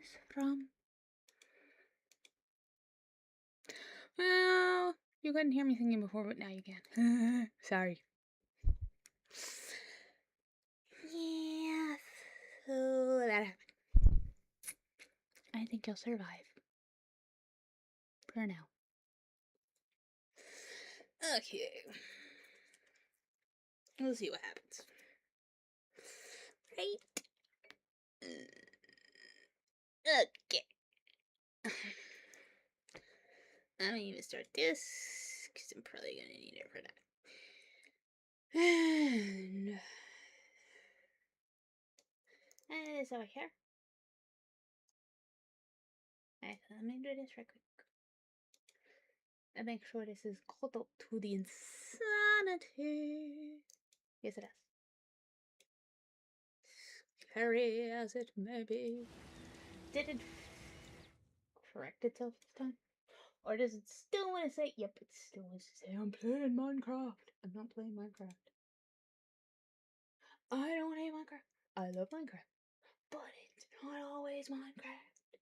this from? Well, you couldn't hear me singing before, but now you can. Sorry. Yeah, so that happened. I think you'll survive. For now. Okay. We'll see what happens. Right? Okay. I'm gonna even start this, because I'm probably gonna need it for that. And this over here. Alright, so let me do this right quick. And make sure this is caught up to the insanity. Yes, it is. Scary as it may be. Did it correct itself this time? Or does it still want to say, yep, it still wants to say, I'm playing Minecraft. I'm not playing Minecraft. I don't hate Minecraft. I love Minecraft. But it's not always Minecraft.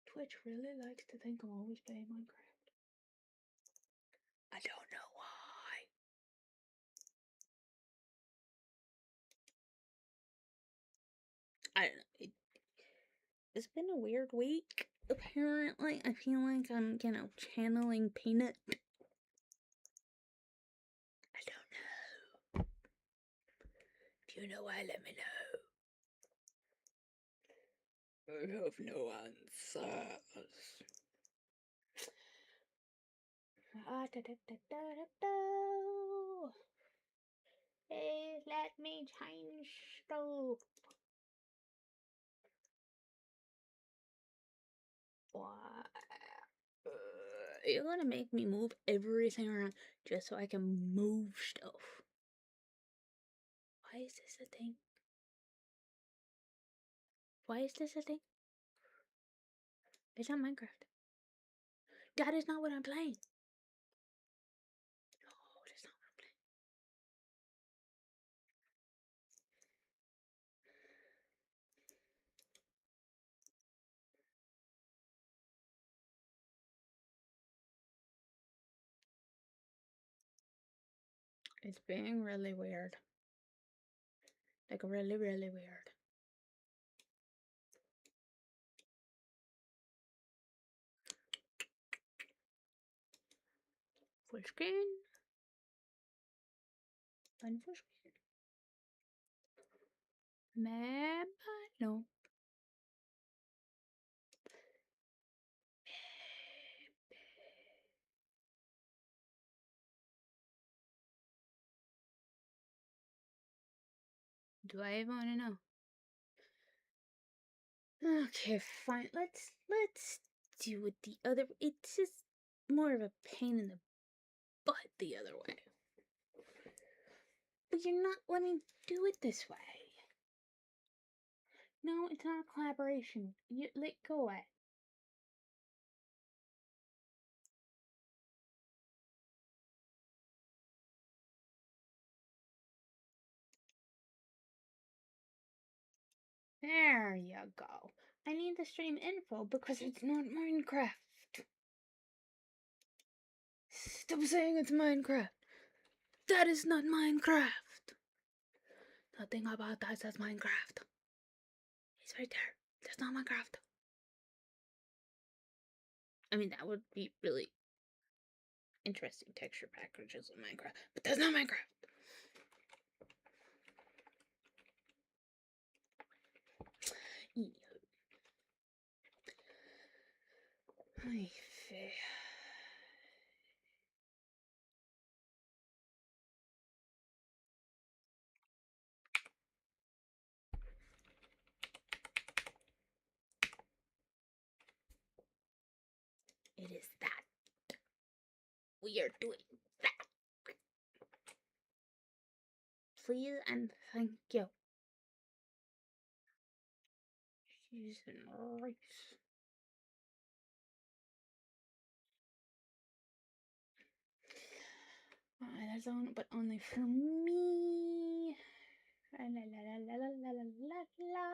Twitch really likes to think I'm always playing Minecraft. I don't know why. I don't know. It's been a weird week. Apparently, I feel like I'm, channeling Peanut. I don't know. If you know why, let me know. I have no answers. Please let me change stuff. Why? You're gonna make me move everything around just so I can move stuff. Why is this a thing? Why is this a thing? It's not Minecraft. That is not what I'm playing. No, that's not what I'm playing. It's being really weird. Like, really, really weird. Full screen. Full screen. Map? No. Do I even want to know? Okay, fine. Let's do it the other. It's just more of a pain in the butt the other way. But you're not letting me do it this way. No, it's not a collaboration. You let go of it. There you go. I need the stream info because it's not Minecraft. Stop saying it's Minecraft. That is not Minecraft. Nothing about that says Minecraft. It's right there. That's not Minecraft. I mean, that would be really interesting texture packages in Minecraft, but that's not Minecraft. It is that. We are doing that. Please and thank you. Cheese and rice. That's on, but only for me. La la la la la la la la la.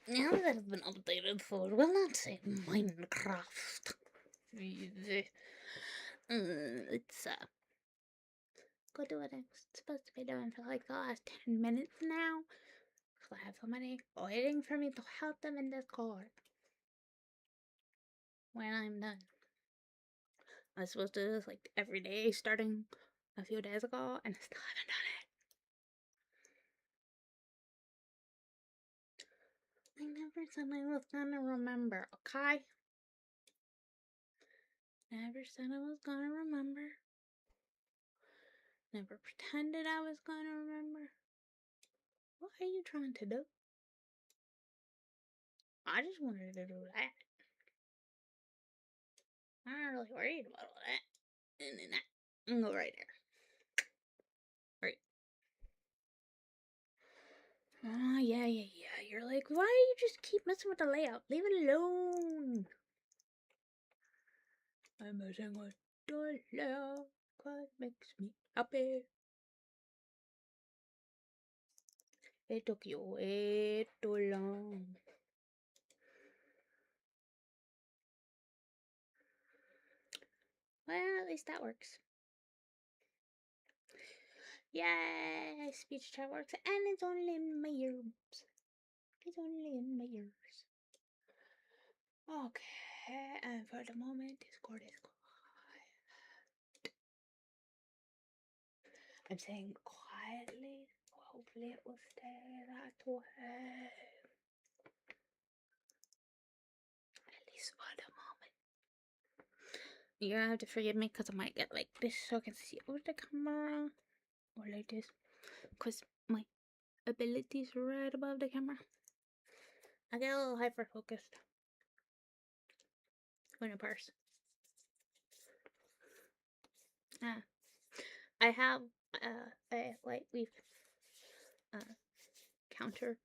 Now that I've been updated for, we'll not say Minecraft. Let's go do what I'm supposed to be doing for like the last 10 minutes now. Because I have somebody waiting for me to help them in Discord. When I'm done. I was supposed to do this like every day starting a few days ago, and I still haven't done it. I never said I was gonna remember, okay? Never said I was gonna remember. Never pretended I was gonna remember. What are you trying to do? I just wanted to do that. I'm not really worried about all that. And then that. I'm gonna go right there. Right. Oh, yeah. You're like, why do you just keep messing with the layout? Leave it alone. I'm messing with the layout because it makes me happy. It took you way too long. Well, at least that works. Yay! Speech chat works, and it's only in my ears. It's only in my ears. Okay, and for the moment, Discord is quiet. I'm saying quietly. Hopefully, it will stay that way. At least for the moment. You're gonna have to forgive me because I might get like this so I can see over the camera. Or like this. Because my ability's right above the camera. I get a little hyper focused when I purse. I have a lightleaf counter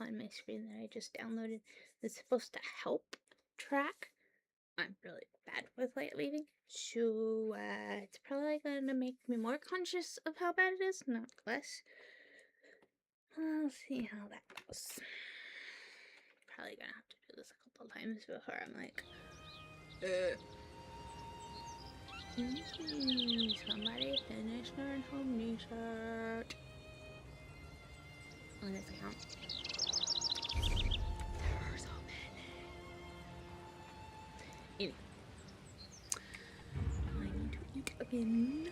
on my screen that I just downloaded that's supposed to help track. I'm really bad with light leaving, so it's probably gonna make me more conscious of how bad it is, not less. I'll see how that goes. Probably gonna have to do this a couple times before I'm like, somebody finish their home shirt on this account. There are so many. Anyway, I need to eat again.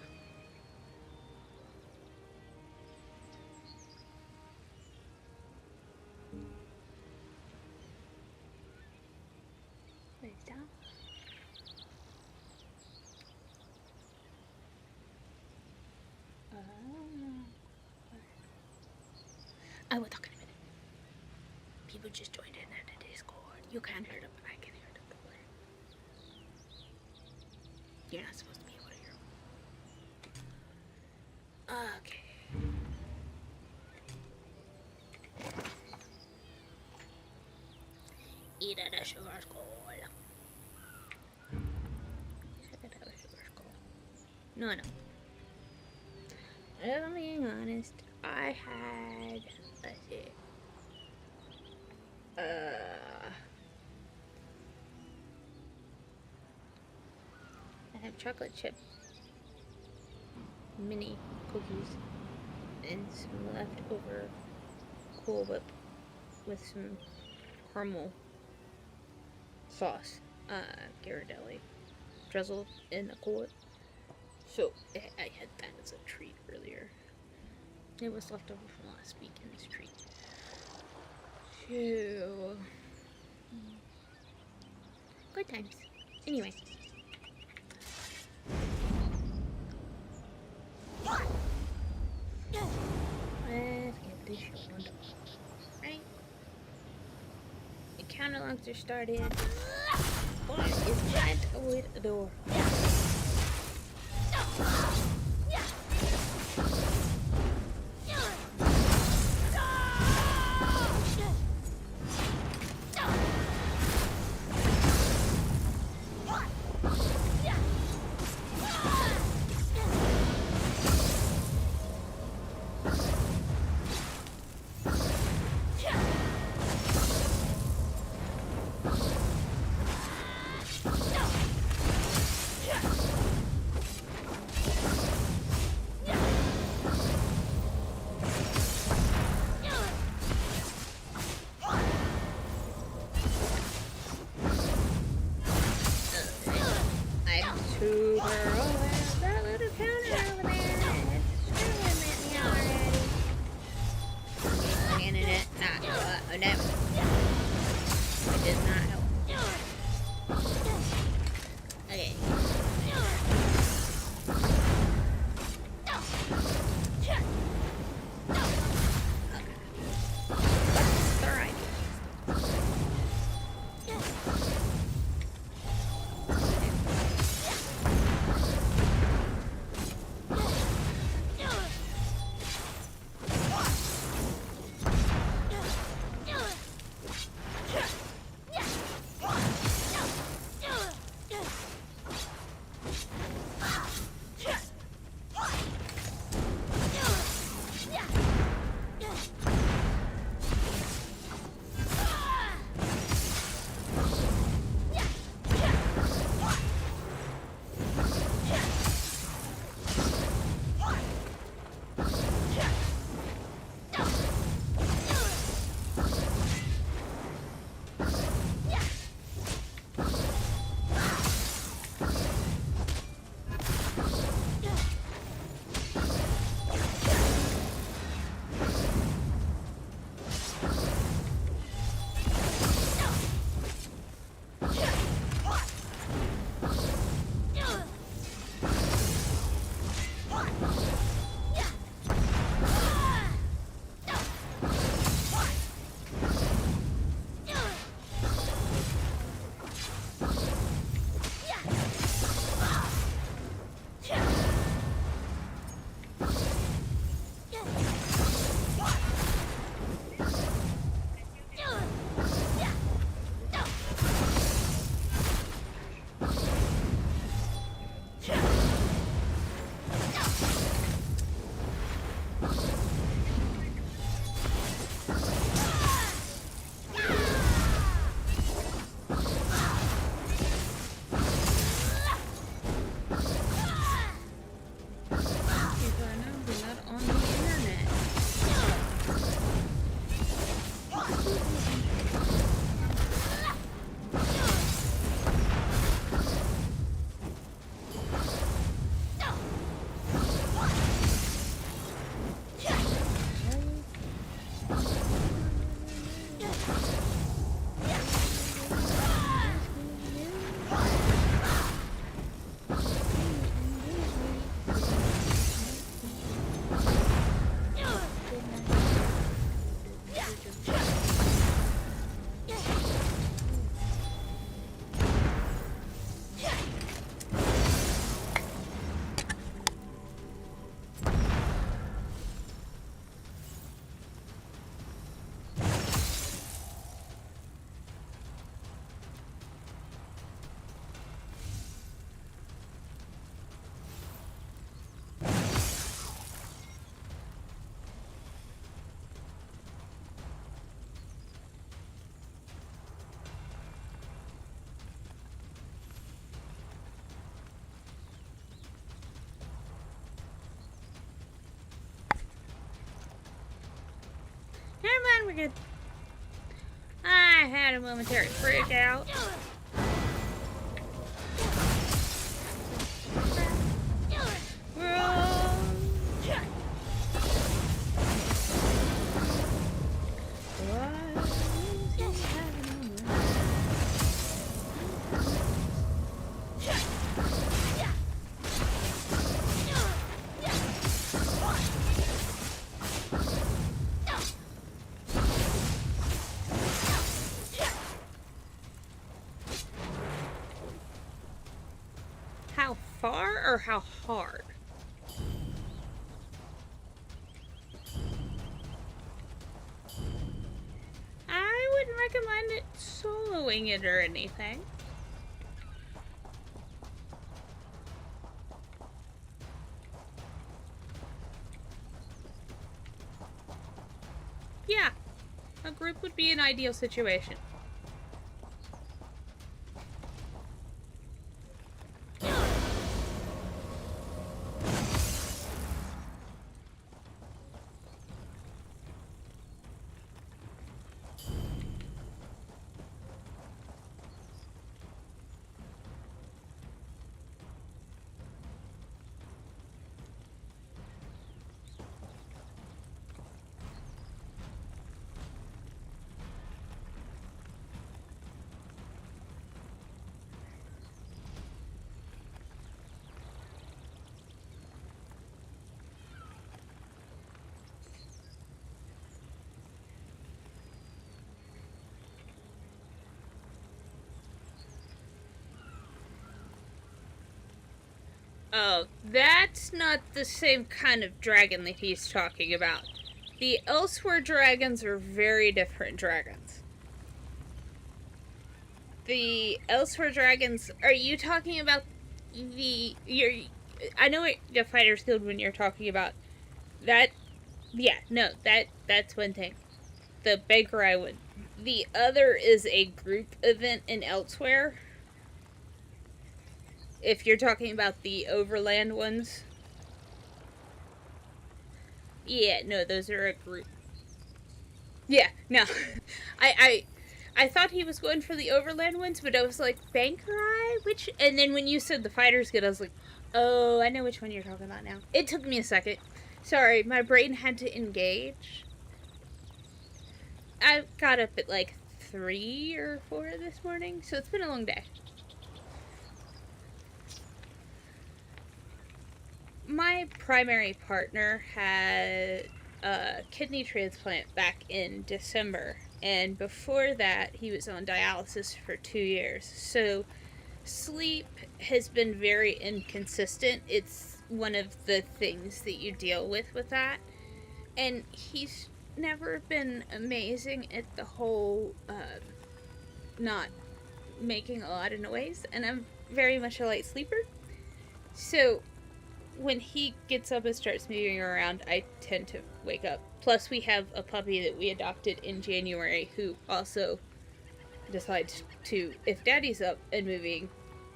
What is that? I will talk in a minute. People just joined in the Discord. You can't hear them, but I can hear them. You're not supposed to be able to hear them. Okay. Eat at a sugar skull. I could have a sugar skull. No. If I'm being honest, I had, let's see, I have chocolate chip mini cookies and some leftover Cool Whip with some caramel sauce, Ghirardelli drizzled in the Cool Whip. So I had that as a treat earlier. It was left over from last weekend's treat. So good times. Anyway. Let's get this shit on. Right? The counter locks are started. What is that? Avoid the door. that little counter over there. It's screwing with me already. And it not no. It does not help. Okay. Never mind, we're good. I had a momentary freak out. How far or how hard? I wouldn't recommend it soloing it or anything. Yeah, a group would be an ideal situation. Oh, that's not the same kind of dragon that he's talking about. The Elsewhere dragons are very different dragons. The Elsewhere dragons, are you talking about I know what the Fighters Guild when you're talking about that. Yeah, no, that's one thing. The Baker Island. The other is a group event in Elsewhere. If you're talking about the Overland ones. Yeah, no, those are a group. Yeah, no. I I thought he was going for the Overland ones, but I was like, Bankerai? Which? And then when you said the Fighters Guild, I was like, oh, I know which one you're talking about now. It took me a second. Sorry, my brain had to engage. I got up at like 3 or 4 this morning, so it's been a long day. My primary partner had a kidney transplant back in December, and before that, he was on dialysis for 2 years. So, sleep has been very inconsistent. It's one of the things that you deal with that. And he's never been amazing at the whole not making a lot of noise, and I'm very much a light sleeper. So when he gets up and starts moving around, I tend to wake up. Plus, we have a puppy that we adopted in January who also decides to, if daddy's up and moving,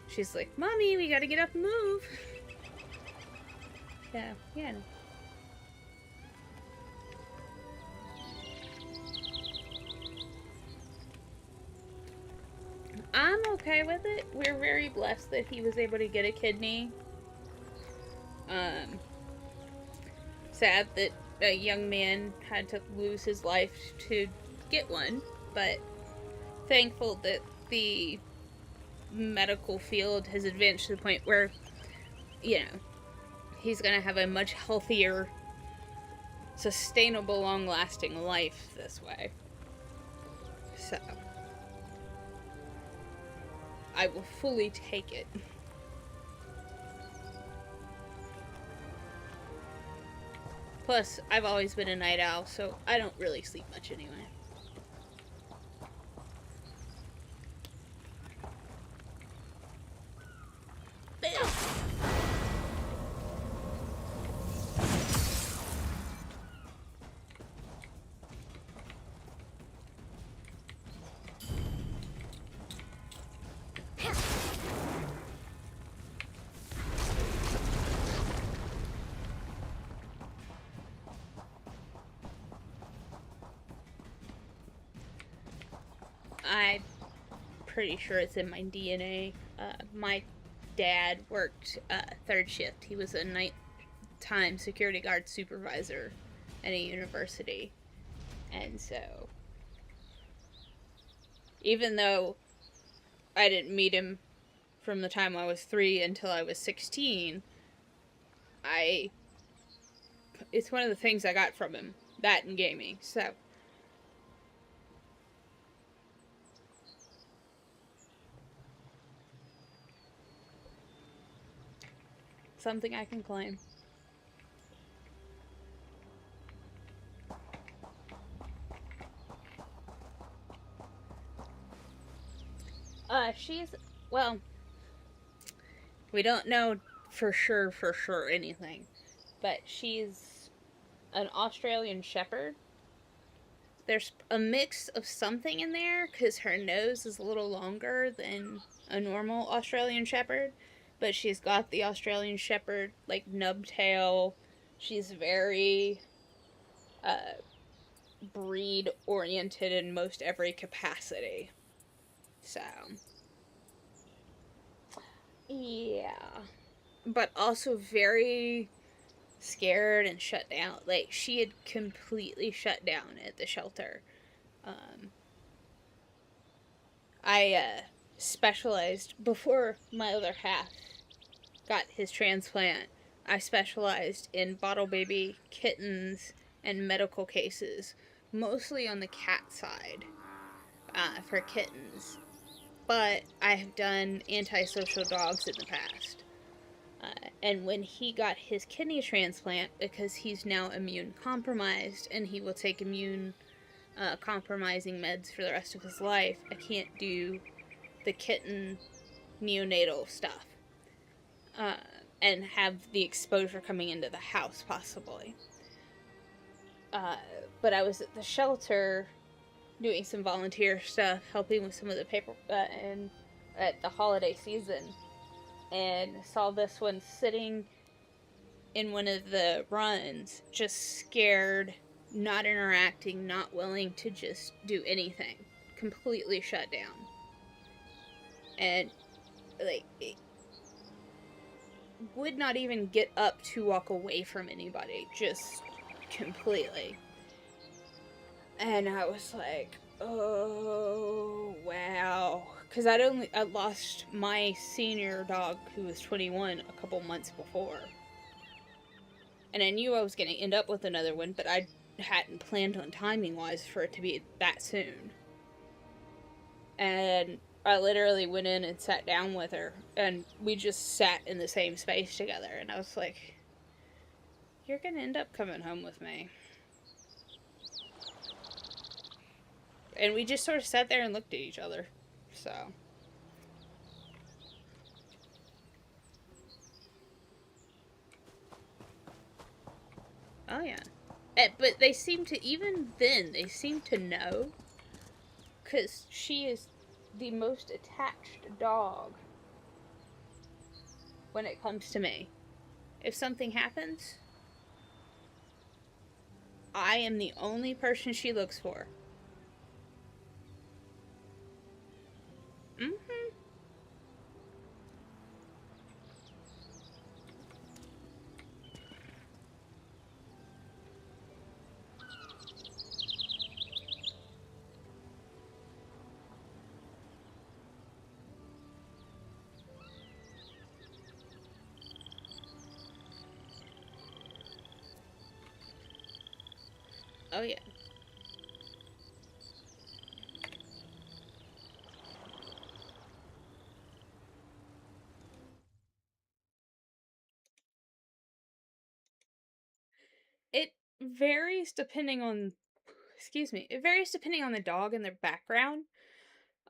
she's like, Mommy, we gotta get up and move. So, yeah. I'm okay with it. We're very blessed that he was able to get a kidney. Sad that a young man had to lose his life to get one, but thankful that the medical field has advanced to the point where, you know, he's gonna have a much healthier, sustainable, long-lasting life this way. So, I will fully take it. Plus, I've always been a night owl, so I don't really sleep much anyway. I'm pretty sure it's in my DNA. My dad worked third shift. He was a nighttime security guard supervisor at a university. And so, even though I didn't meet him from the time I was 3 until I was 16, it's one of the things I got from him. That and gaming. So, something I can claim. She's, well, we don't know for sure anything, but she's an Australian Shepherd. There's a mix of something in there because her nose is a little longer than a normal Australian Shepherd, but she's got the Australian Shepherd, like, nub tail. She's very breed oriented in most every capacity. So, yeah. But also very scared and shut down. Like, she had completely shut down at the shelter. I specialized before my other half got his transplant. I specialized in bottle baby kittens and medical cases, mostly on the cat side for kittens. But I have done antisocial dogs in the past. And when he got his kidney transplant, because he's now immune compromised and he will take immune compromising meds for the rest of his life, I can't do the kitten neonatal stuff uh, and have the exposure coming into the house, possibly. Uh, but I was at the shelter doing some volunteer stuff, helping with some of the paper and at the holiday season, and saw this one sitting in one of the runs, just scared, not interacting, not willing to just do anything, completely shut down. And like it would not even get up to walk away from anybody, just completely. And I was like, oh wow, because I lost my senior dog who was 21 a couple months before, and I knew I was going to end up with another one, but I hadn't planned on timing wise for it to be that soon. And I literally went in and sat down with her, and we just sat in the same space together, and I was like, you're going to end up coming home with me. And we just sort of sat there and looked at each other. So oh yeah. But they seem to, even then, they seem to know. Because she is the most attached dog when it comes to me. If something happens, I am the only person she looks for. Mm-hmm. Oh, yeah. It varies depending on, excuse me, it varies depending on the dog and their background.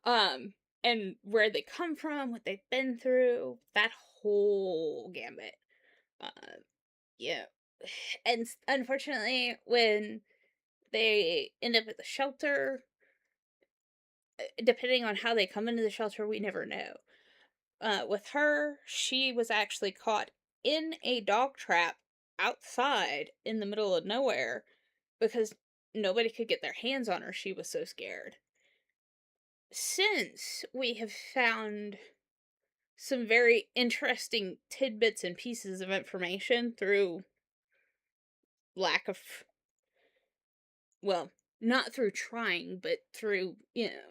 And where they come from, what they've been through, that whole gambit. Yeah. And unfortunately, when they end up at the shelter, depending on how they come into the shelter, we never know. With her, she was actually caught in a dog trap outside in the middle of nowhere because nobody could get their hands on her. She was so scared. Since we have found some very interesting tidbits and pieces of information through lack of, well, not through trying, but through,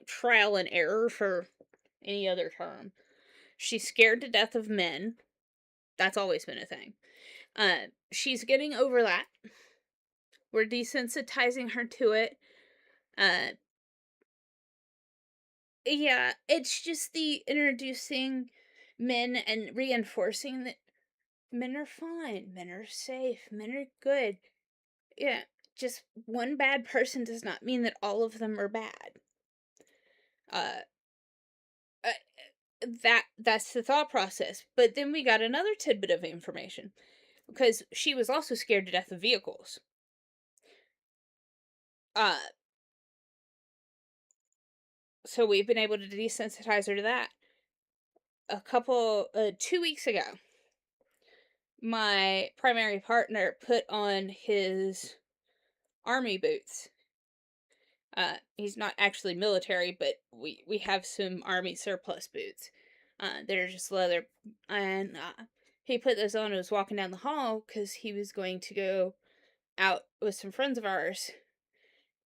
trial and error, for any other term. She's scared to death of men. That's always been a thing. She's getting over that. We're desensitizing her to it. Uh, yeah, it's just the introducing men and reinforcing that men are fine, men are safe, men are good. Yeah, just one bad person does not mean that all of them are bad. Uh, uh that's the thought process. But then we got another tidbit of information because she was also scared to death of vehicles. Uh, so we've been able to desensitize her to that. 2 weeks ago, my primary partner put on his army boots. He's not actually military, but we have some army surplus boots. They're just leather, and he put those on and was walking down the hall because he was going to go out with some friends of ours,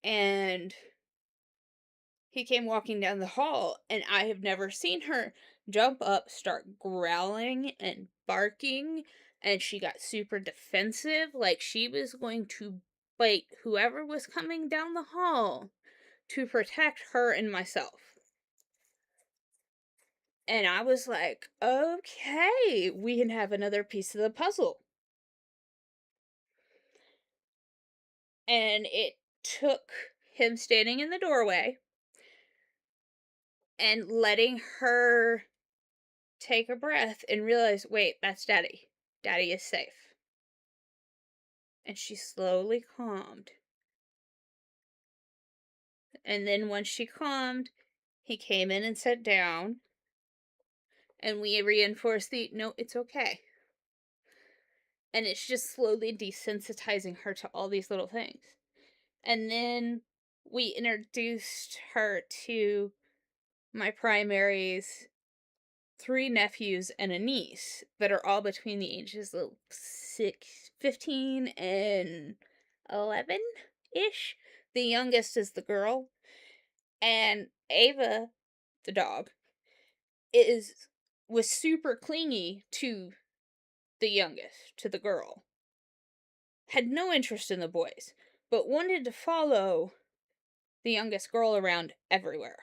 and he came walking down the hall, and I have never seen her jump up, start growling and barking, and she got super defensive, like she was going to bite whoever was coming down the hall to protect her and myself. And I was like, okay, we can have another piece of the puzzle. And it took him standing in the doorway and letting her take a breath and realize, wait, that's Daddy. Daddy is safe. And she slowly calmed. And then once she calmed, he came in and sat down. And we reinforced no, it's okay. And it's just slowly desensitizing her to all these little things. And then we introduced her to my primary's 3 nephews and a niece that are all between the ages of 15 and 11-ish. The youngest is the girl. And Ava, the dog, was super clingy to the youngest, to the girl. Had no interest in the boys, but wanted to follow the youngest girl around everywhere.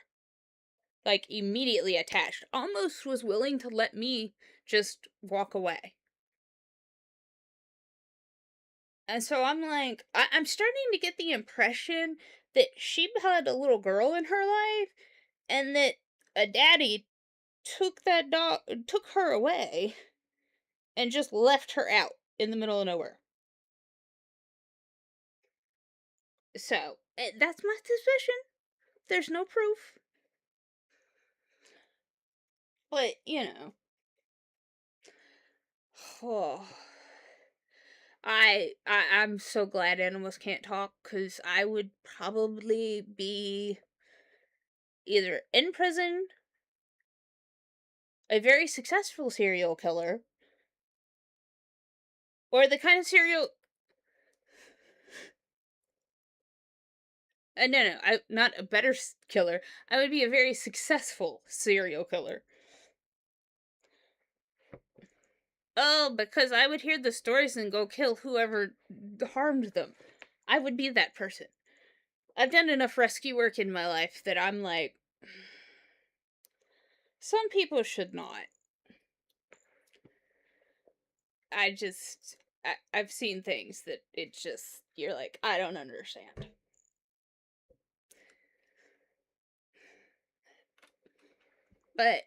Like, immediately attached. Almost was willing to let me just walk away. And so I'm like, I'm starting to get the impression that she had a little girl in her life, and that a daddy took her away, and just left her out in the middle of nowhere. So, that's my suspicion. There's no proof. But, oh, I'm so glad animals can't talk, because I would probably be either in prison, a very successful serial killer, or the kind of serial... no, not a better killer. I would be a very successful serial killer. Oh, because I would hear the stories and go kill whoever harmed them. I would be that person. I've done enough rescue work in my life that I'm like, some people should not. I've seen things that you're like, I don't understand. But,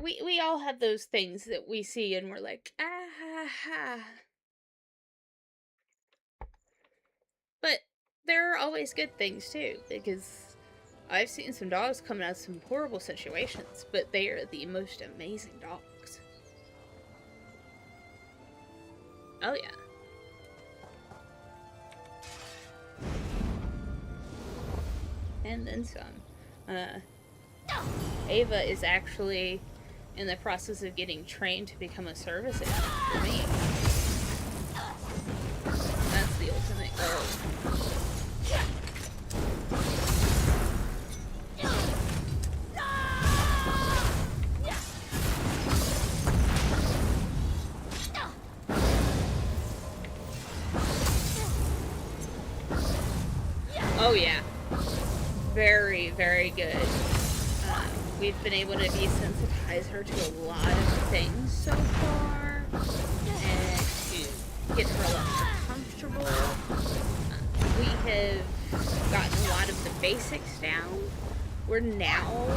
we all have those things that we see and we're like, ah ha ha. But there are always good things too, because I've seen some dogs come out of some horrible situations, but they are the most amazing dogs. Oh yeah. And then some. Ava is actually in the process of getting trained to become a service agent for me. That's the ultimate goal. Oh yeah. Very, very good. We've been able to desensitize her to a lot of things so far, and to get her a lot more comfortable. We have gotten a lot of the basics down. We're now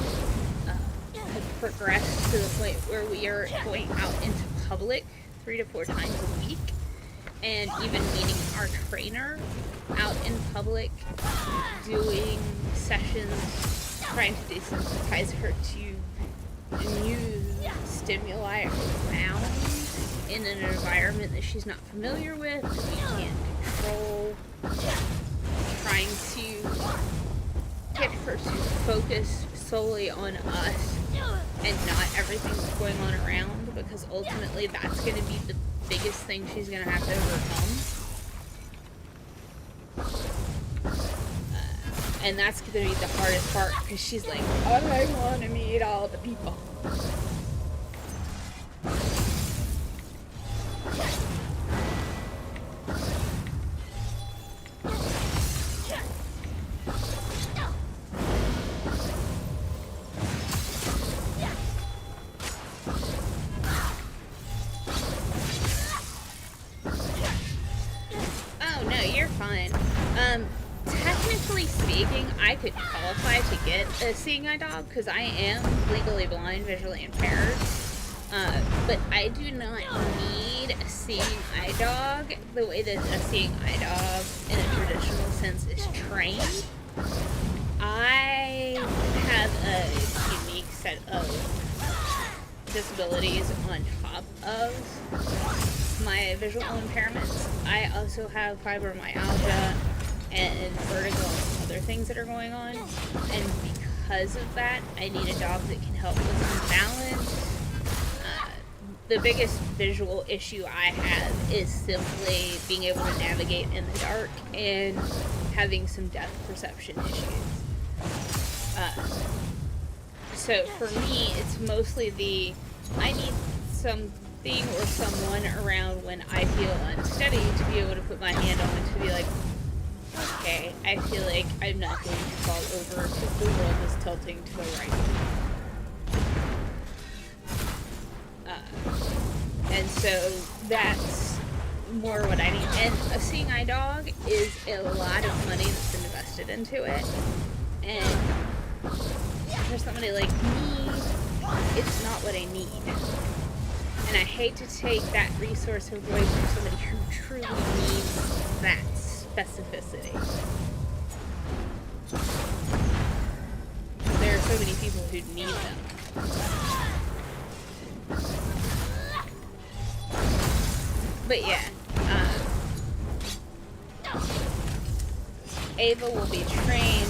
have progressed to the point where we are going out into public 3 to 4 times a week, and even meeting our trainer out in public, doing sessions, trying to desensitize her to new stimuli around in an environment that she's not familiar with, that we can't control, trying to get her to focus solely on us and not everything that's going on around, because ultimately that's going to be the biggest thing she's going to have to overcome. And that's going to be the hardest part, because she's like, I want to meet all the people. Technically speaking, I could qualify to get a seeing eye dog because I am legally blind, visually impaired. But I do not need a seeing eye dog the way that a seeing eye dog in a traditional sense is trained. I have a unique set of disabilities on top of my visual impairments. I also have fibromyalgia and vertigo and other things that are going on. And because of that, I need a dog that can help with some balance. The biggest visual issue I have is simply being able to navigate in the dark and having some depth perception issues. So for me, it's mostly I need something or someone around when I feel unsteady to be able to put my hand on it to be like, okay, I feel like I'm not going to fall over because the world is tilting to the right. And so that's more what I need. And a seeing eye dog is a lot of money that's been invested into it. And for somebody like me, it's not what I need. And I hate to take that resource away from somebody who truly needs that specificity. There are so many people who need them. But yeah, Ava will be trained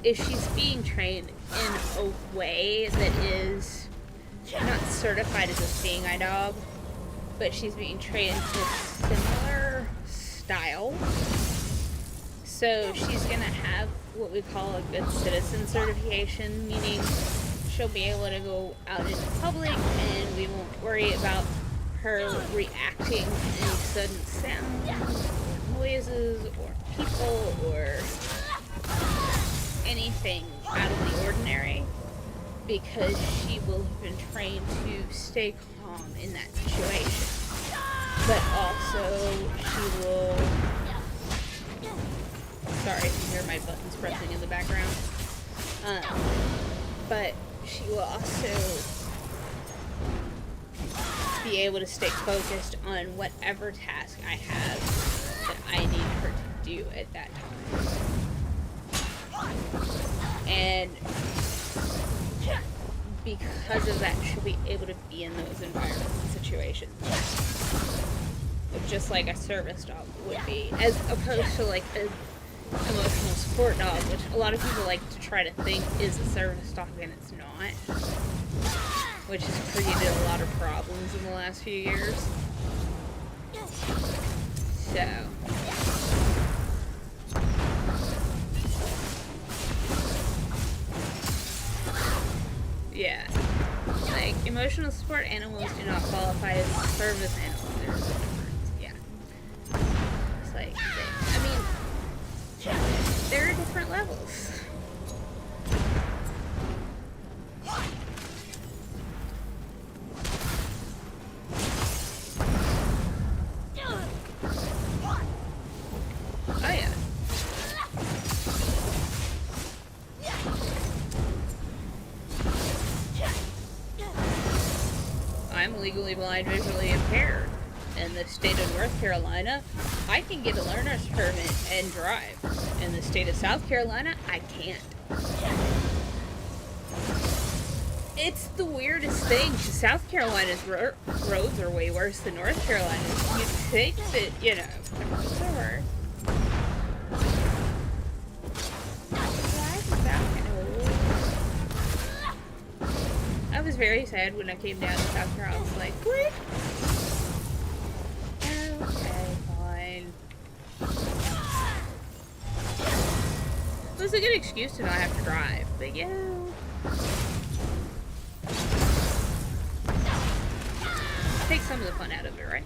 if she's being trained in a way that is not certified as a seeing eye dog, but she's being trained in a similar style. So she's gonna have what we call a good citizen certification, meaning she'll be able to go out in public and we won't worry about her reacting to any sudden sounds, or noises, or people, or anything out of the ordinary, because she will have been trained to stay calm in that situation. But also, she will... Sorry if you hear my buttons pressing in the background. But she will also be able to stay focused on whatever task I have that I need her to do at that time. And because of that, she'll be able to be in those environments and situations. Just like a service dog would be, as opposed to like an emotional support dog, which a lot of people like to try to think is a service dog and it's not. Which has created a lot of problems in the last few years. So. Yeah. Like, emotional support animals do not qualify as service animals. There's a difference. Yeah. It's like, there are different levels. I'm legally blind, visually impaired. In the state of North Carolina, I can get a learner's permit and drive. In the state of South Carolina, I can't. It's the weirdest thing. South Carolina's roads are way worse than North Carolina's. You'd think that, you know, the roads are worse. I was very sad when I came down to South Carolina. I was like, what? Okay, fine. It was a good excuse to not have to drive, but you know. Take some of the fun out of it, right?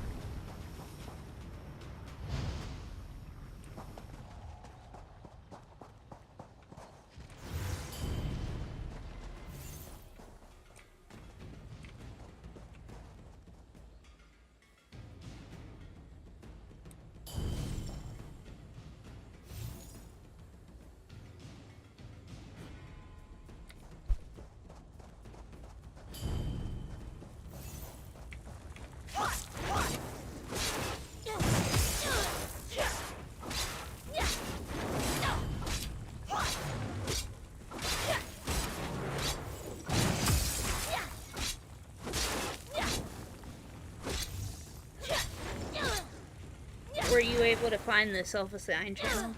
able to find the self-assigned channel?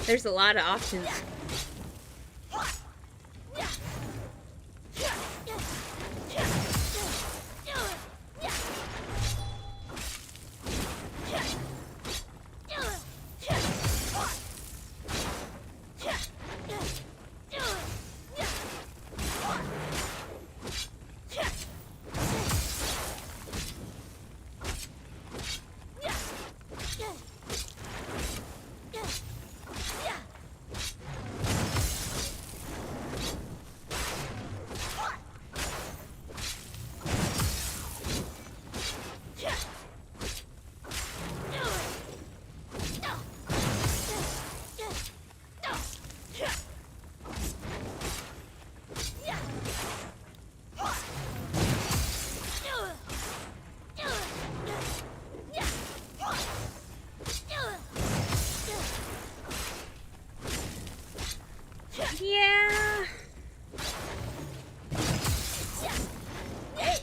There's a lot of options. Yeah.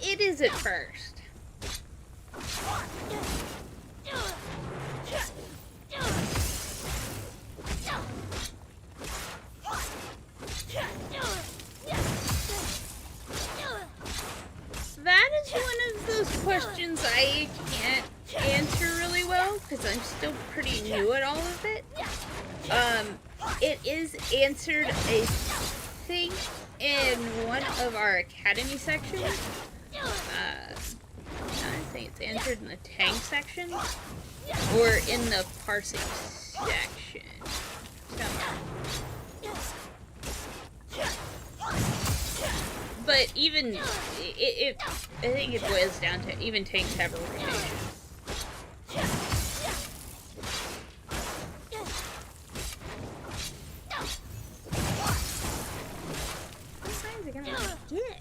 It is at first. That is one of those questions I can't answer really well because I'm still pretty new at all of it. It is answered, I think, in one of our academy sections. I think it's answered in the tank section or in the parsing section. But even I think it boils down to even tanks have a rotation. What signs are gonna get?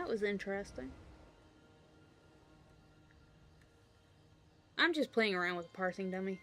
was interesting. I'm just playing around with a parsing dummy.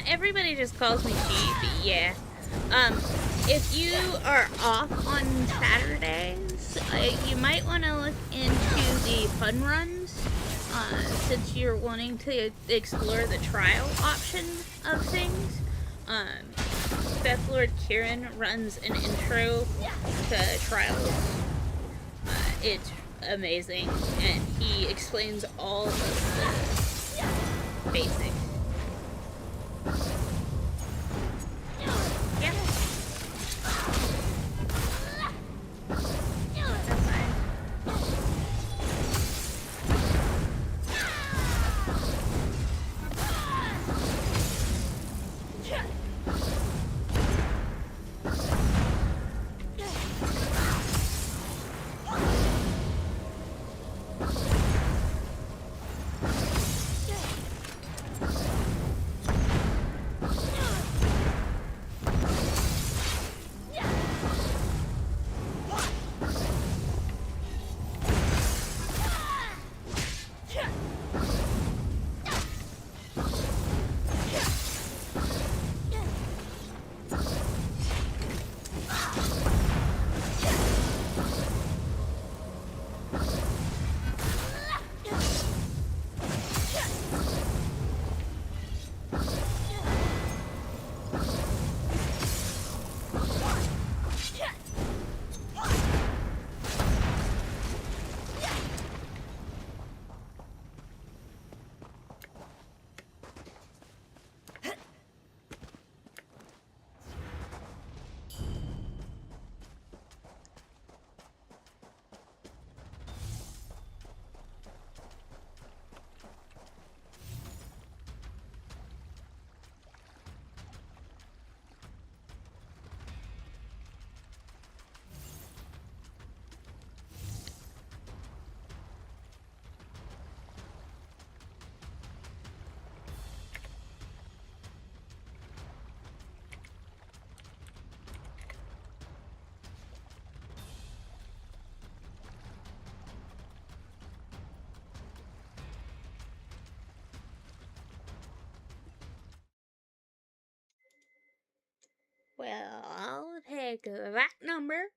everybody just calls me G, but yeah. If you are off on Saturdays, you might want to look into the fun runs, since you're wanting to explore the trial option of things. Death Lord Kieran runs an intro to trials. It's amazing, and he explains all of the basics. Yeah. That's fine. Well, I'll take that number.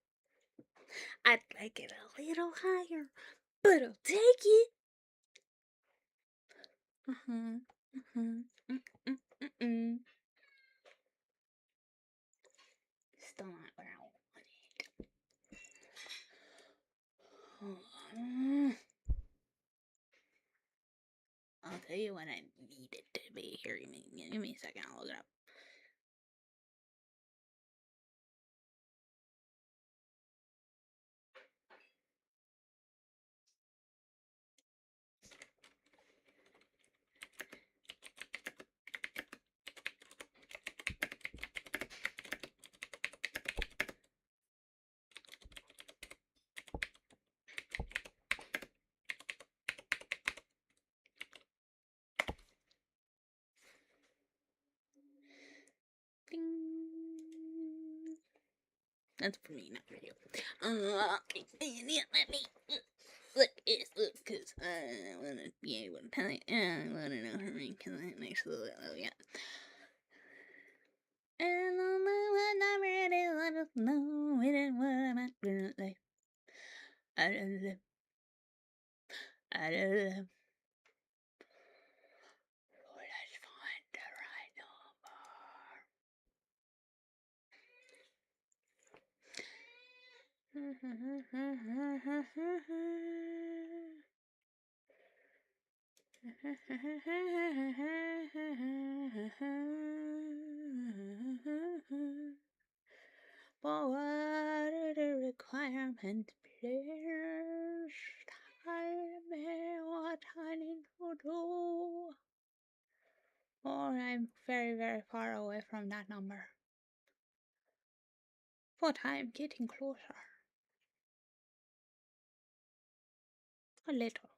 I'd like it a little higher, but I'll take it. Still not where I want it. I'll tell you when I need it to be. Here, give me a second. I'll look it up. Ding. That's for me, not for you. Let me look this up, because I want to be able to tell you. I want to know her name, because that makes a little yeah. And on what number it is, let us know it and what I'm at currently. I don't know. I don't know. Lord, let's find the right number. For what are the requirements, please? Tell me what I need to do. Or I'm very, very far away from that number. But I'm getting closer. A little.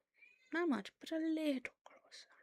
Not much, but a little closer.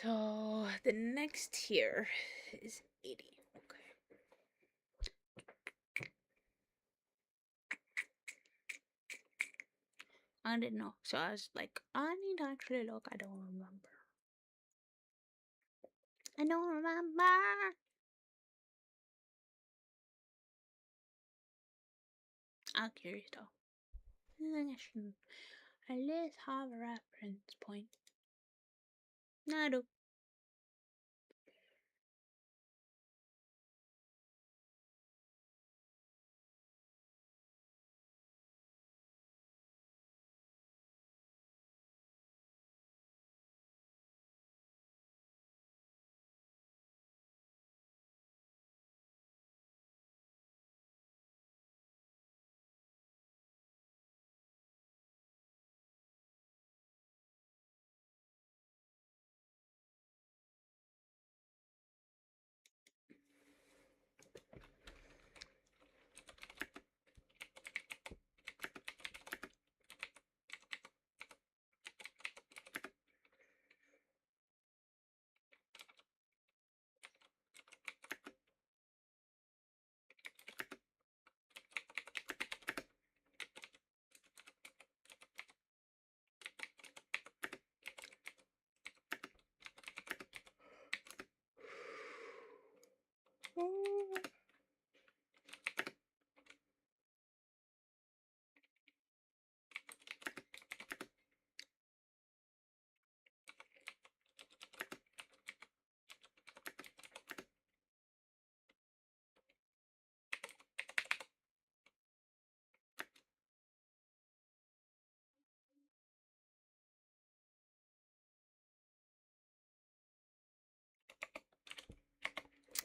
So the next tier is 80. Okay. I didn't know. So I was like, I need to actually look. I don't remember. I don't remember. I'm curious though. I think I should at least have a reference point. No, I do.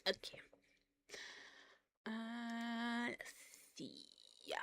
Okay. Let's see. Yeah.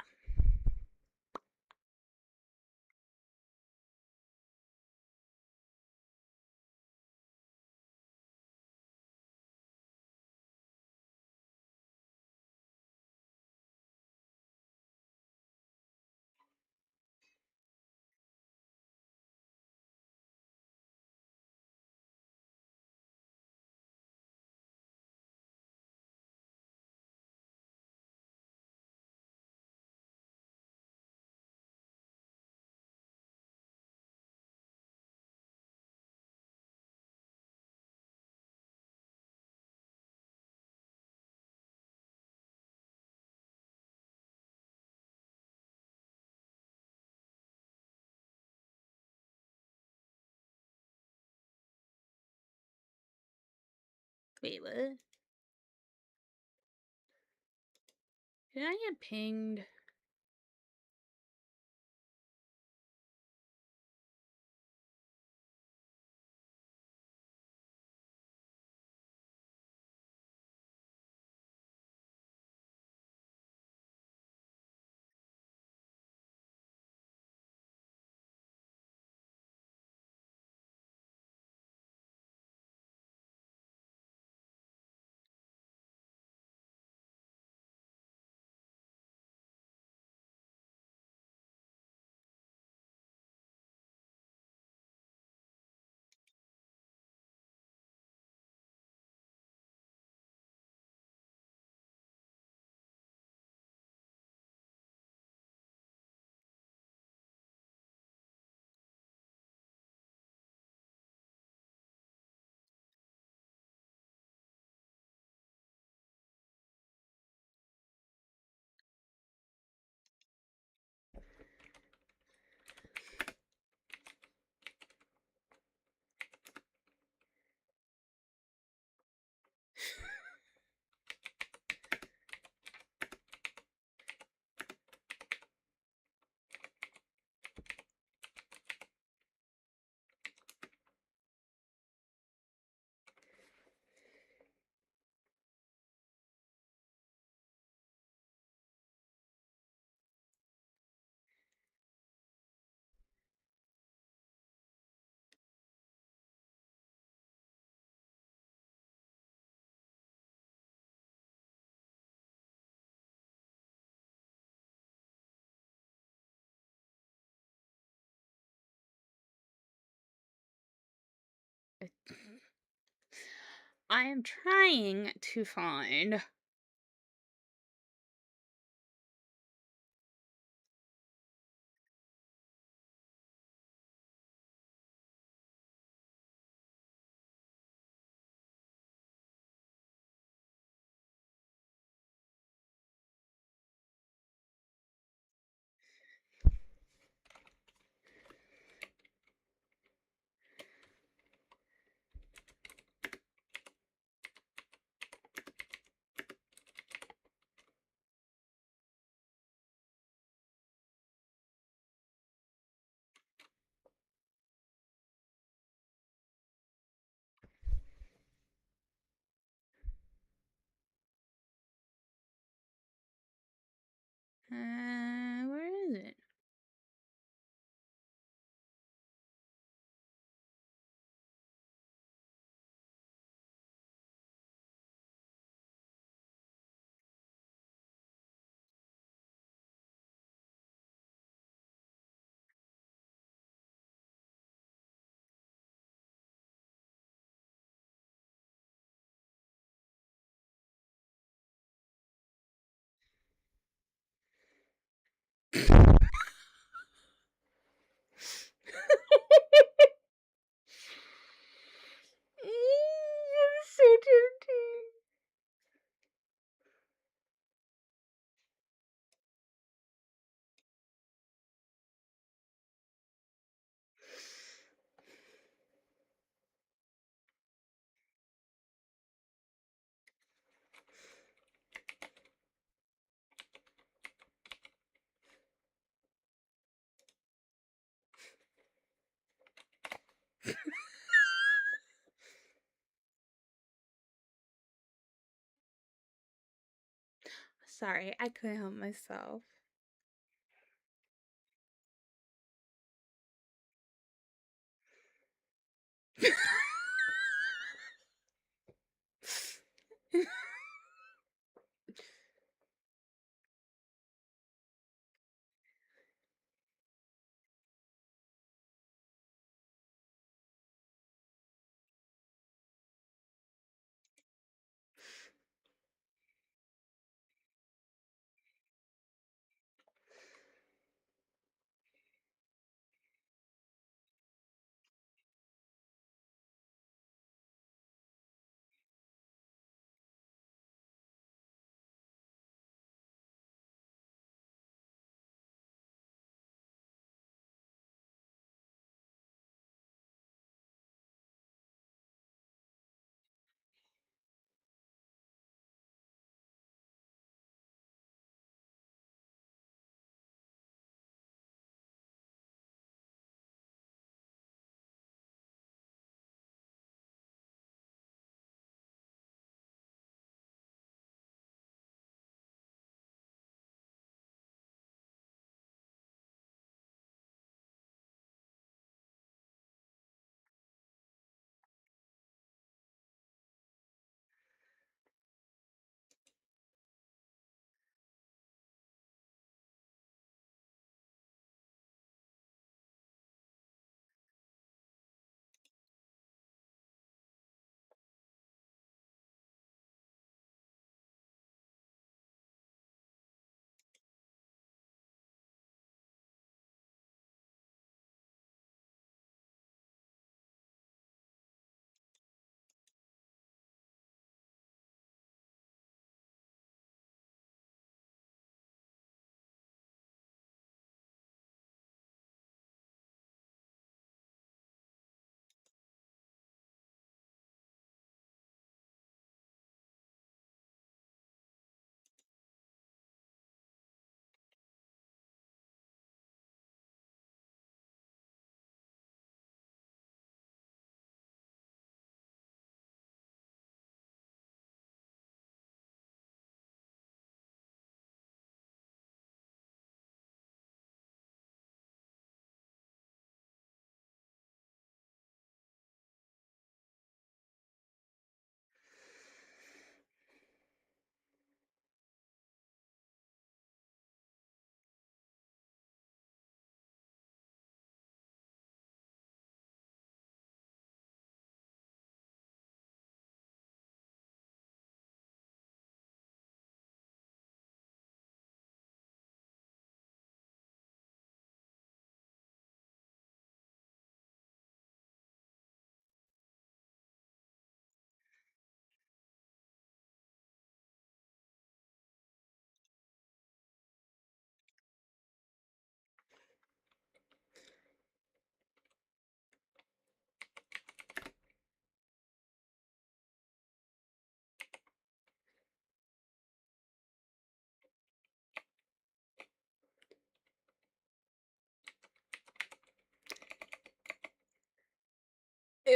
Wait, what? Did I get pinged? I am trying to find. Where is it? So tempting. Sorry, I couldn't help myself.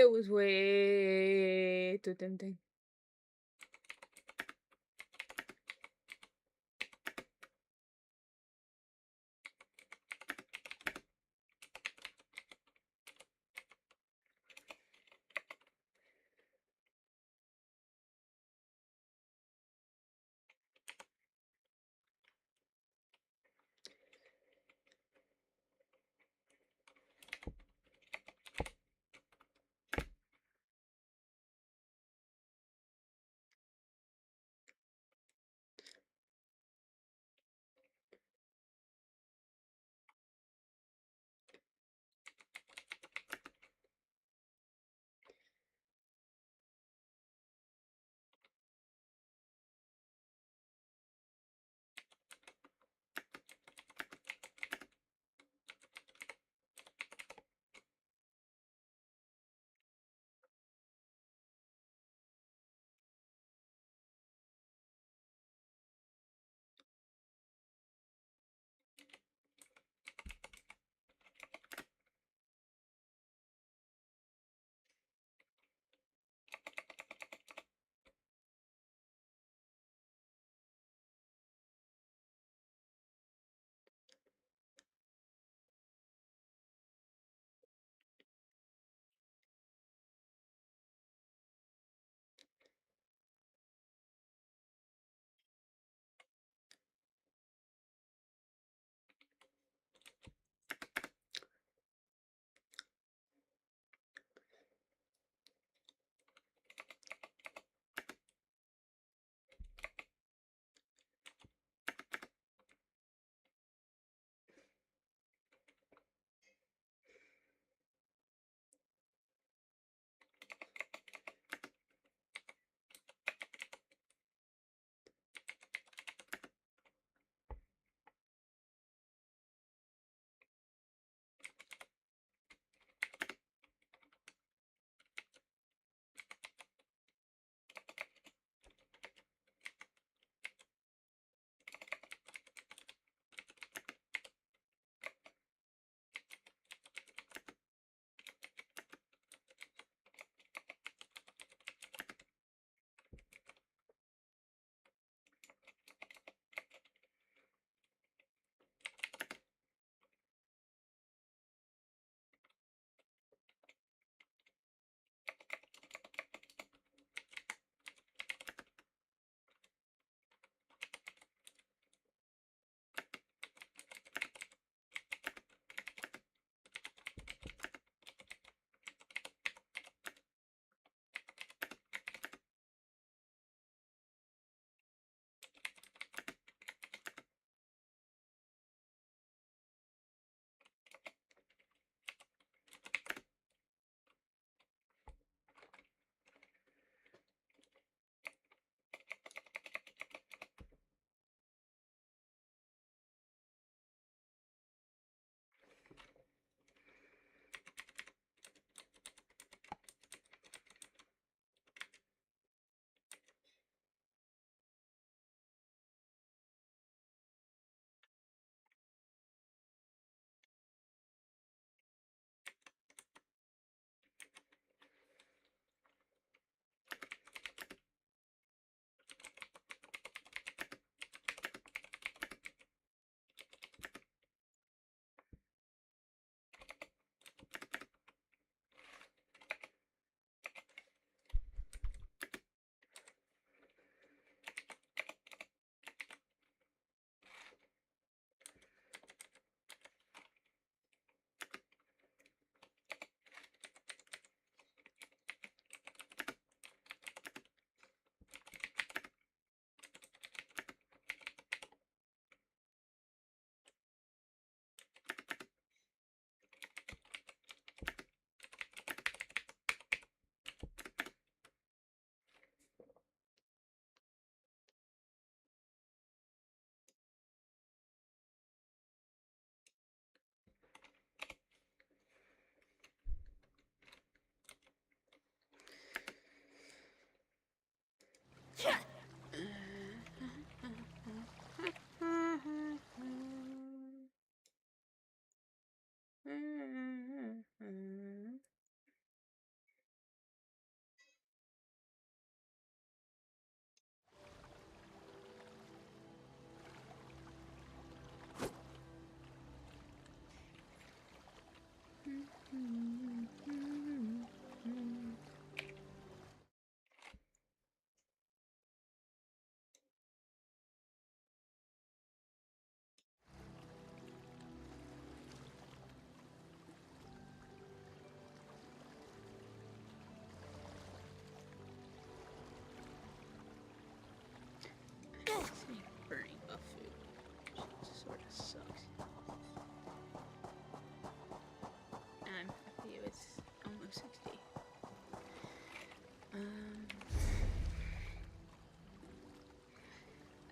It was way too tempting.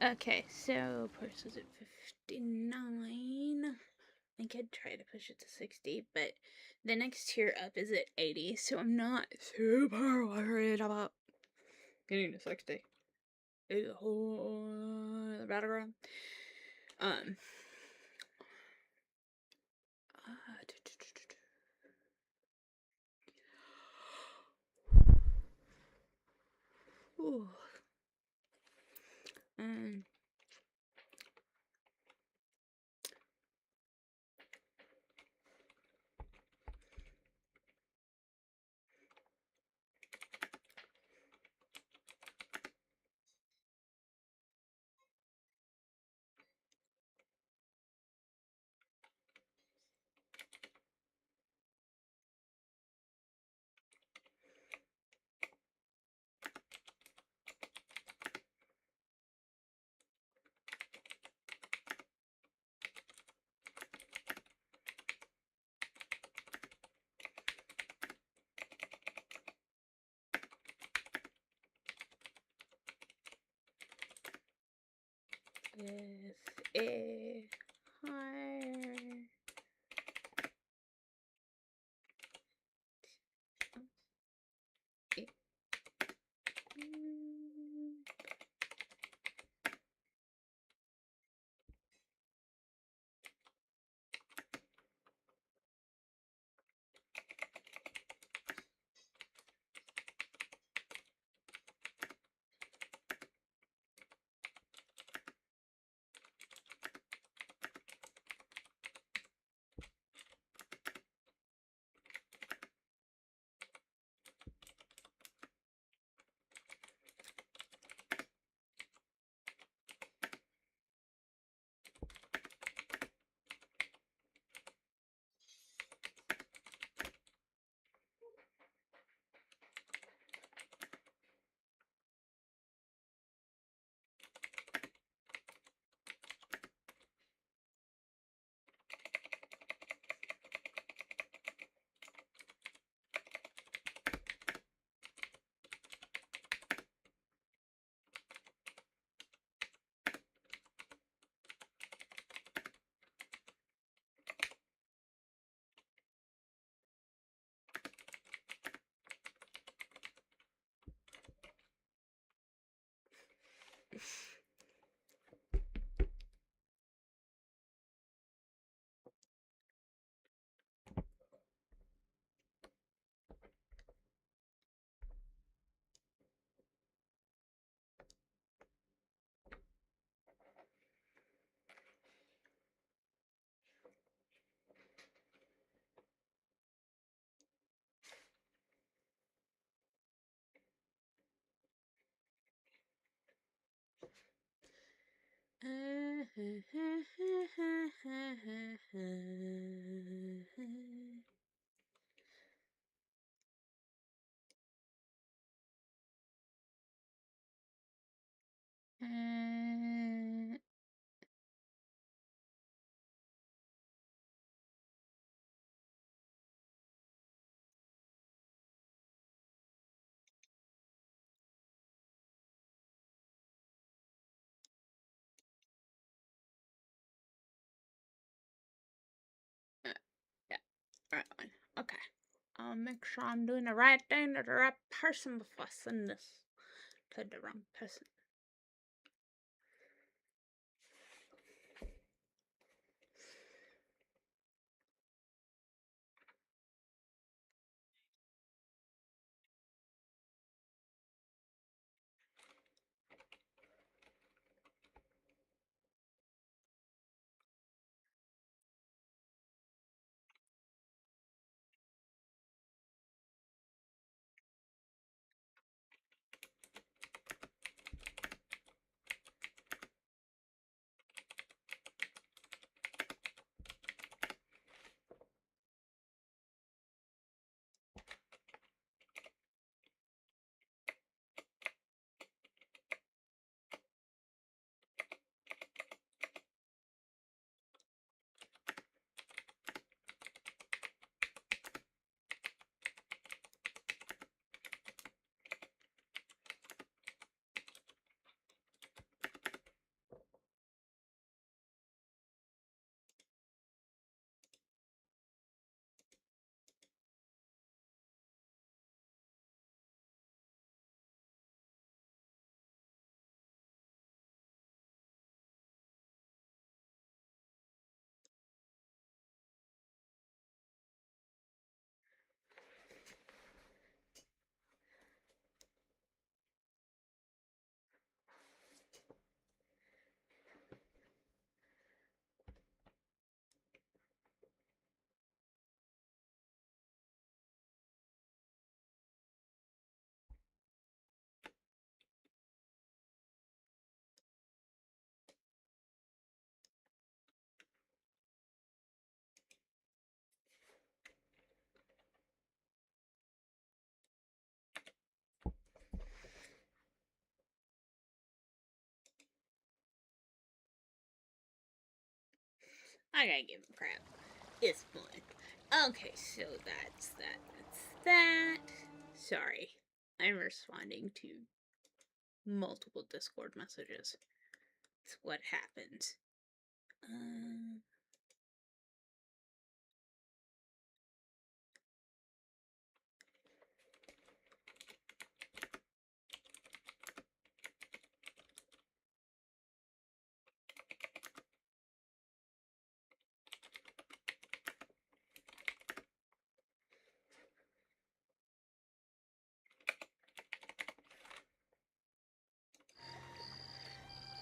Okay, so Purse was at 59. I could try to push it to 60, but the next tier up is at 80, so I'm not super worried about getting to 60. It's a whole battleground. Um. Ooh. Um. With a higher. Yeah, right one. Okay. I'll make sure I'm doing the right thing to the right person before I send this to the wrong person. I gotta give him crap. It's fun. Okay, so that's that. That's that. Sorry. I'm responding to multiple Discord messages. It's what happens.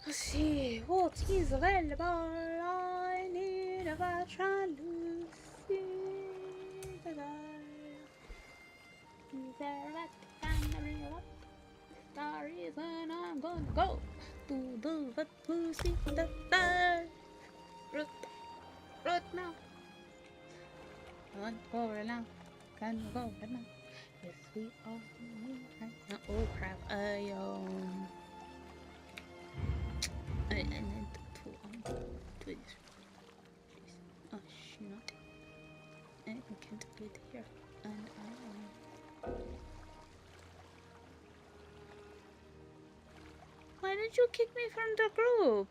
Let's see, what is available? I need a veteran Lucy. Is there a the reason I'm gonna go to the Lucy the right now. I want to go right now. Can you go right now? Yes, we are right now. Oh crap! I need to do this. Jeez. Oh shit! I can't get here, and Why did you kick me from the group?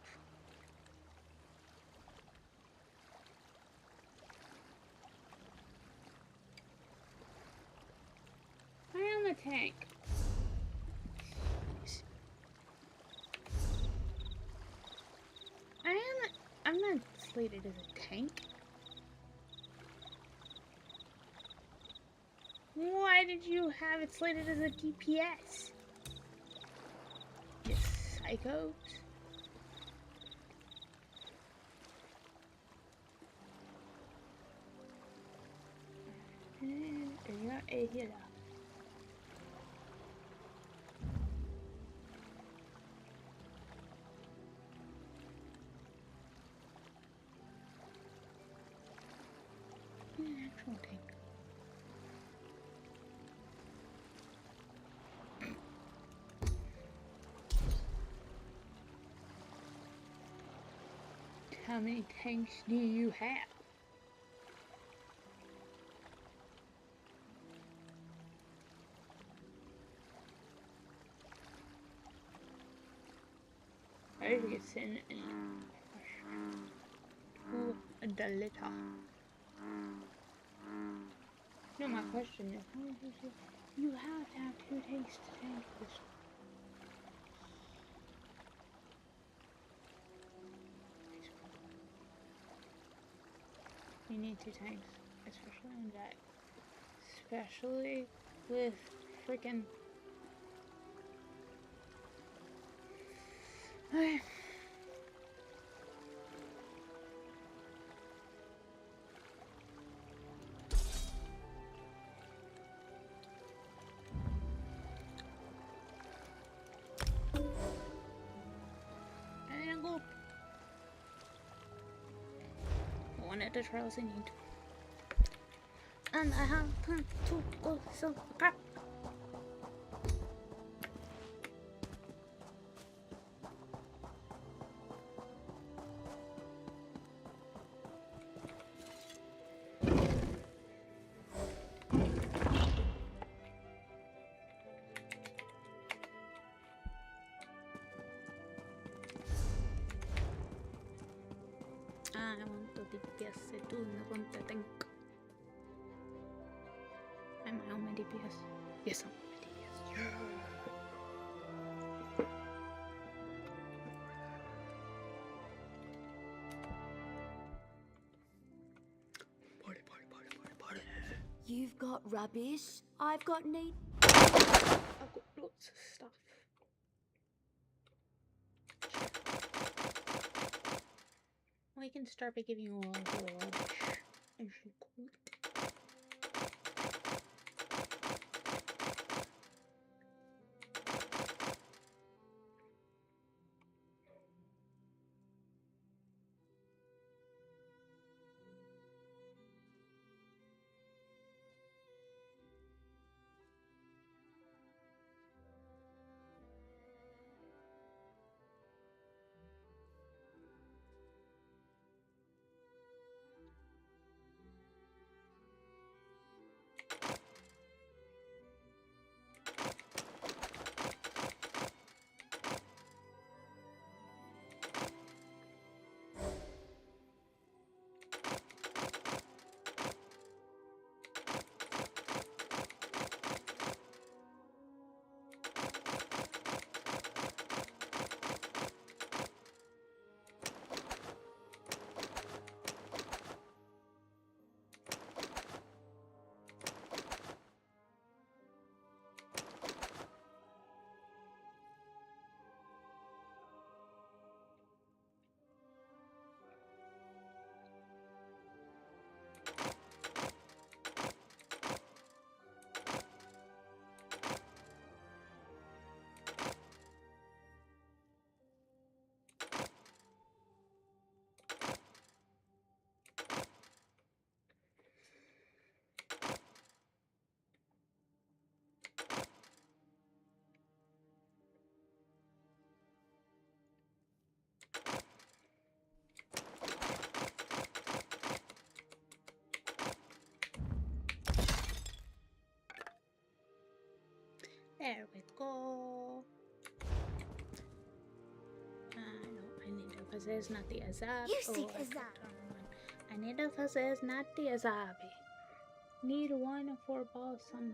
I am a tank. I'm not slated as a tank. Why did you have it slated as a DPS? You psychos. You're a healer. An actual tank. How many tanks do you have? I should get sent in to the litter. No, my question is, how did you have to have 2 tanks to tank this? You need 2 tanks, especially on that. Especially with freaking. Okay. And go. One at the trails I need. And I have time to go some crap. I want to DPS, I do not want the tank. Am I on my DPS? Yes, I'm on my DPS. Yeah. Party, party, party, party, party. You've got rubbish, I've got need. I've got lots of stuff. We can start by giving you all the rubbish. If you could. There we go. No, I need to possess not the Azabi. You see, I clicked Azab. on one. I need to possess not the Azabi. Need 1 4 ball summoner.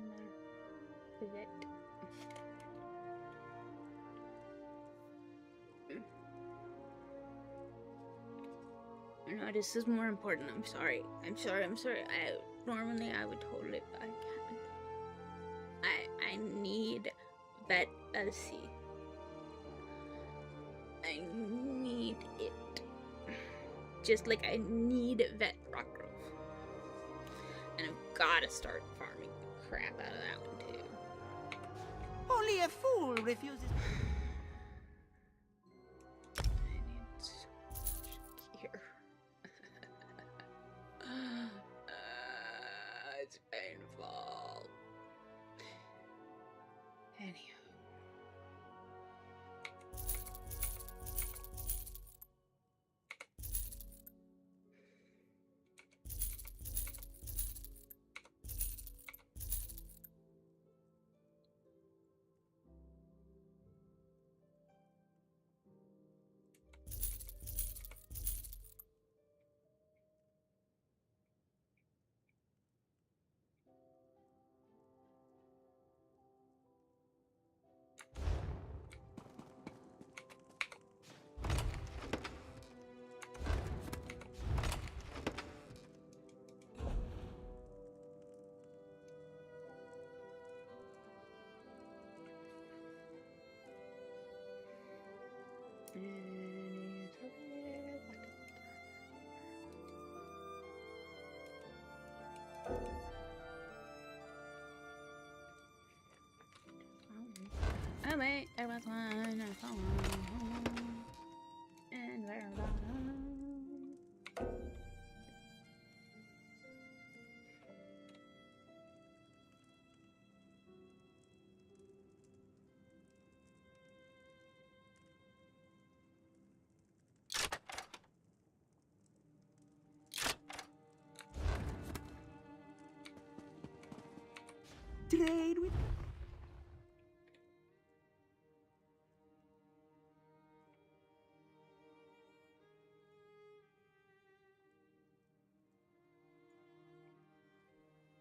Is it? No, this is more important. I'm sorry. Normally I would totally, but I can't. I need vet LC. I need it. Just like I need vet Rockgrove. And I've gotta start farming the crap out of that one too. Only a fool refuses. I need so much gear. It's painful. Anywho. Oh wait, there was one. I saw one. And where about Trade with.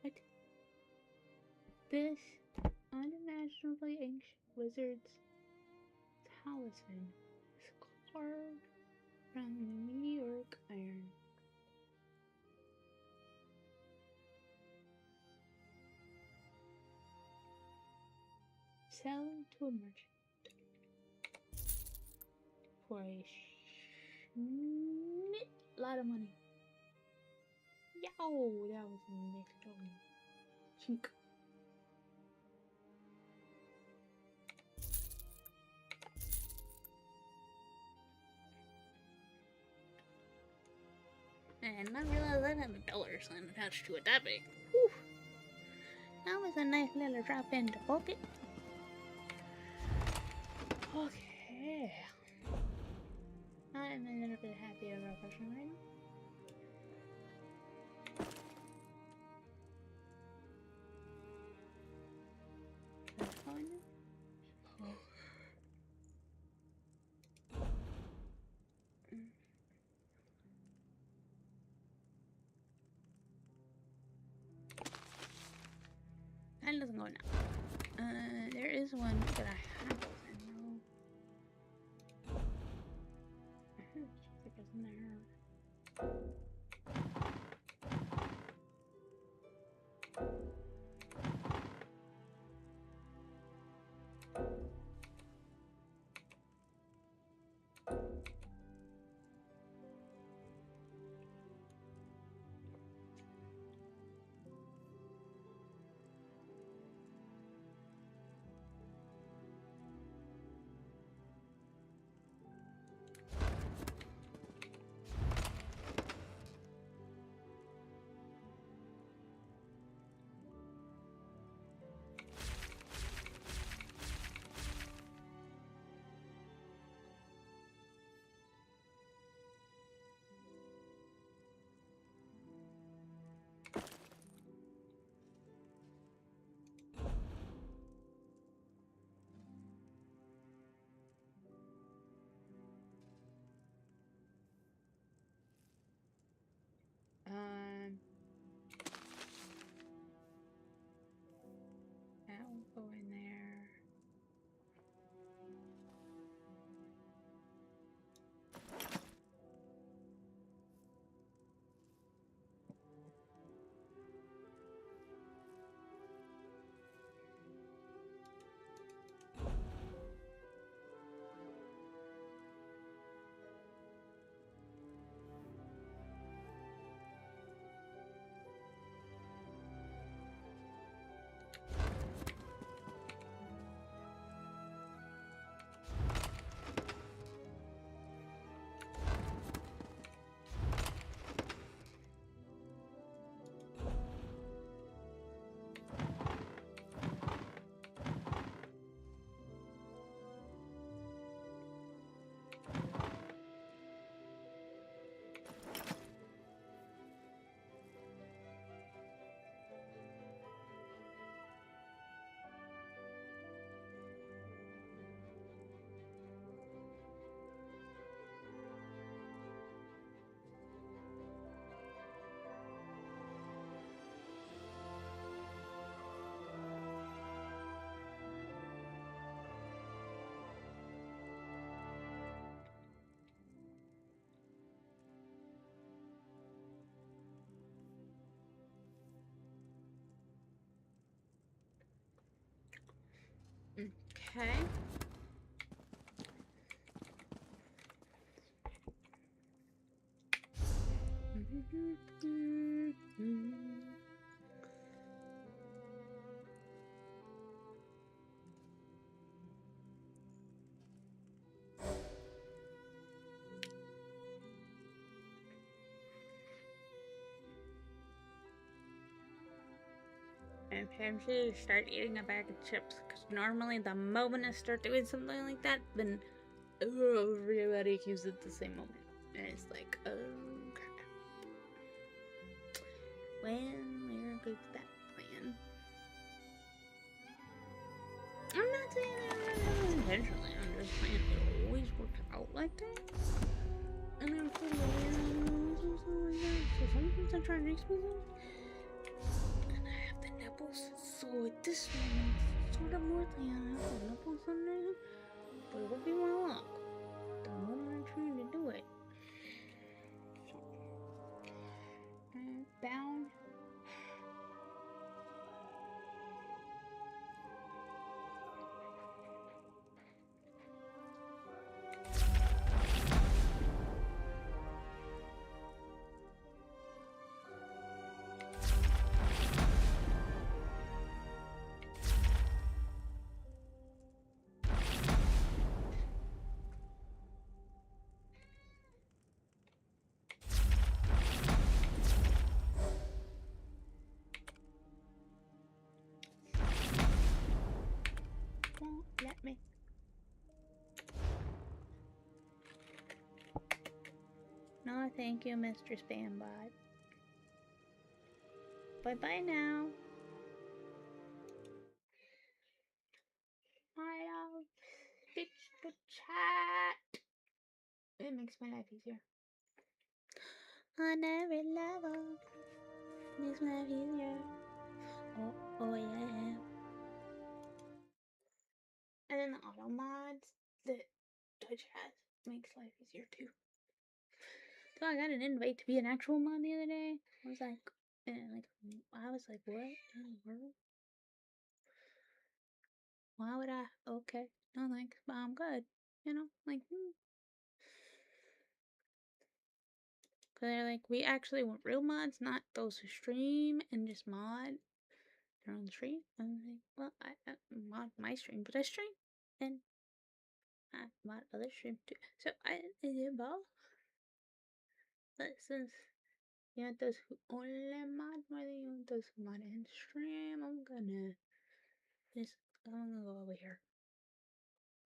what? This unimaginably ancient wizard's talisman is carved from the meteoric iron. Sell to a merchant for a lot of money. Yow, that was a mixed one. Chink. And I realized I had a dollar sign attached to it that big. Whew. That was a nice little drop in the pocket. Okay. I'm a little bit happy about our person right now. That's how I know. Oh. That doesn't go now. There is one that I have in though. I heard it was in there. Okay. And I'm sure you start eating a bag of chips, because normally the moment I start doing something like that, then everybody accuses at the same moment. And it's like, oh crap. Well, there goes that plan. I'm not saying that intentionally, I'm just saying it always works out like that. And I'm so sometimes I try to make myself. And I have the nipples, so at this moment, it's sort of more than I have the nipples on there. But it would be my luck. The moment I'm trying to do it. So, bound. Won't let me. No, thank you, Mr. Spambot. Bye-bye now. I ditch the chat. It makes my life easier. On every level, makes my life easier. Oh yeah. And then the auto mods that Twitch has makes life easier too. So I got an invite to be an actual mod the other day. I was like, what in the world? Why would I? Okay, no thanks, but I'm good. You know, like, Cause they're like, we actually want real mods, not those who stream and just mod their own stream. And I'm like, well, I mod my stream, but I stream and I mod other streams too. So I did both. But since you want those who only mod more than you want those who mod and stream, I'm gonna go over here.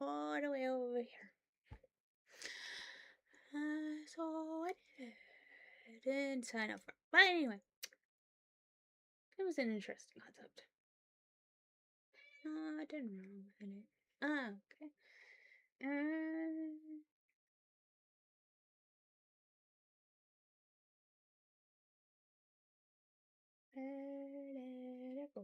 All the way over here. So I didn't sign up for it. But anyway, it was an interesting concept. I didn't wrong with it. Okay. Where did it go?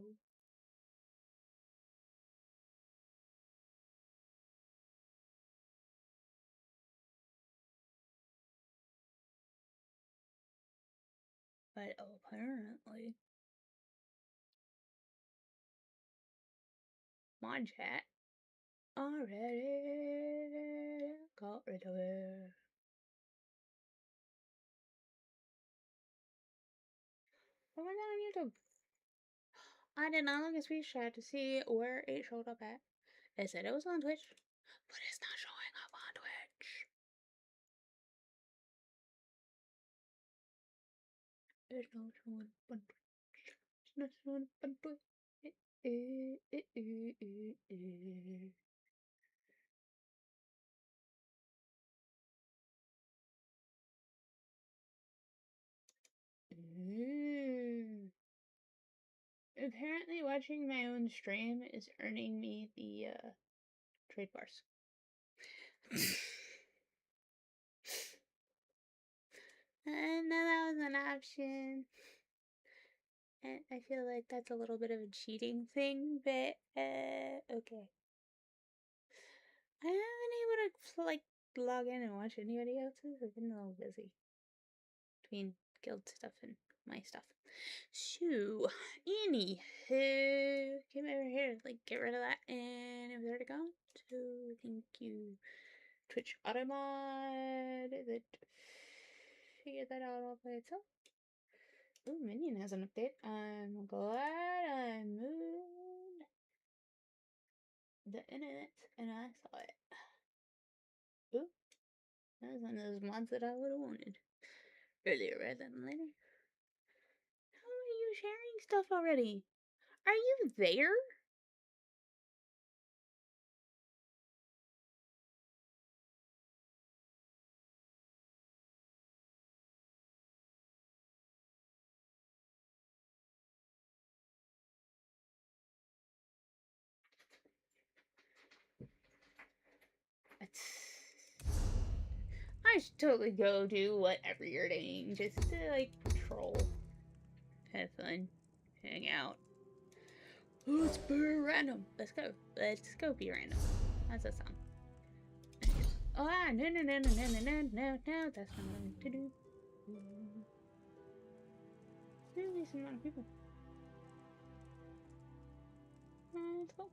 But apparently, my chat already got rid of it. What was that on YouTube? I did not look at speech chat to see where it showed up at. It said it was on Twitch, but it's not showing up on Twitch. It's not showing up on Twitch. It's not showing up on Twitch. Apparently, watching my own stream is earning me the trade bars. And that was an option. And I feel like that's a little bit of a cheating thing, but okay. I haven't been able to like log in and watch anybody else's. I've been a little busy between guild stuff and my stuff. So, anywho, come over here, like, get rid of that and invert account. So, thank you. Twitch Automod that figured that out all by itself. Ooh, Minion has an update. I'm glad I moved the internet and I saw it. Ooh, that was one of those mods that I would have wanted earlier rather than later. How are you sharing stuff already? Are you there? I should totally go do whatever you're doing just to, like, troll. Have fun. Hang out. Let's be random. Let's go. Let's go be random. How's that sound? Oh, no. That's not what I meant to do. Really, some amount of people. Let's go.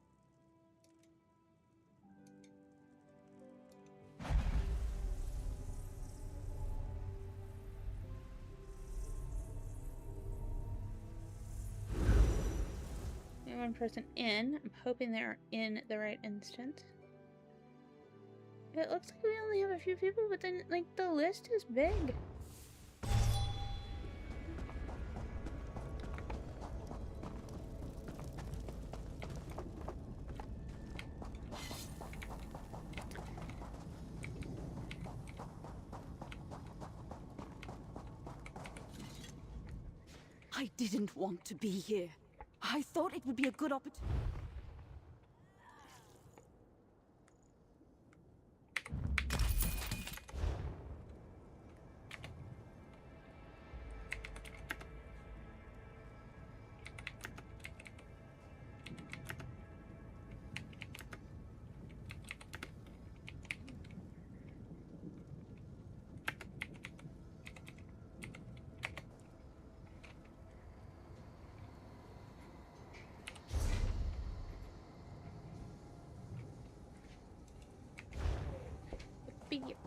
One person in. I'm hoping they're in the right instance. It looks like we only have a few people, but then, like, the list is big. I didn't want to be here. I thought it would be a good opportunity.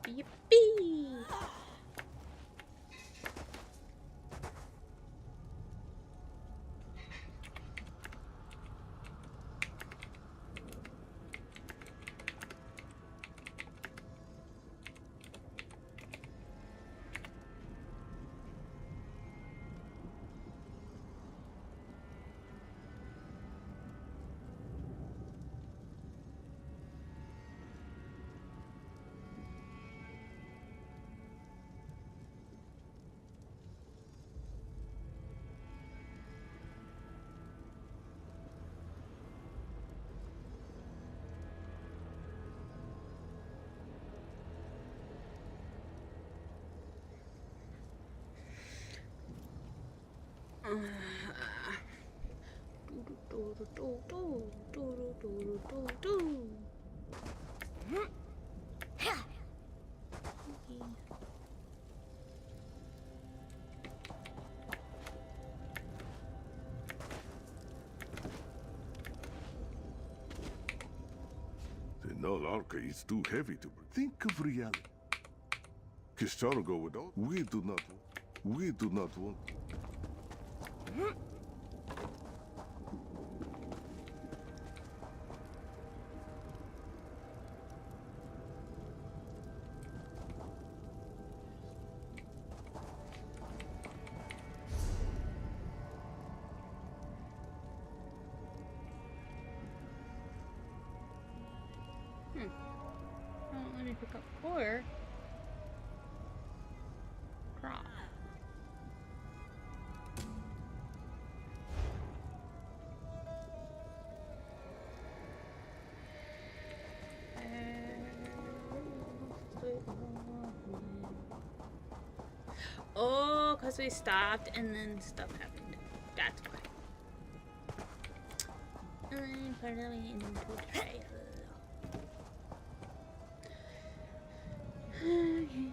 Yippee. The null arca is too heavy to think of reality. Kishar go without. We do not want. Let me pick up 4. Crop. Oh, because we stopped and then stuff happened. That's why. I'm finally into trial. Okay.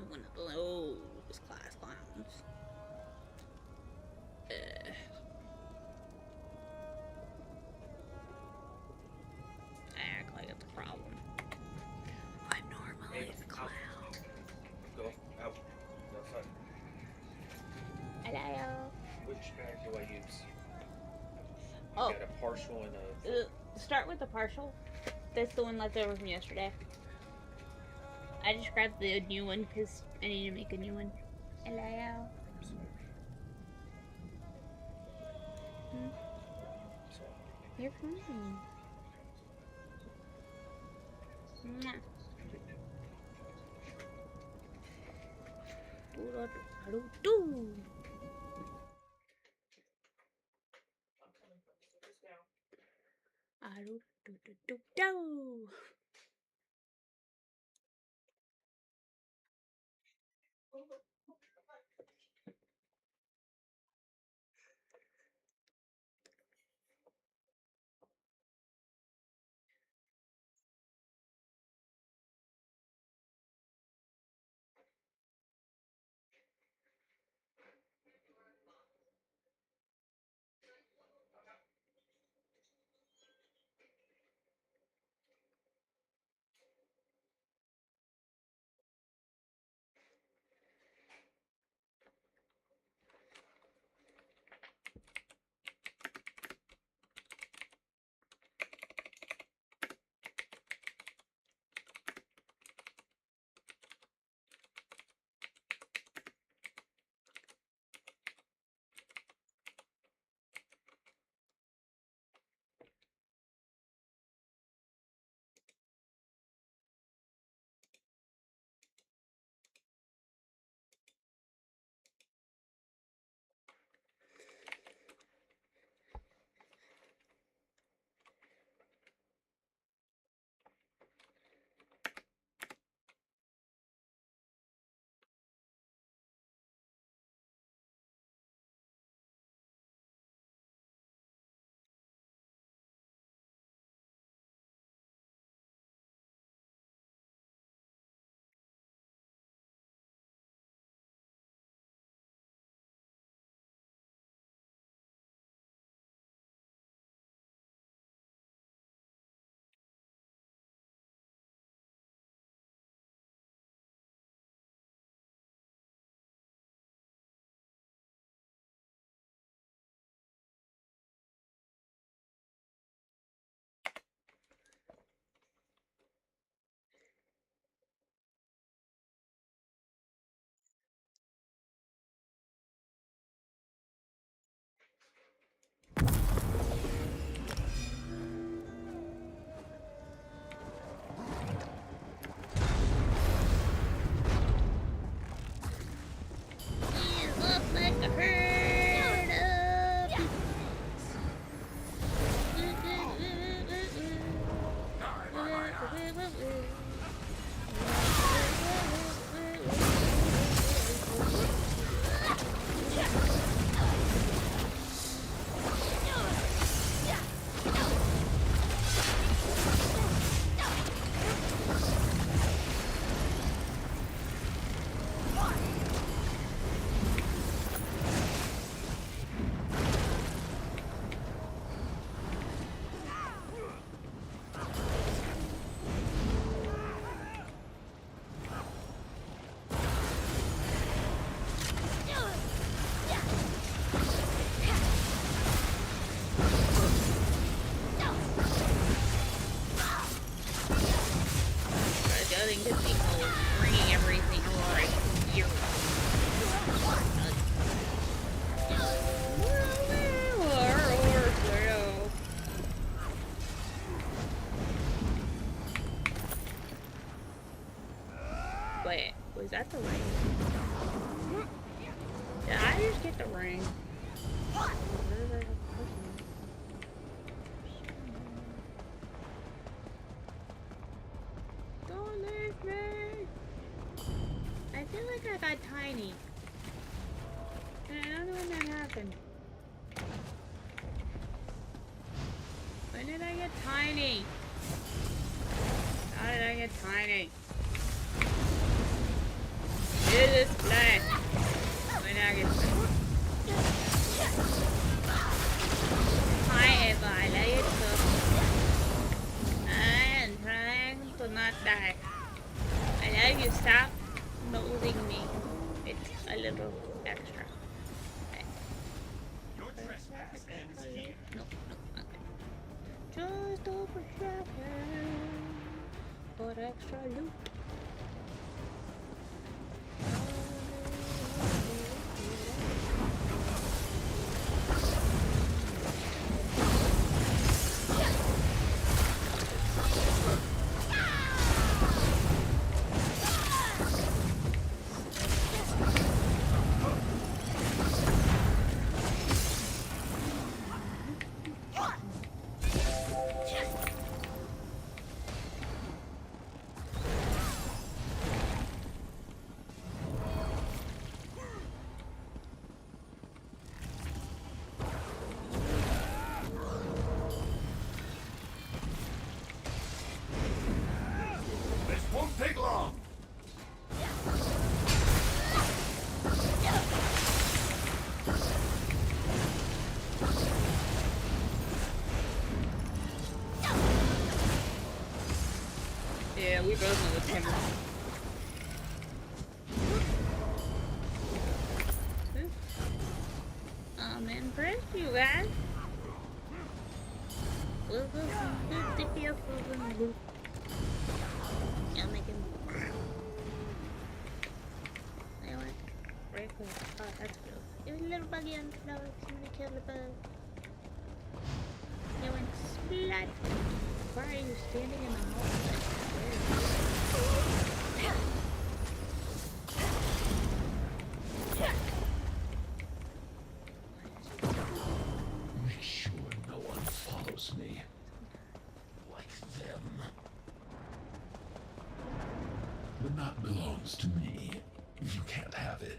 one of those class clowns. I act like it's a problem. I'm normally the clown. Go out. Outside. Hello. Which bag do I use? Oh. Got a partial and a. Start with the partial. That's the one left over from yesterday. I just grabbed the new one because I need to make a new one. Hello. You're fine. Mwah. Do-do-do-do-do. Do-do-do-do-do. You look like a herd of getting to people bringing everything right here. Wait, was that the ring? Did I just get the ring? Don't leave me! I feel like I got tiny. And I don't know when that happened. When did I get tiny? How did I get tiny? You just play. When I get Hi, Violet. I am trying to not die. I love you. Stop molding me. It's a little extra. Okay. No, no, okay. Just over for extra loot. Won't take long. Yeah, we both know the timber. I'm impressed, you guys. Yeah, make him. I want very cool. Oh, that's cool. There's a little buggy on the floor. Somebody kill the bug. You went splat. Why are you standing in the hole? Make sure no one follows me. Like them. The map belongs to me. You can't have it.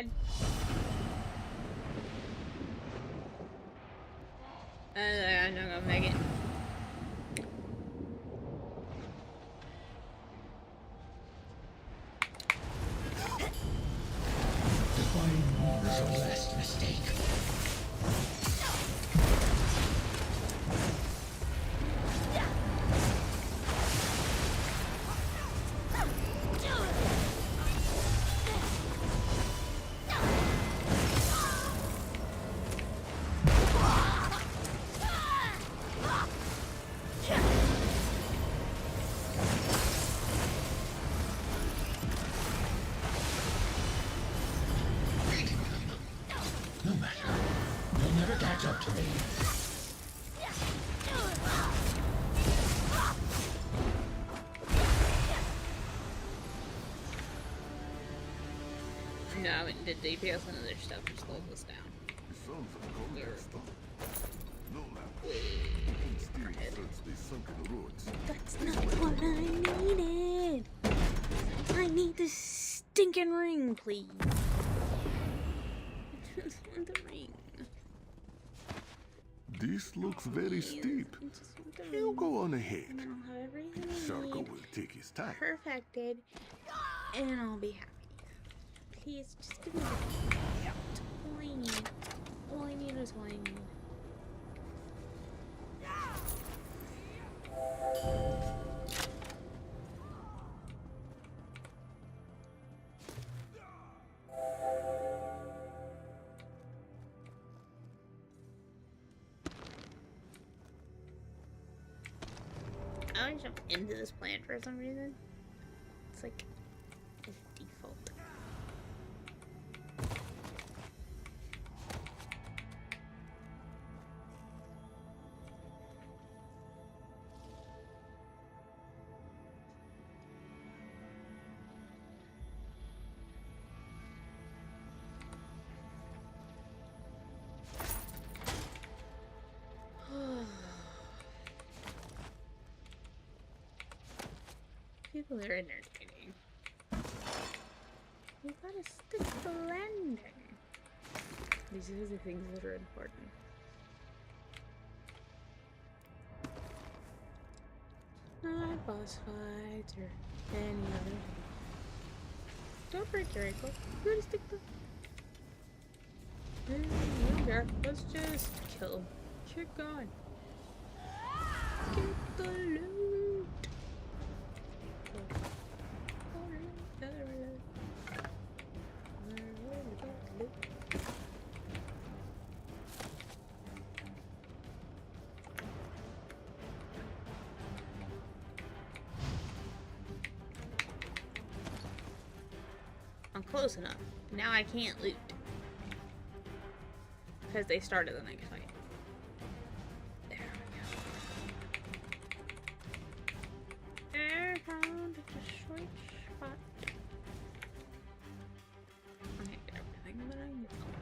bad. I'm not gonna make it. Divine was our last mistake. No matter. They'll never catch up to me. No, I went and did DPS and other stuff to slow this down. The sons of combat stone. No matter. You can still search the sunken roads. That's not what I needed. I need the stinking ring, please. I just want the ring. This looks very Please, steep. I just want the You ring. go on ahead. And then I'll have everything I Sharko need will take his time. perfected, and I'll be happy. Please, just give me the ring. That's all I need. All I need is all I need. I always jump into this plant for some reason. It's like a default. People are entertaining. We gotta stick the landing. These are the things that are important. Not boss fights or any other. Don't break your ankle. You gotta stick the. You don't care. Let's just kill him. Keep going. Get the loot. I'm close enough. Now I can't loot. Because they started the next fight. There we go. Air found a short spot. I can't get everything, but I can get some.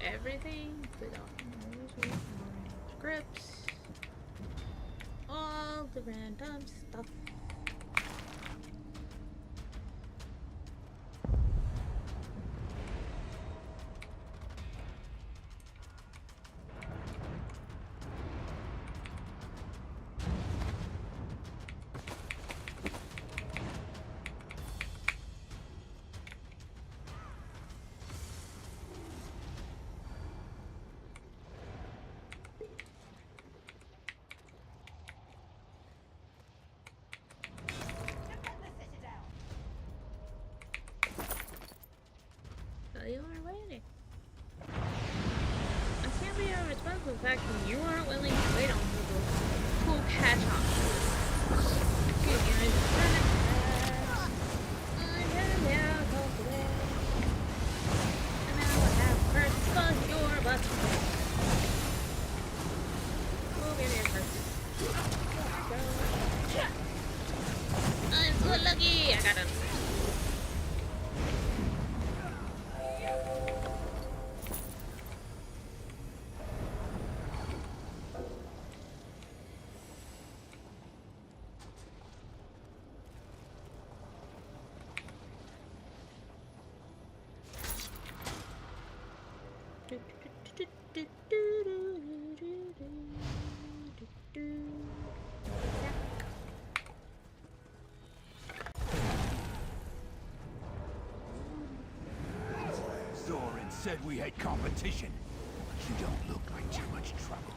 Everything without scripts, all the random stuff. love the fact that you aren't willing to wait on people who catch on. Excuse me, I just turned it fast. I'm gonna now go away. And now I have first on your butt. Oh, give me a first. There we go. I'm so lucky! I got him. Soren said we had competition. You don't look like too much trouble.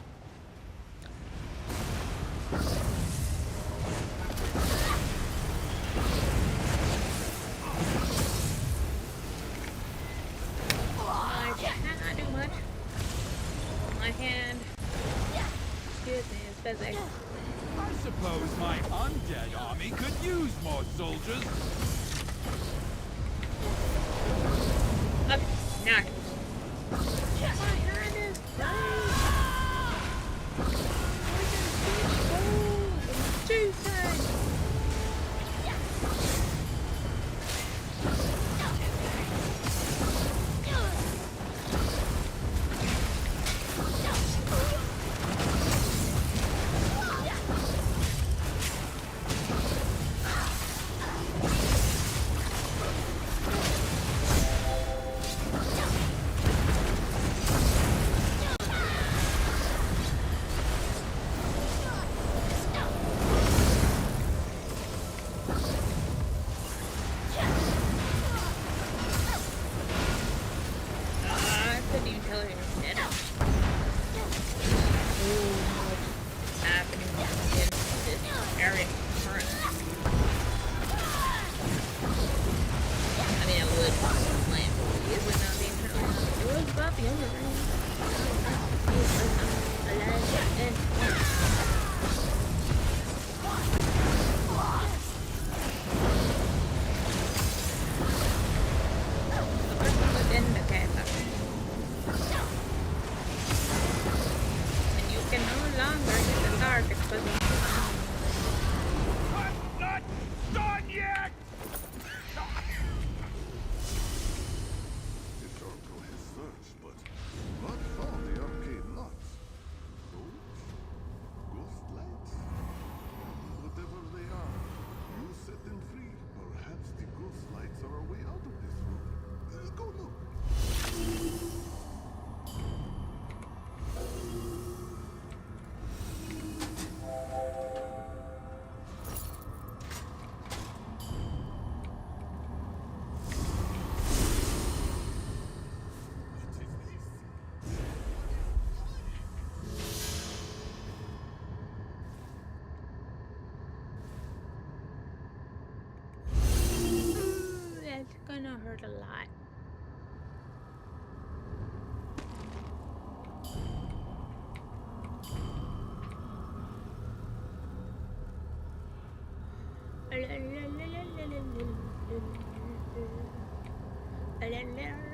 I cannot do much. My hand, excuse me, is busy. I suppose my undead army could use more soldiers. Up, knock. My hand is Jesus! I couldn't even tell you were dead. What's happening in this area currently? I mean, I would plan for it would not be currently. It was about the other thing. And you can no longer hit the target because I'm not done yet! The Sharko has searched, but not found the arcade nuts. Those ghost lights? Whatever they are, you set them free. Perhaps the ghost lights are a way out of this room. Go look. that's gonna hurt a lot.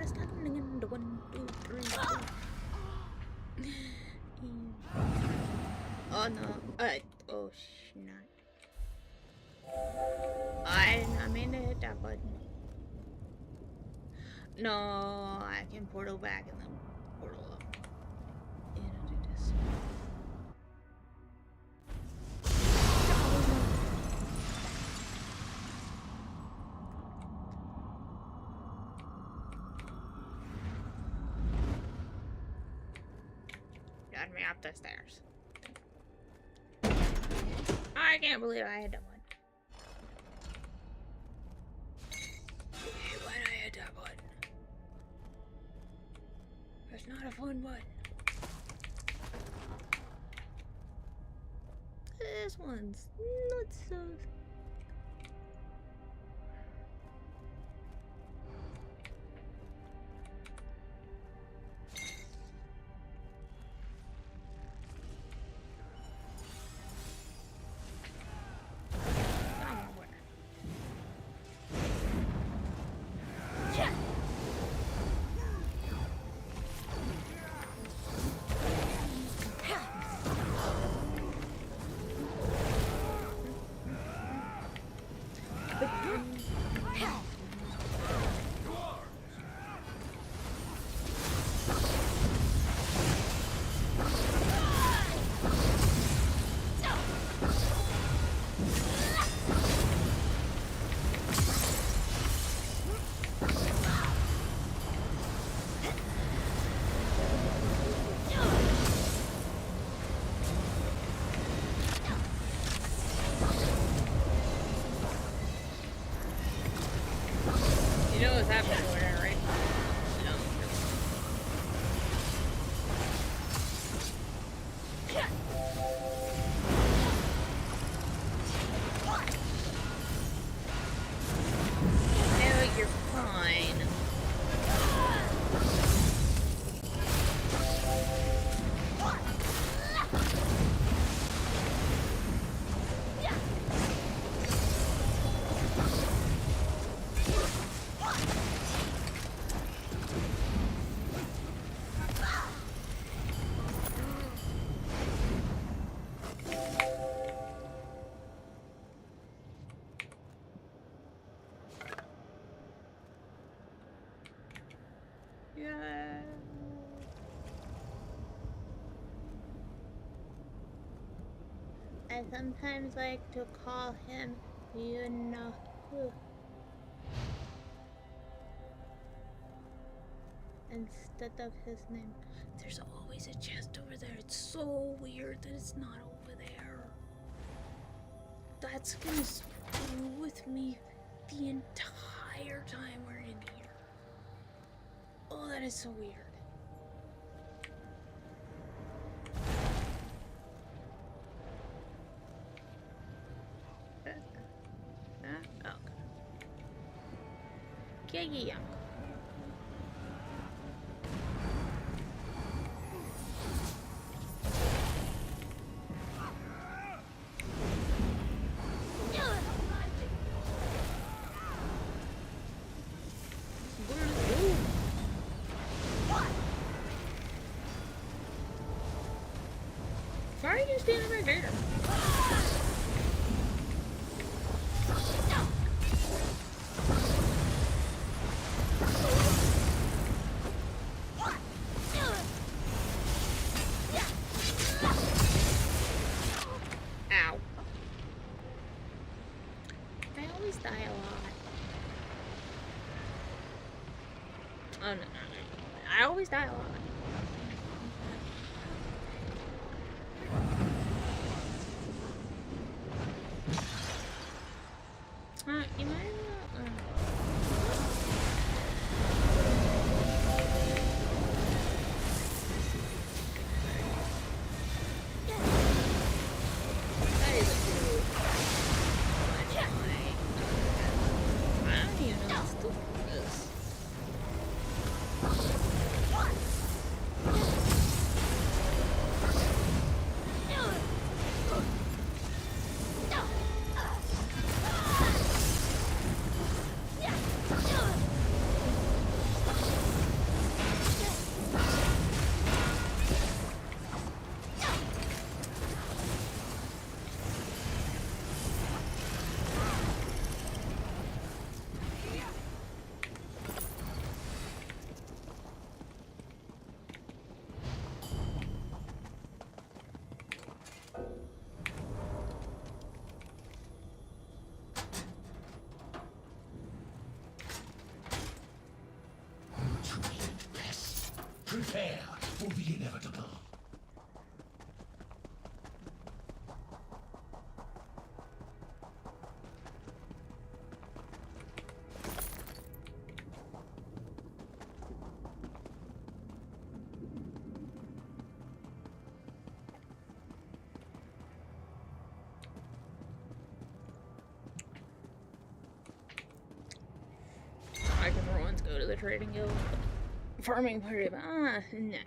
Standing in the 1, 2, 3. Oh no! Oh snap! I did not mean to hit that button. No, I can portal back and then portal up. Yeah, I'll do this. Got me up the stairs. I can't believe I hit that one. Why did I hit that button? That's not a fun button. This one's not so. You know what's happening over there, right? No. No, you're fine. Yeah. I sometimes like to call him, you know who, instead of his name. There's always a chest over there. It's so weird that it's not over there. That's gonna screw with me the entire time we're in here. Oh, that is so weird. Oh. Yeah. Why are you standing right there? Ow. I always die a lot. Oh, no. I always die a lot. You might that is a cool. I don't even know what stupid is. Prepare for the inevitable. I can for once go to the trading guild. Farming party, but no.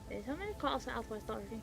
Did somebody call Southwest already?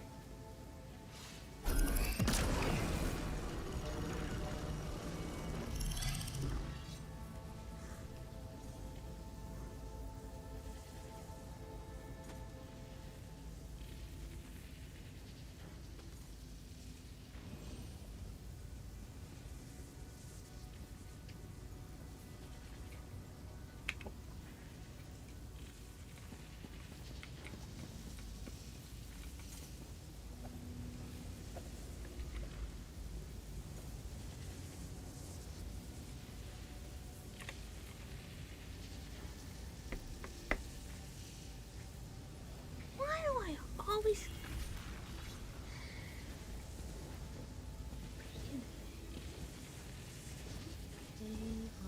always.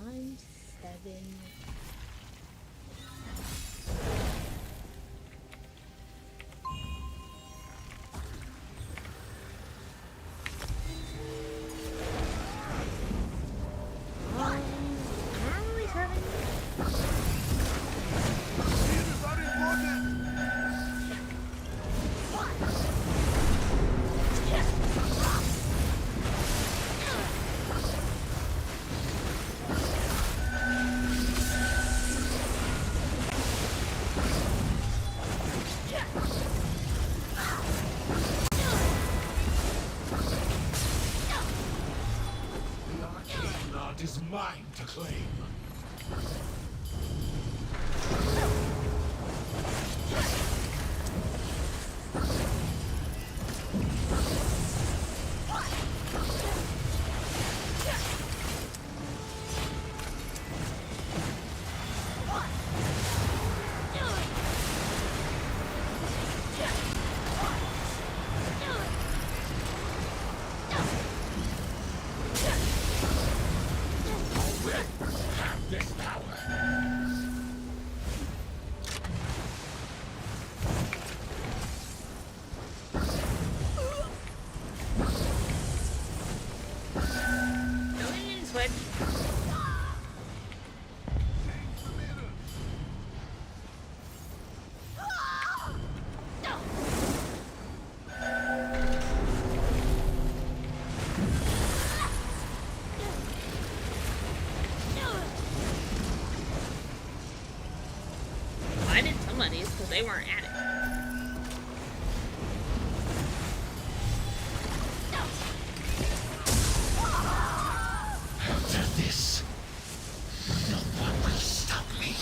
I'm 7. Normally 7. Leaders are important! The arcane knot is mine to claim. Have this power. No one in switch. I did some of these because they weren't at it. After this, no one will stop me.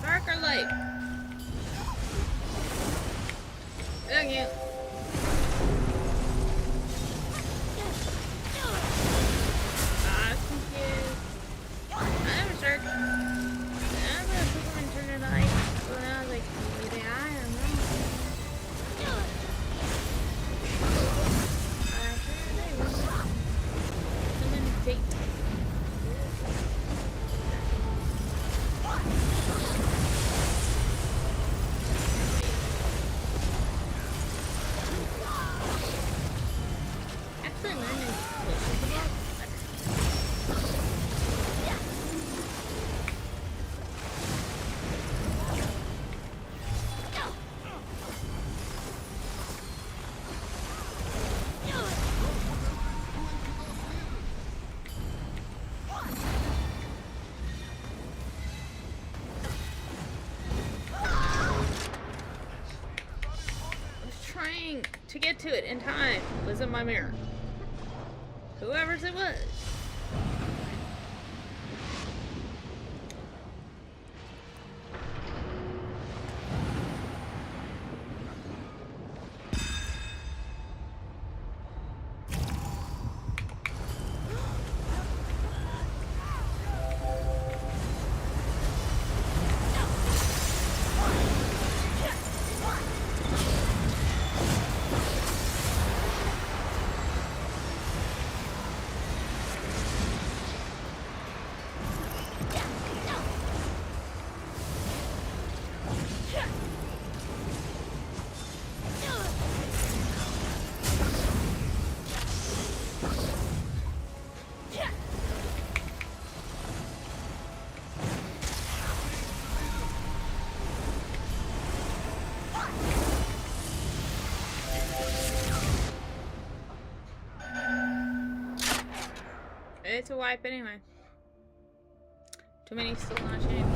Dark or light? Thank you. I'm confused. I'm dark. I'm gonna put them in turn to light. Well, now I was like, maybe I am wrong. I'm in fate. Actually, learning closer to that. Trying to get to it in time was in my mirror. Whoever's it was. It's a wipe anyway. Too many still not shame.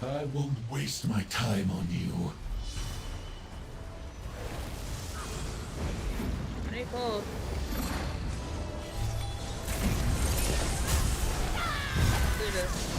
I won't waste my time on you. Pretty cold. Do this.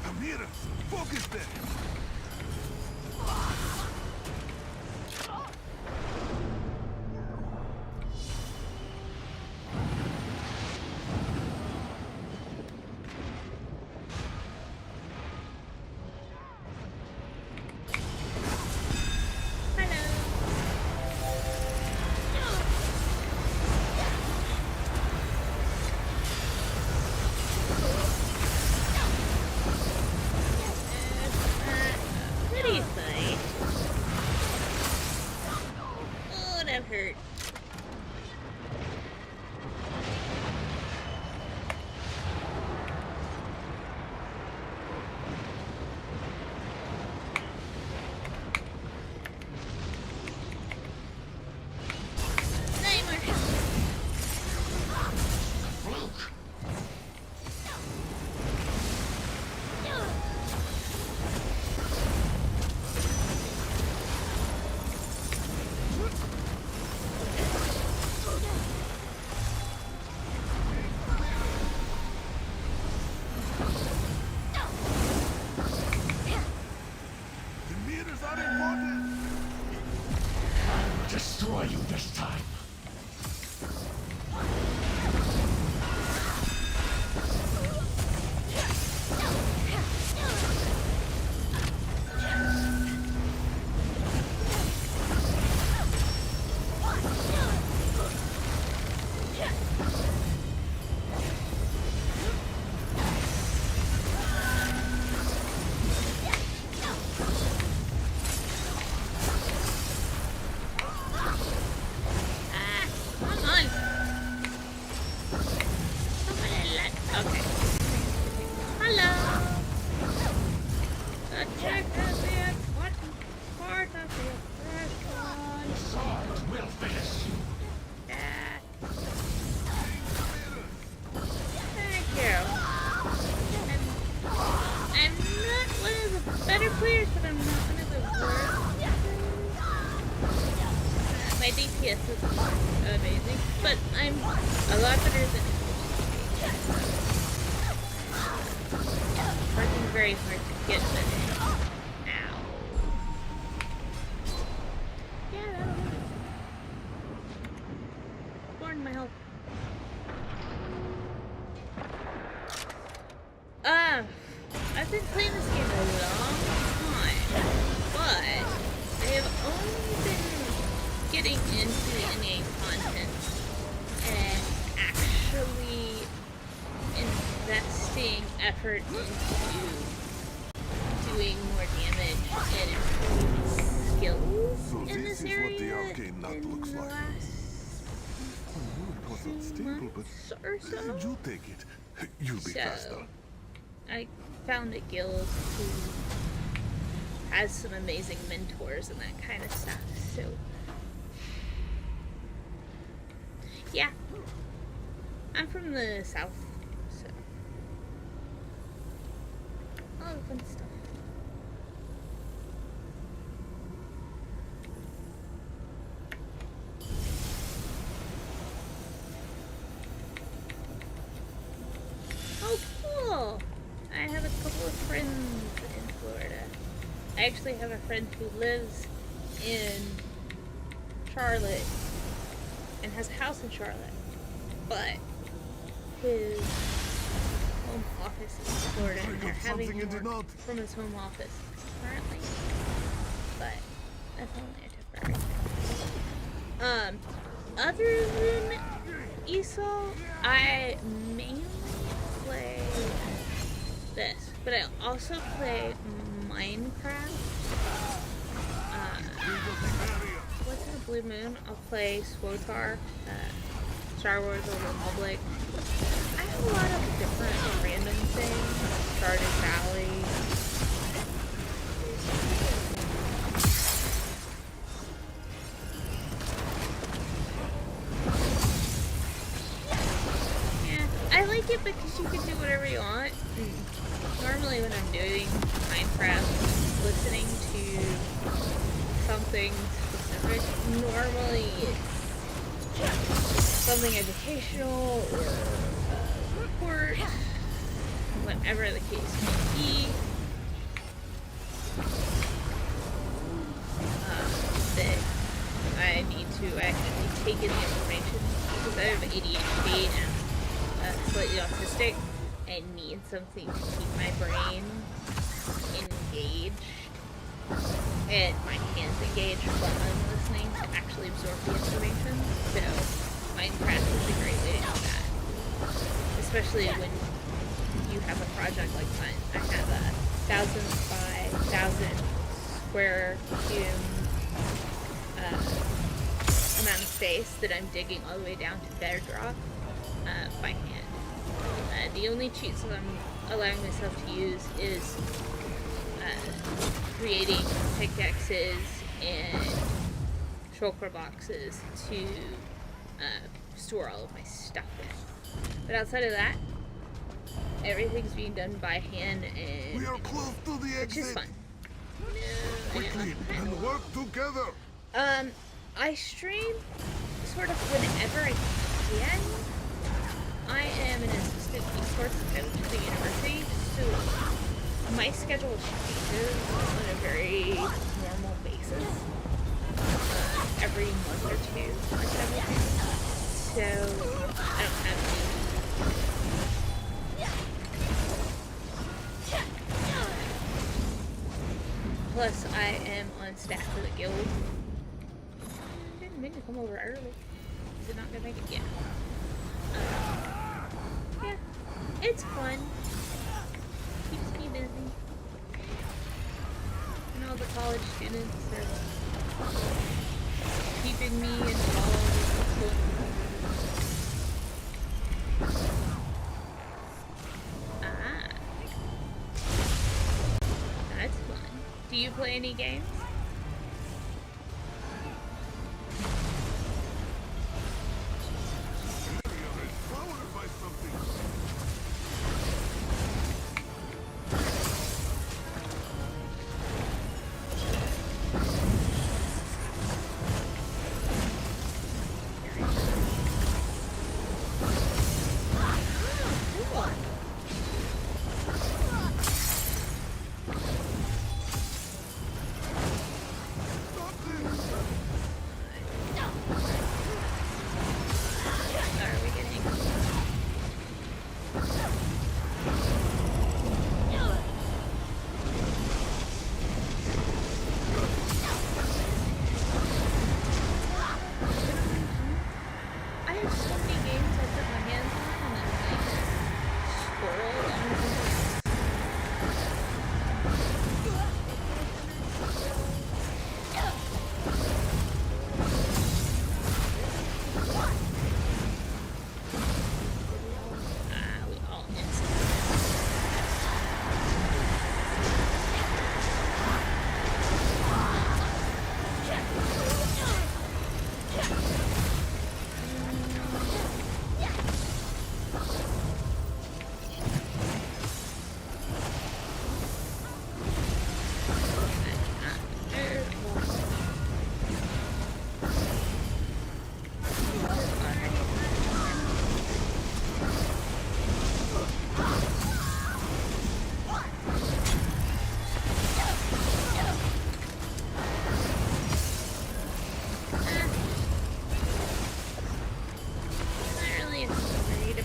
Amira, focus there. Pretty fight. Oh, that hurt. Fluke! The meters are important. I'll destroy you this time. Come on. Okay. Hello. Check the what part of the restaurant. Sword will finish but I'm a lot better than working very hard to get them in. Ow. Yeah, that'll do it. Born my health. I've been playing this game a long time, but I have only been getting into the in-game content and actually investing effort into doing more damage and improving skills So in this this is what the area arcane knot in looks the like. last It was 2 unstable, but months or so. you take it. You'll be faster. So, I found a guild who has some amazing mentors and that kind of stuff, so yeah. I'm from the south, so all the fun stuff. Oh, cool! I have a couple of friends in Florida. I actually have a friend who lives in Charlotte and has a house in Charlotte, but his home office is in Florida, and they're having something in the work knot. from his home office currently. But that's only a temporary thing. Other than ESO, I mainly play this, but I also play Minecraft. What's in the Blue Moon? I'll play SWOTAR, Star Wars Old Republic. I have a lot of different random things. Stardew Valley. Yeah, I like it because you can do whatever you want. Normally when I'm doing Minecraft, listening to something specific, normally it's something educational or a report, whatever the case may be. That I need to actually take in the information because I have ADHD and slightly autistic. I need something to keep my brain engaged and my hands engaged while I'm listening to actually absorb the information. So Minecraft is a great way to do that. Especially when you have a project like mine. I have a 1,000 by 1,000 square cube amount of space that I'm digging all the way down to bedrock by hand. The only cheats that I'm allowing myself to use is creating pickaxes and shulker boxes to store all of my stuff in. But outside of that, everything's being done by hand, and We are close to the which is exit. fun. Quickly and work together. I stream sort of whenever I can. I am an assistant esports coach at the university, so my schedule changes on a very normal basis. Every month or two, my schedule changes. So I don't have to. Plus, I am on staff for the guild. Didn't mean to come over early. Is it not gonna make it? Yeah. Yeah, it's fun. Keeps me busy. And all the college students are keeping me involved with the that's fun. Do you play any games?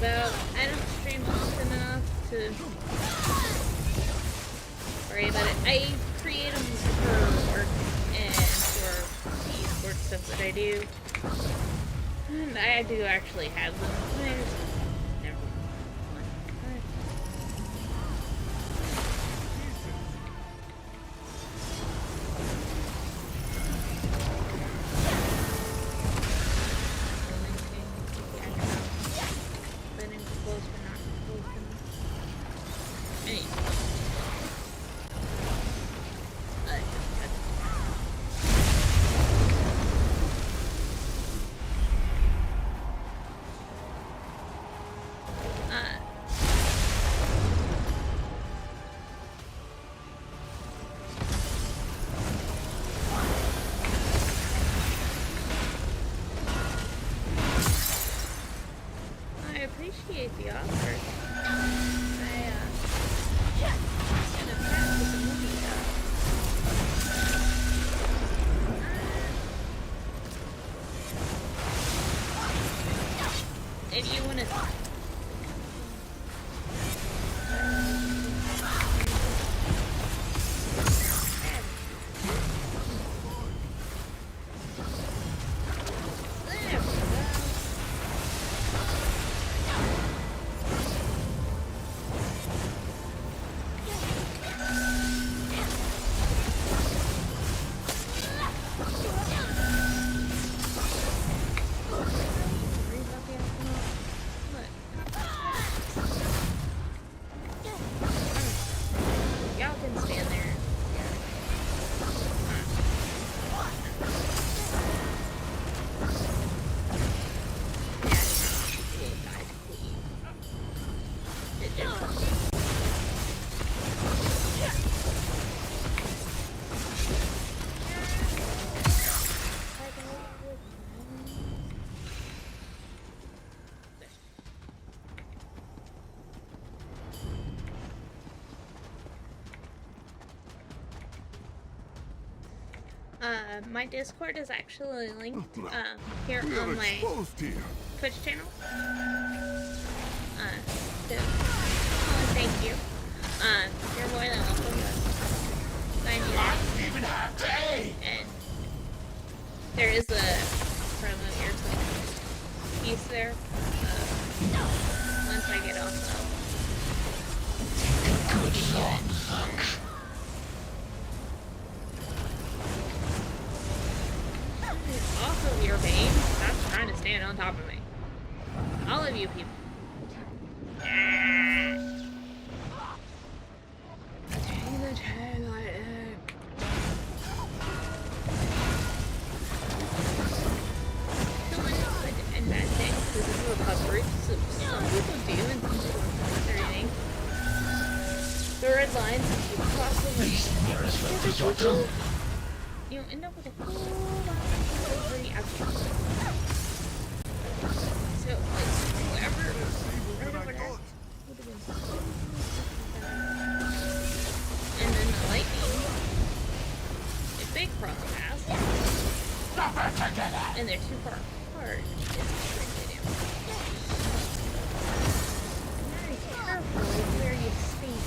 about. I don't stream often enough to worry about it. I create them for work and for the esports stuff that I do. And I do actually have them. I just never. I appreciate the offer. In a past with the movie if you want to. Y'all can stand there. My Discord is actually linked here We are on my exposed here. Twitch channel. So, thank you. You're more than welcome to find you there. Even have day. And there is a promo here piece there. Once I get off Good song, Zunk. off of your vein, stop trying to stand on top of me. All of you people. Take the tail like that. And that thing, this is recovery. So some people do, and some people don't. Everything. The red lines, if you cross them, These mirrors represent your tongue. you end up with a whole lot of recovery after. So, like, whoever right over there would have been so and then the lightning, if they cross paths, Stop it together. and they're too far apart, it's pretty damage. Very careful where you stay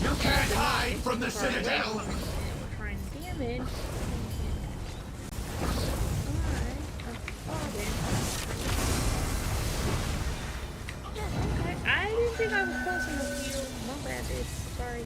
You can't hide from the Citadel. and we're trying to damage. Okay, I didn't think I was close enough to you. My bad, dude. Sorry.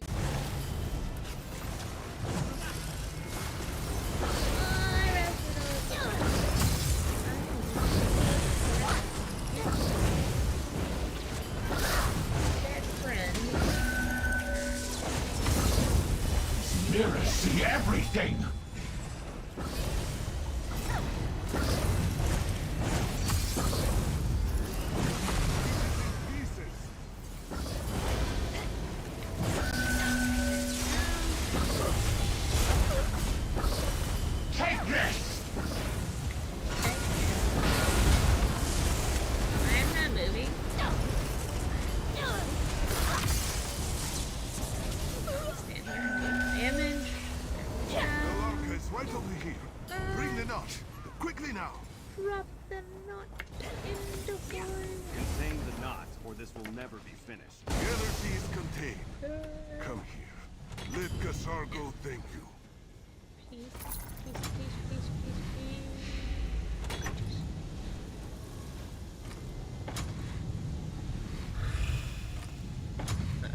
Mirrors see everything. Take this. I'm not moving. Stand here and do damage. The Lark is right over here. Bring the knot. Quickly now. drop the knot into form. Contain the knot, or this will never be finished. Gather these contained. Come here. Let Kasargo thank you. Peace, peace, peace, peace, peace, peace. I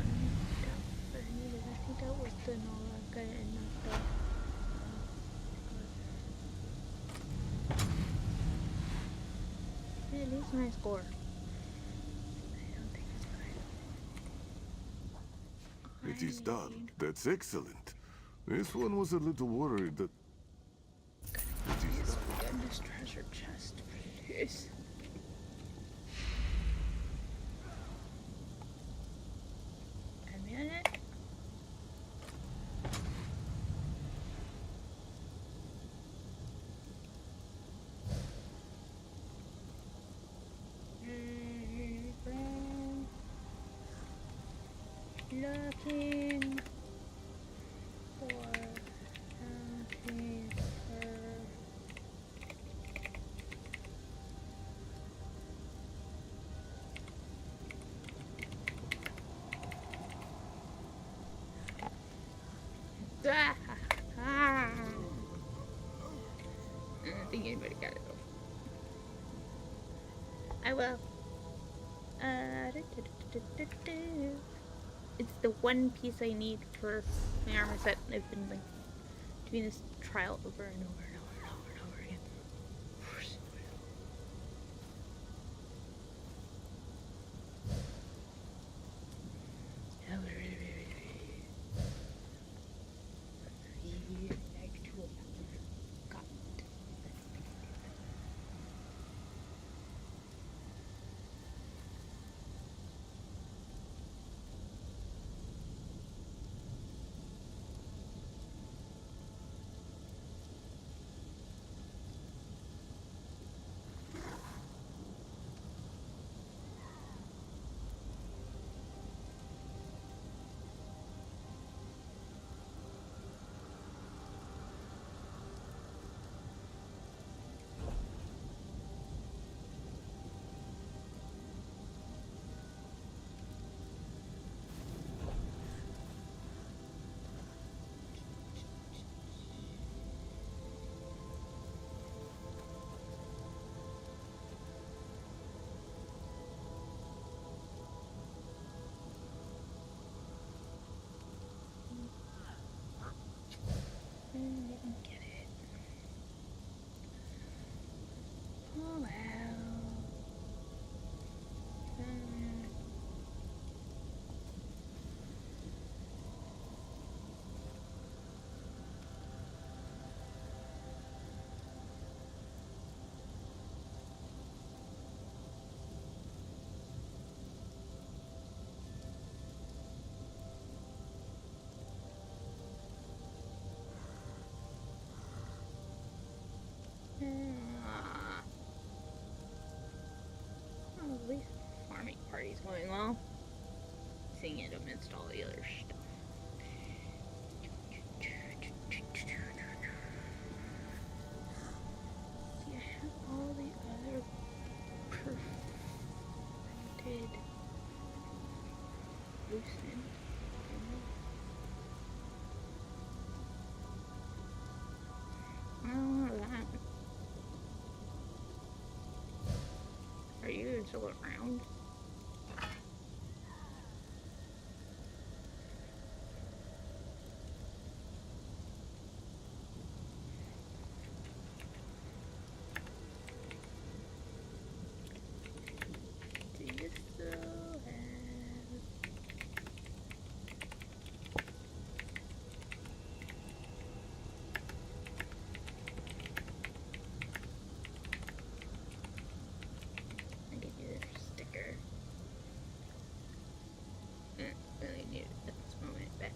think that was the Nolaga and not the... At least my score. I don't think it's fine. It is done. That's excellent. This one was a little worried that... It is done. Get this treasure chest, please. A minute. Looking for something for... I don't think anybody got it. I will. It's the one piece I need for my armor set. I've been like doing this trial over and over and over and over and over again. I didn't get it. Oh well. Well, at least farming party's going well. Seeing it amidst all the other stuff. See, I have all the other perfected loosened. I don't know that. Are you even still around? Do you still have... I could use a sticker. Really need it at this moment, but...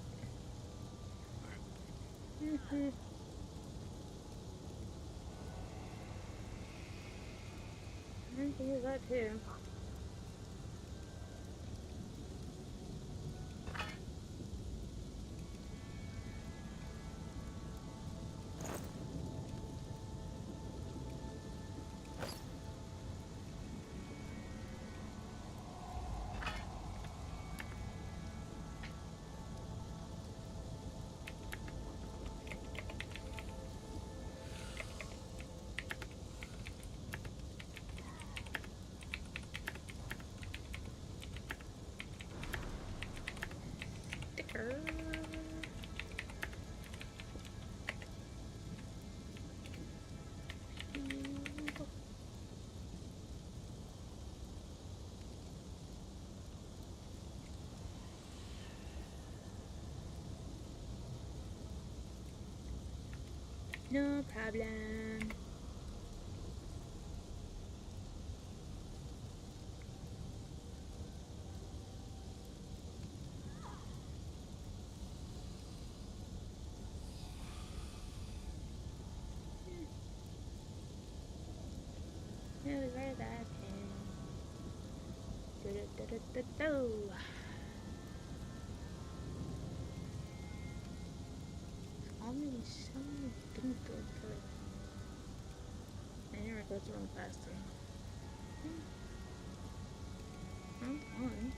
I can use that too. No problem. It was very bad thing. Do-do-do-do-do-do. All these so didn't go through. I never go through them faster. Wrong one.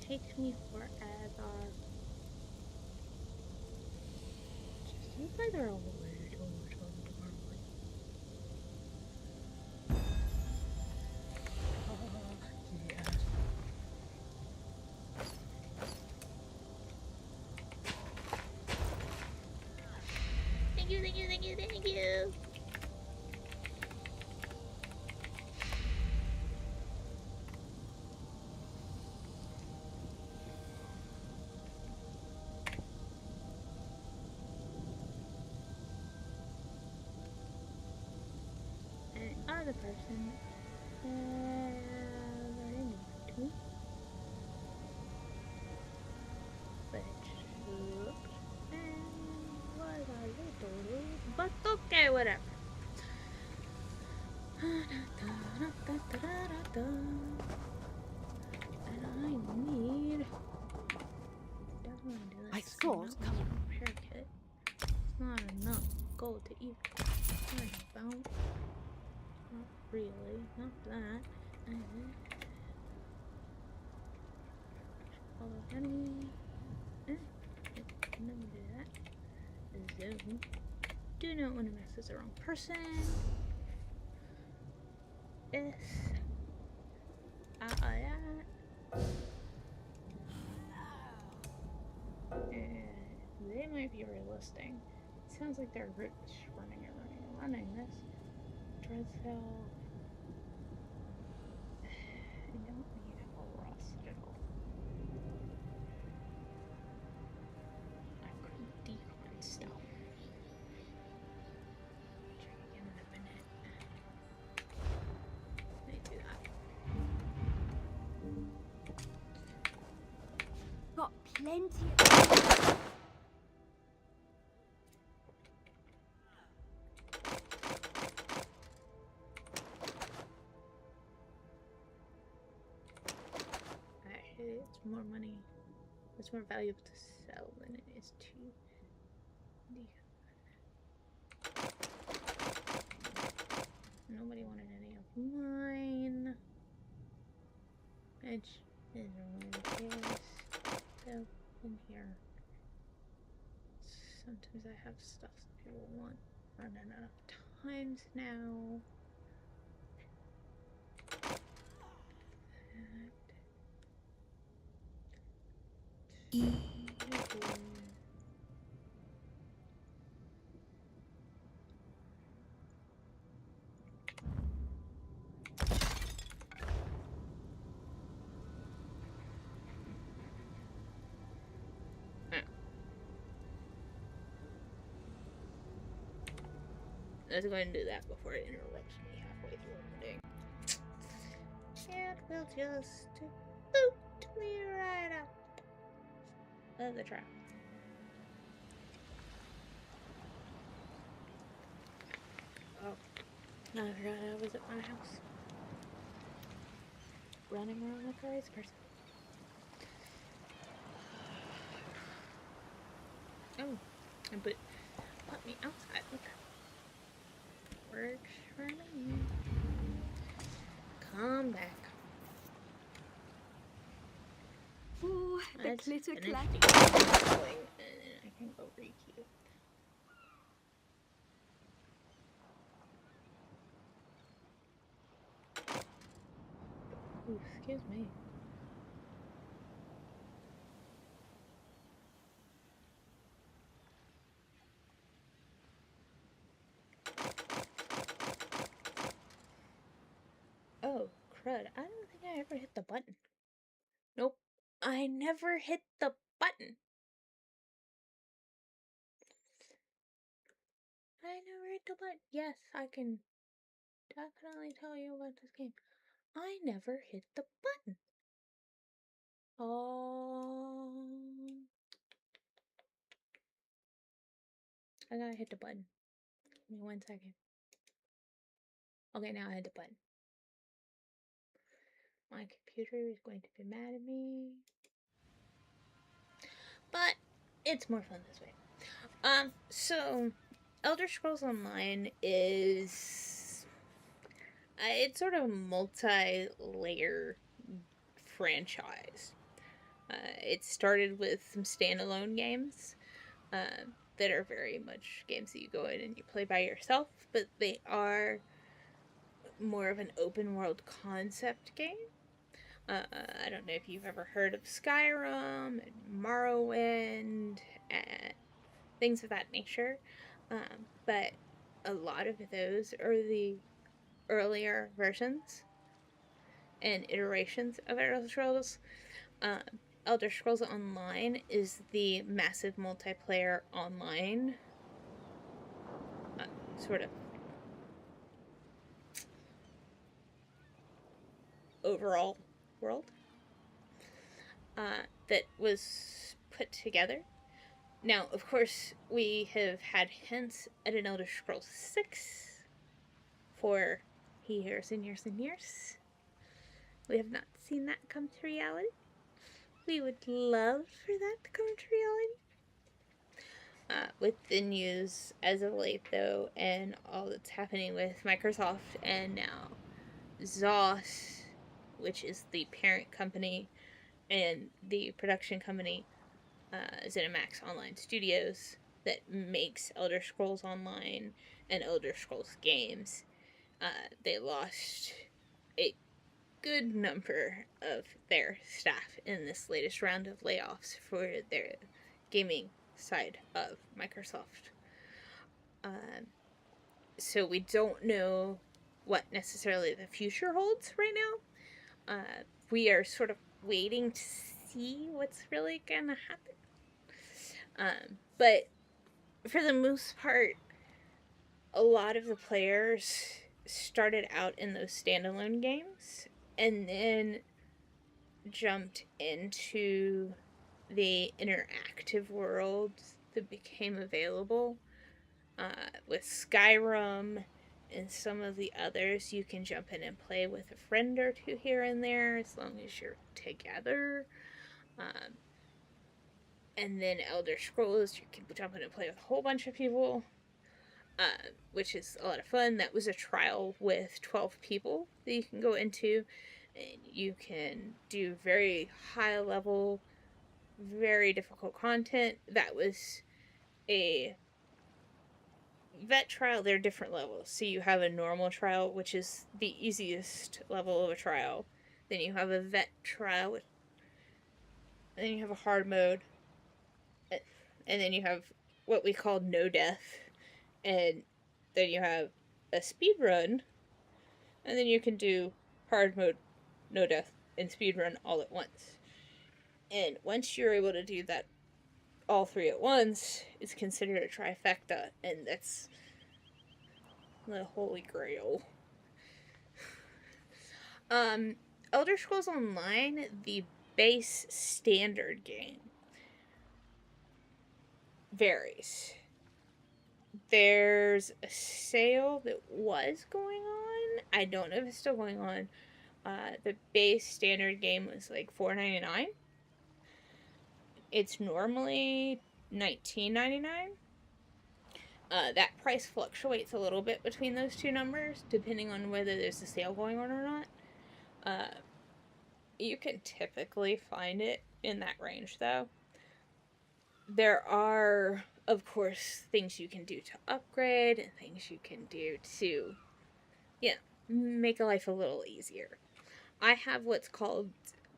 Takes me forever. Just seems like they're all way too much on normally. Yes. Thank you, thank you, thank you, thank you. And other person very need to. But looks and was a little, but okay, whatever. And I need. Don't want to do that. I thought coming. Repair kit. It's not enough gold to even worry about. Not really. Not that. Follow enemy. Let me do that. Zoom. Do not want to mess with the wrong person. This. That. They might be relisting. It sounds like they're running this. Dreadfell. I don't need a rust at all. I could decon stuff. Try again in a minute. Let me do that. Got plenty of... Actually, it's more money. It's more valuable to sell than it is to decon. Nobody wanted any of mine. Which is only the case. So in here. Sometimes I have stuff that people want. Running out of times now. Let's go ahead and do that before it interrupts me halfway through loading. It will just boot me right up of the trap. Oh, no, I forgot I was at my house. Running around like a crazy person. Oh, and put me outside. Okay. Works for me. Come back. Ooh, the Let's glitter finish clap. the going, and then I can go requeue. Ooh, excuse me. crud. I don't think I ever hit the button. Nope. I never hit the button. I never hit the button. Yes, I can definitely tell you about this game. I never hit the button. Oh. I gotta hit the button. Give me 1 second. Okay, now I hit the button. My computer is going to be mad at me. But it's more fun this way. So Elder Scrolls Online is it's sort of a multi-layer franchise. It started with some standalone games that are very much games that you go in and you play by yourself, but they are more of an open world concept game. I don't know if you've ever heard of Skyrim and Morrowind and things of that nature, but a lot of those are the earlier versions and iterations of Elder Scrolls. Elder Scrolls Online is the massive multiplayer online sort of overall world that was put together. Now, of course, we have had hints at an Elder Scrolls 6 for years and years and years. We have not seen that come to reality. We would love for that to come to reality. With the news as of late, though, and all that's happening with Microsoft and now ZOS, which is the parent company and the production company, ZeniMax Online Studios, that makes Elder Scrolls Online and Elder Scrolls games. They lost a good number of their staff in this latest round of layoffs for their gaming side of Microsoft. So we don't know what necessarily the future holds right now. We are sort of waiting to see what's really gonna happen. But for the most part, a lot of the players started out in those standalone games and then jumped into the interactive worlds that became available. With Skyrim and some of the others, you can jump in and play with a friend or two here and there as long as you're together. And then Elder Scrolls, you can jump in and play with a whole bunch of people, which is a lot of fun. That was a trial with 12 people that you can go into, and you can do very high level, very difficult content. That was a vet trial. They're different levels. So you have a normal trial, which is the easiest level of a trial. Then you have a vet trial, and then you have a hard mode, and then you have what we call no death, and then you have a speed run, and then you can do hard mode, no death, and speed run all at once. And once you're able to do that all three at once, it's considered a trifecta, and that's the holy grail. Elder Scrolls Online, the base standard game, varies. There's a sale that was going on. I don't know if it's still going on. The base standard game was like $4.99. It's normally $19.99. That price fluctuates a little bit between those two numbers, depending on whether there's a sale going on or not. You can typically find it in that range, though. There are, of course, things you can do to upgrade and things you can do to, make life a little easier. I have what's called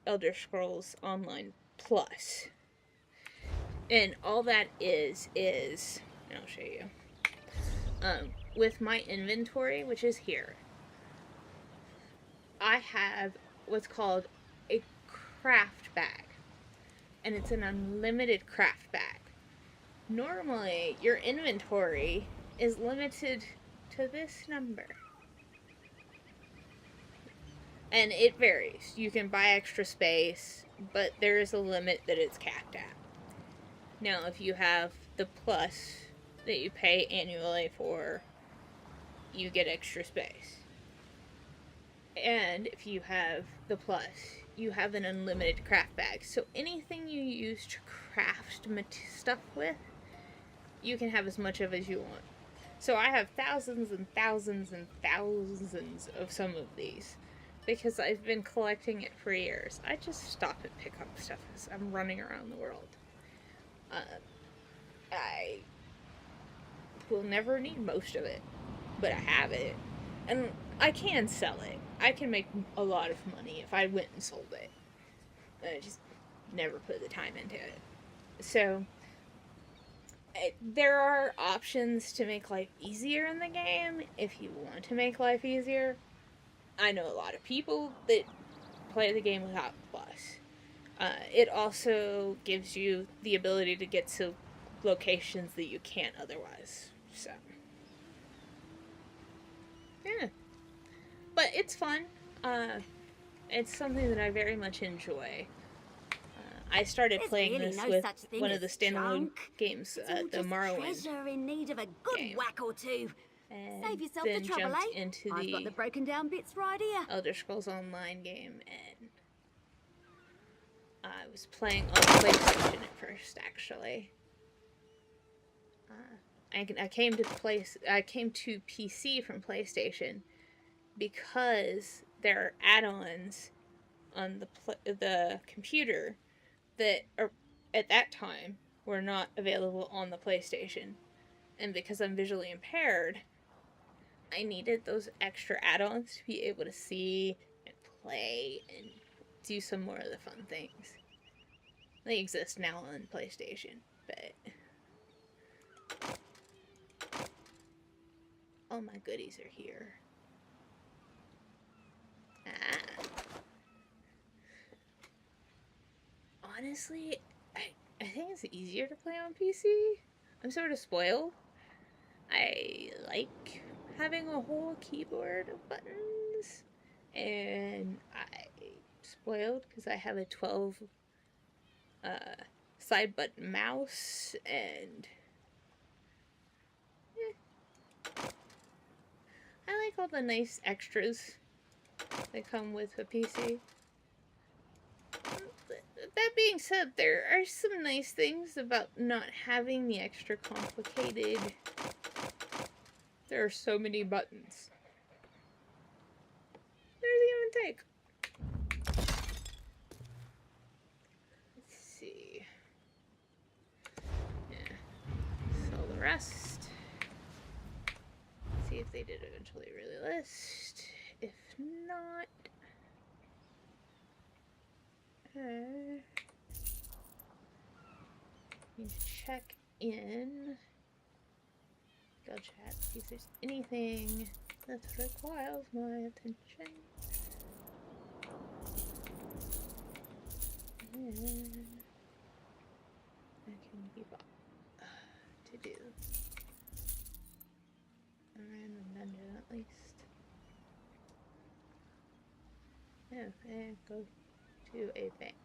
Elder Scrolls Online Plus. And all that is, and I'll show you, with my inventory, which is here, I have what's called a craft bag, and it's an unlimited craft bag. Normally, your inventory is limited to this number. And it varies. You can buy extra space, but there is a limit that it's capped at. Now, if you have the plus that you pay annually for, you get extra space. And if you have the plus, you have an unlimited craft bag. So anything you use to craft stuff with, you can have as much of as you want. So I have thousands and thousands and thousands of some of these because I've been collecting it for years. I just stop and pick up stuff as I'm running around the world. I will never need most of it, but I have it. And I can sell it. I can make a lot of money if I went and sold it. I just never put the time into it. So there are options to make life easier in the game if you want to make life easier. I know a lot of people that play the game without plus. It also gives you the ability to get to locations that you can't otherwise. So, yeah. But it's fun. It's something that I very much enjoy. I started playing really this no with such thing one of the as standalone junk. games, It's all the just Morrowind treasure in need of a good game. whack or two. And Save yourself then the trouble, jumped eh? into I've got the broken down bits right here. Elder Scrolls Online game, and I was playing on PlayStation at first, actually. I came to PC from PlayStation because there are add-ons on the computer that are, at that time, were not available on the PlayStation. And because I'm visually impaired, I needed those extra add-ons to be able to see and play and do some more of the fun things. They exist now on PlayStation, but all my goodies are here. Honestly, I think it's easier to play on PC. I'm sort of spoiled. I like having a whole keyboard of buttons, and I'm spoiled because I have a 12 side button mouse, and I like all the nice extras that come with a PC. That being said, there are some nice things about not having the extra complicated. There are so many buttons. There's give and take. Let's see. Yeah. Sell the rest. See if they did eventually really list. If not, need to check in. Go chat, see if there's anything that requires my attention. And I can keep up to do a random dungeon at least. Oh, and go to a bank.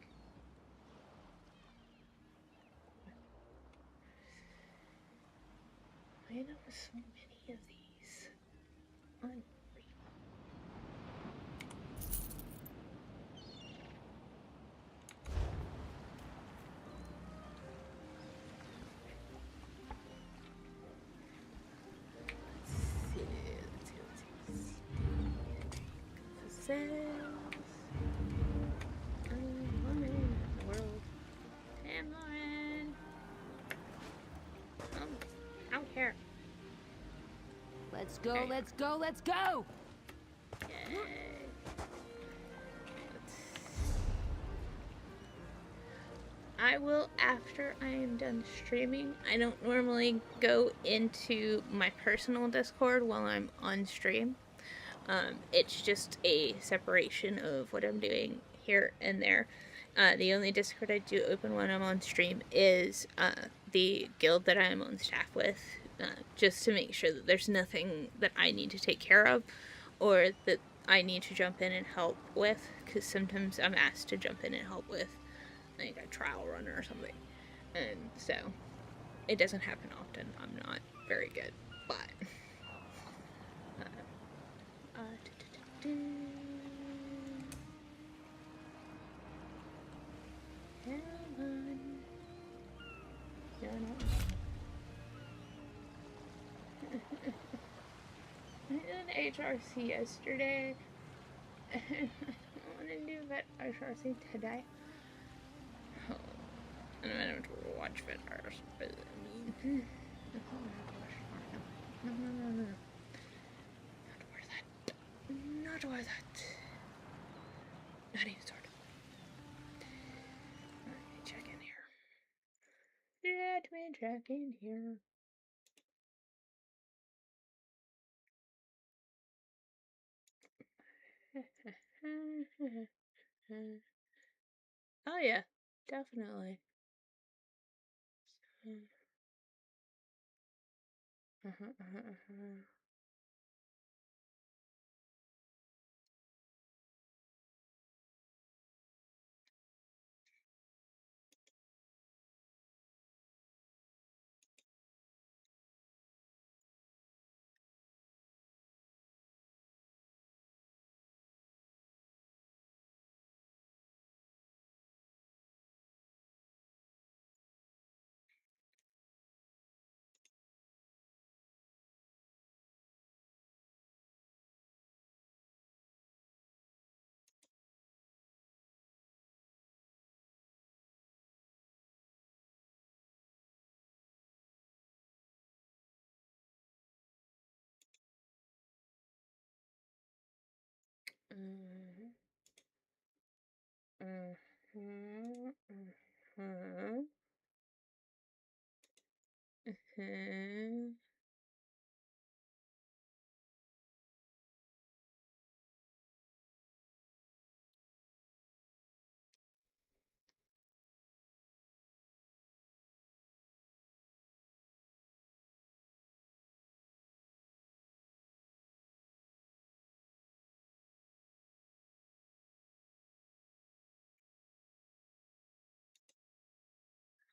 I know so many of these. Unreal. Let's see. Woman in the world. Damn, Lauren. I don't care. Let's go, Okay. let's go, let's go! Yay. I will after I am done streaming. I don't normally go into my personal Discord while I'm on stream. It's just a separation of what I'm doing here and there. The only Discord I do open when I'm on stream is the guild that I'm on staff with, just to make sure that there's nothing that I need to take care of or that I need to jump in and help with, because sometimes I'm asked to jump in and help with like a trial run or something, and so it doesn't happen often. I'm not very good, but come on. You're not. I did an HRC yesterday. I want to do that HRC today. Oh, and I'm going to watch VidRs, but I mean, no. Not worth it. Not worth it. Not even sort of. Let me check in here. Let me check in here. Oh yeah, definitely.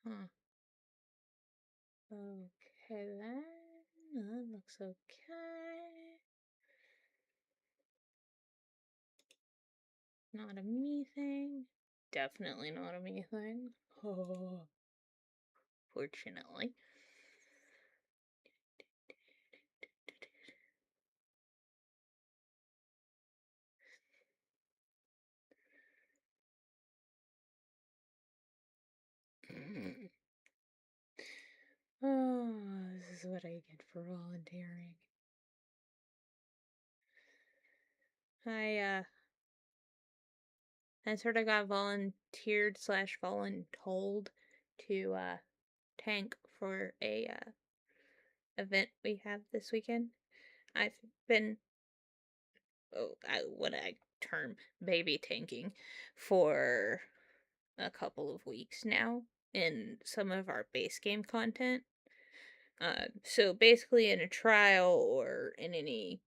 Huh. Okay then. That looks okay. Not a me thing. Definitely not a me thing. Oh, fortunately. Oh, this is what I get for volunteering. I sort of got volunteered / voluntold to tank for a event we have this weekend. I've been what I term baby tanking for a couple of weeks now in some of our base game content. So basically in a trial or in any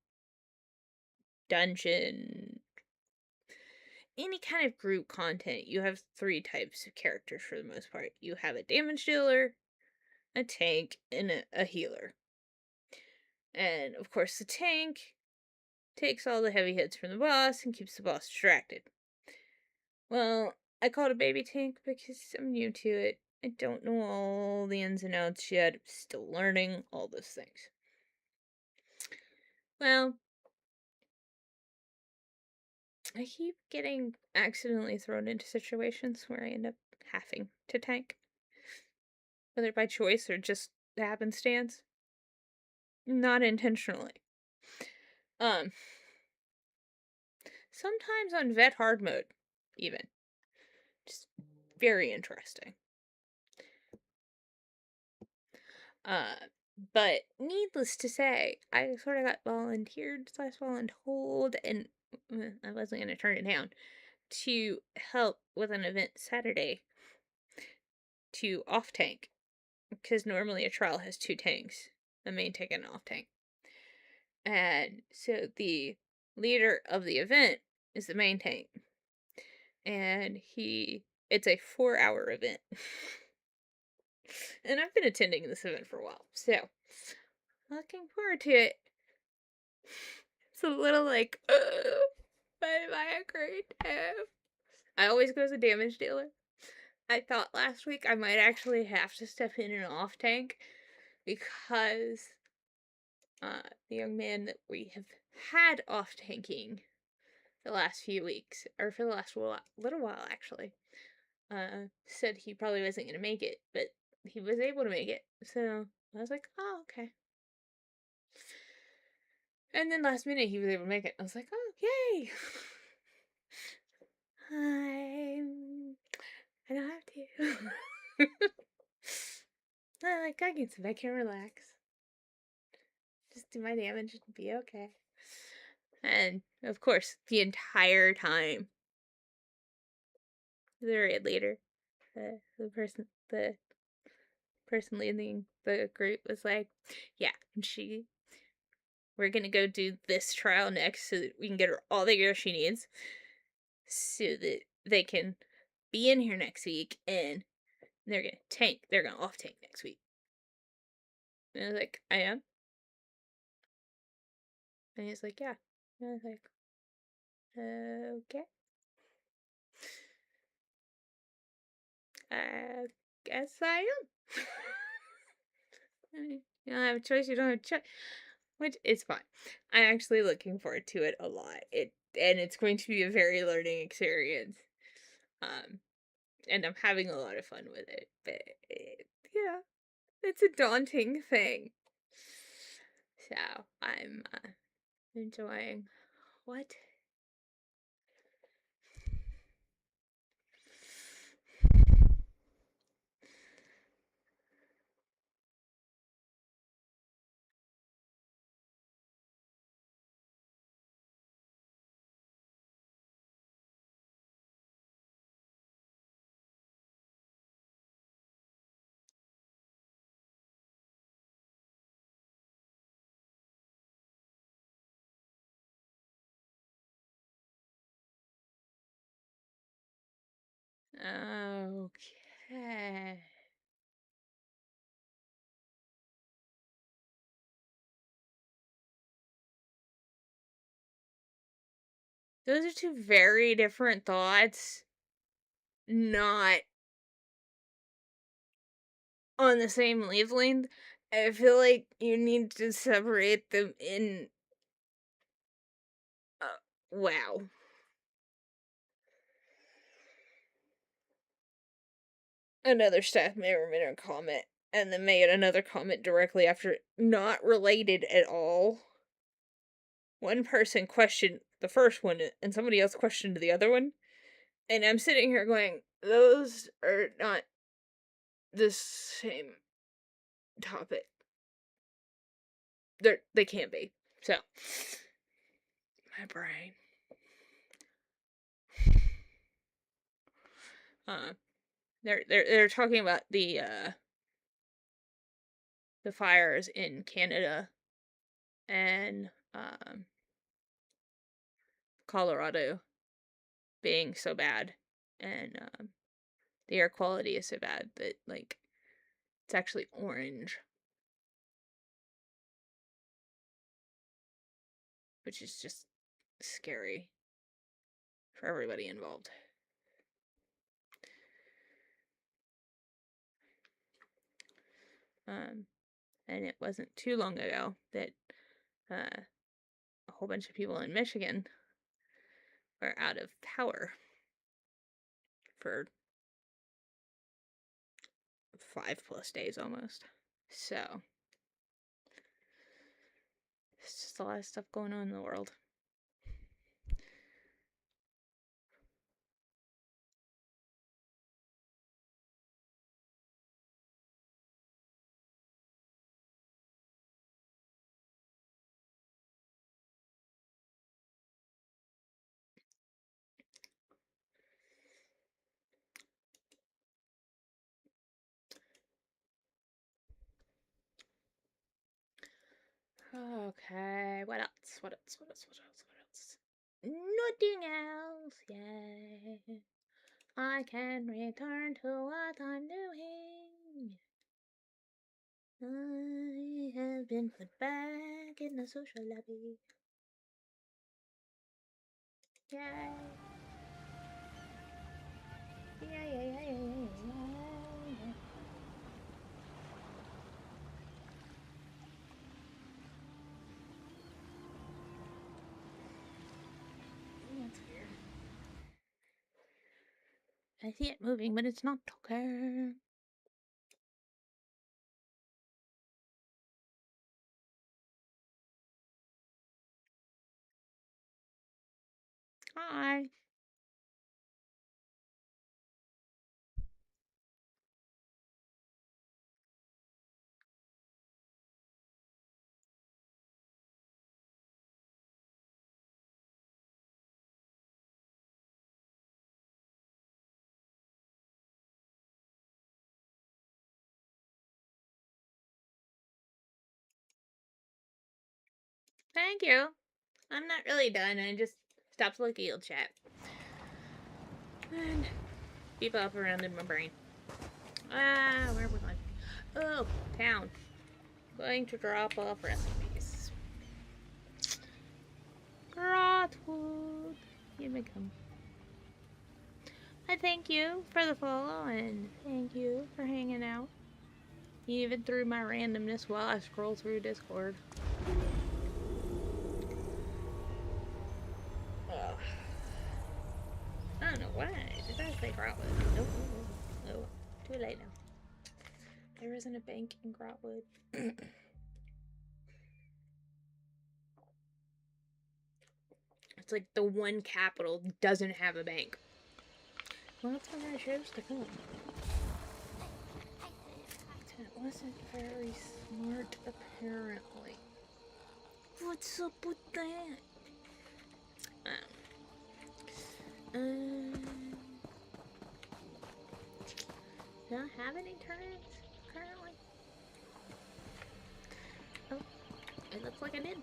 dungeon, any kind of group content, you have 3 types of characters for the most part. You have a damage dealer, a tank, and a healer. And of course the tank takes all the heavy hits from the boss and keeps the boss distracted. Well, I call it a baby tank because I'm new to it. I don't know all the ins and outs yet. I'm still learning all those things. Well, I keep getting accidentally thrown into situations where I end up having to tank. Whether by choice or just happenstance. Not intentionally. Sometimes on vet hard mode, even. Just very interesting. But needless to say, I sort of got volunteered / voluntold, and I wasn't going to turn it down, to help with an event Saturday to off tank. Because normally a trial has 2 tanks, a main tank and an off tank. And so the leader of the event is the main tank. And it's a 4-hour event. And I've been attending this event for a while, so looking forward to it. It's a little like, but am I agreed to? I always go as a damage dealer. I thought last week I might actually have to step in an off tank because the young man that we have had off tanking the last few weeks, or for the last little while actually, said he probably wasn't going to make it, but he was able to make it. So I was like, oh, okay. And then last minute he was able to make it. I was like, oh, yay! I don't have to. I can sit back and relax. Just do my damage and be okay. And of course, the entire time, the raid leader, the person leading the group was like, yeah, we're gonna go do this trial next so that we can get her all the gear she needs so that they can be in here next week, and they're gonna off tank next week. And I was like, I am? And he's like, yeah. And I was like, okay. I guess I am. You don't have a choice, you don't have a choice. Which is fine. I'm actually looking forward to it a lot. And it's going to be a very learning experience. And I'm having a lot of fun with it. But yeah, it's a daunting thing. So I'm enjoying what? Okay. Those are 2 very different thoughts. Not on the same wavelength. I feel like you need to separate them in. Wow. Another staff member made a comment, and then made another comment directly after it, not related at all. One person questioned the first one, and somebody else questioned the other one. And I'm sitting here going, those are not the same topic. They can't be. So, my brain. They're talking about the fires in Canada and Colorado being so bad, and the air quality is so bad that like it's actually orange, which is just scary for everybody involved. And it wasn't too long ago that a whole bunch of people in Michigan were out of power for 5+ days almost. So it's just a lot of stuff going on in the world. Okay, what else? What else? What else? What else? What else? Nothing else. Yay. I can return to what I'm doing. I have been put back in the social lobby. Yay. Yay. That's weird. I see it moving, but it's not talking. Hi. Thank you. I'm not really done. I just stopped looking at chat. And people up around in my brain. Where was I? Oh, town. Going to drop off recipes. Grotwood. Here we come. I thank you for the follow and thank you for hanging out. Even through my randomness while I scroll through Discord. Ugh. I don't know why. Did I say Grotwood? Nope. Oh, too late now. There isn't a bank in Grotwood. It's like the one capital doesn't have a bank. Well, that's where I chose to come. That wasn't very smart, apparently. What's up with that? Do I have any turns currently? Oh, it looks like I did.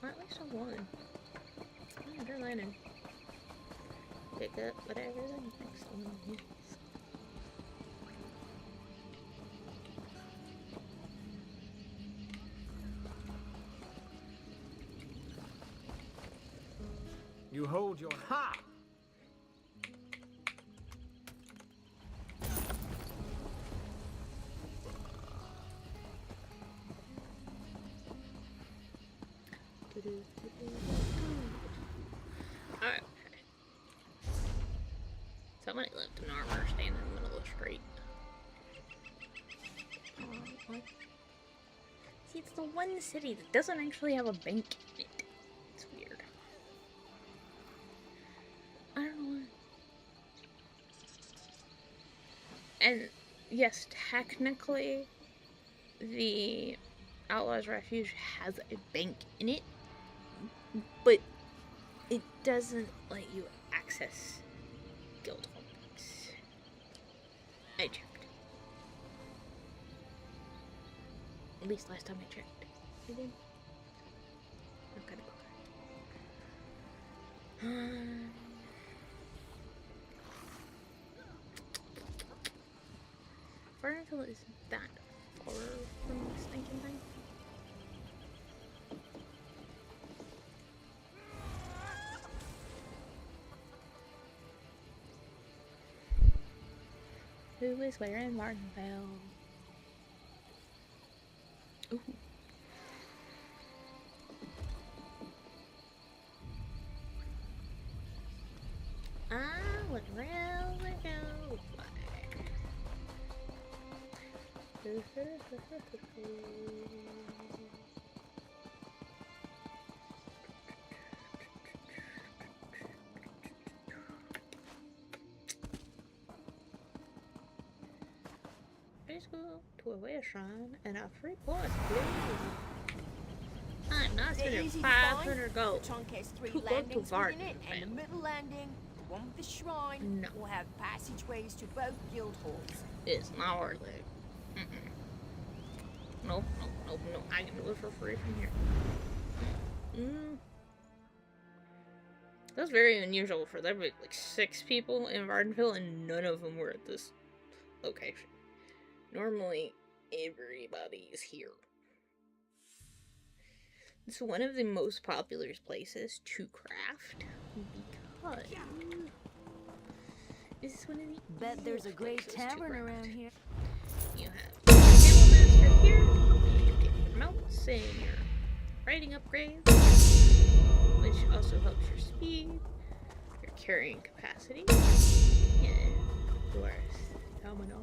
Or at least I won. Oh, they're landing. Pick up whatever the next one is. You hold your ha! Alright. Somebody left an armor standing in the middle of the street. What? See, it's the one city that doesn't actually have a bank in it. It's weird. I don't know why. And yes, technically, the Outlaws Refuge has a bank in it, but it doesn't let you access guild holdings. I checked. At least last time I checked. You did? Okay. Ferntile isn't that far from this thinking thing. Who is wearing Martinvale? Ooh. I would rather go fly. Please go to a way shrine and a free course, please. I'm not spending 500 gold. The trunk has 3 to go to landings Varden, within it, and the middle landing, the one with the shrine, will have passageways to both guild halls. It's not worth it. Nope. I can do it for free from here. That's very unusual for there to be like 6 people in Vardenville and none of them were at this location. Normally, everybody's here. It's one of the most popular places to craft because this is one of the Bet there's a great tavern around here. You have the table master here. You can take your mounts and your riding upgrades, which also helps your speed, your carrying capacity, and your stamina.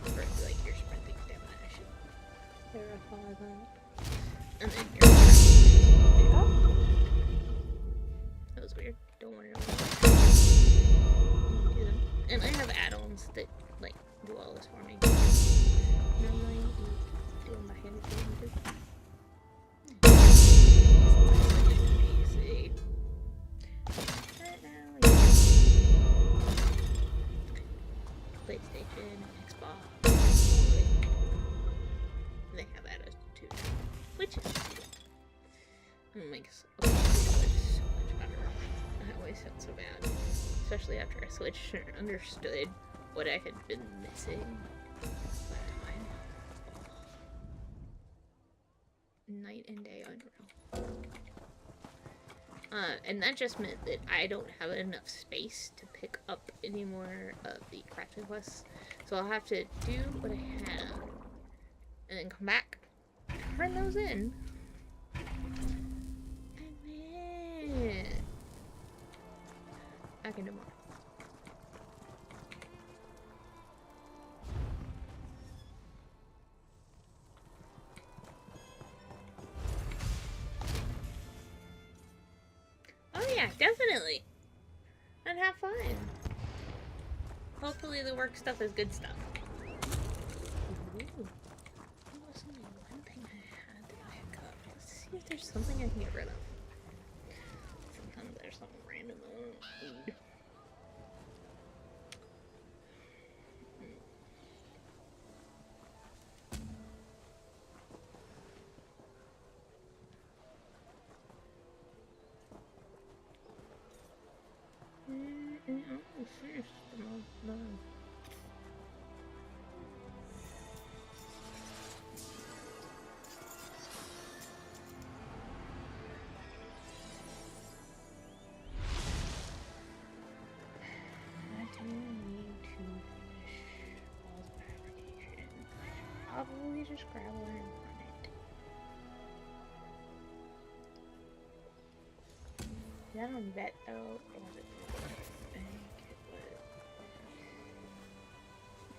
For like your sprinting stamina, I should verify that. And then your pick up. That was weird. Don't worry about it. Do them. And I have add-ons that like do all this for me. Normally you do them by hand if you want to. PC. Right now, PlayStation, Xbox. They have add-ons too, which is cool. It makes so much better. I always felt so bad, especially after I switched and understood what I had been missing. Night and day unreal. And that just meant that I don't have enough space to pick up any more of the crafting quests. So I'll have to do what I have and then come back, turn those in, and then I can do more. Oh yeah, definitely. And have fun. Hopefully the work stuff is good stuff. Ooh. That was only one thing I had that I got. Let's see if there's something I can get rid of. Sometimes there's something random I don't need. Probably just grab one and run it. Is that on vet though? Or was it? I think it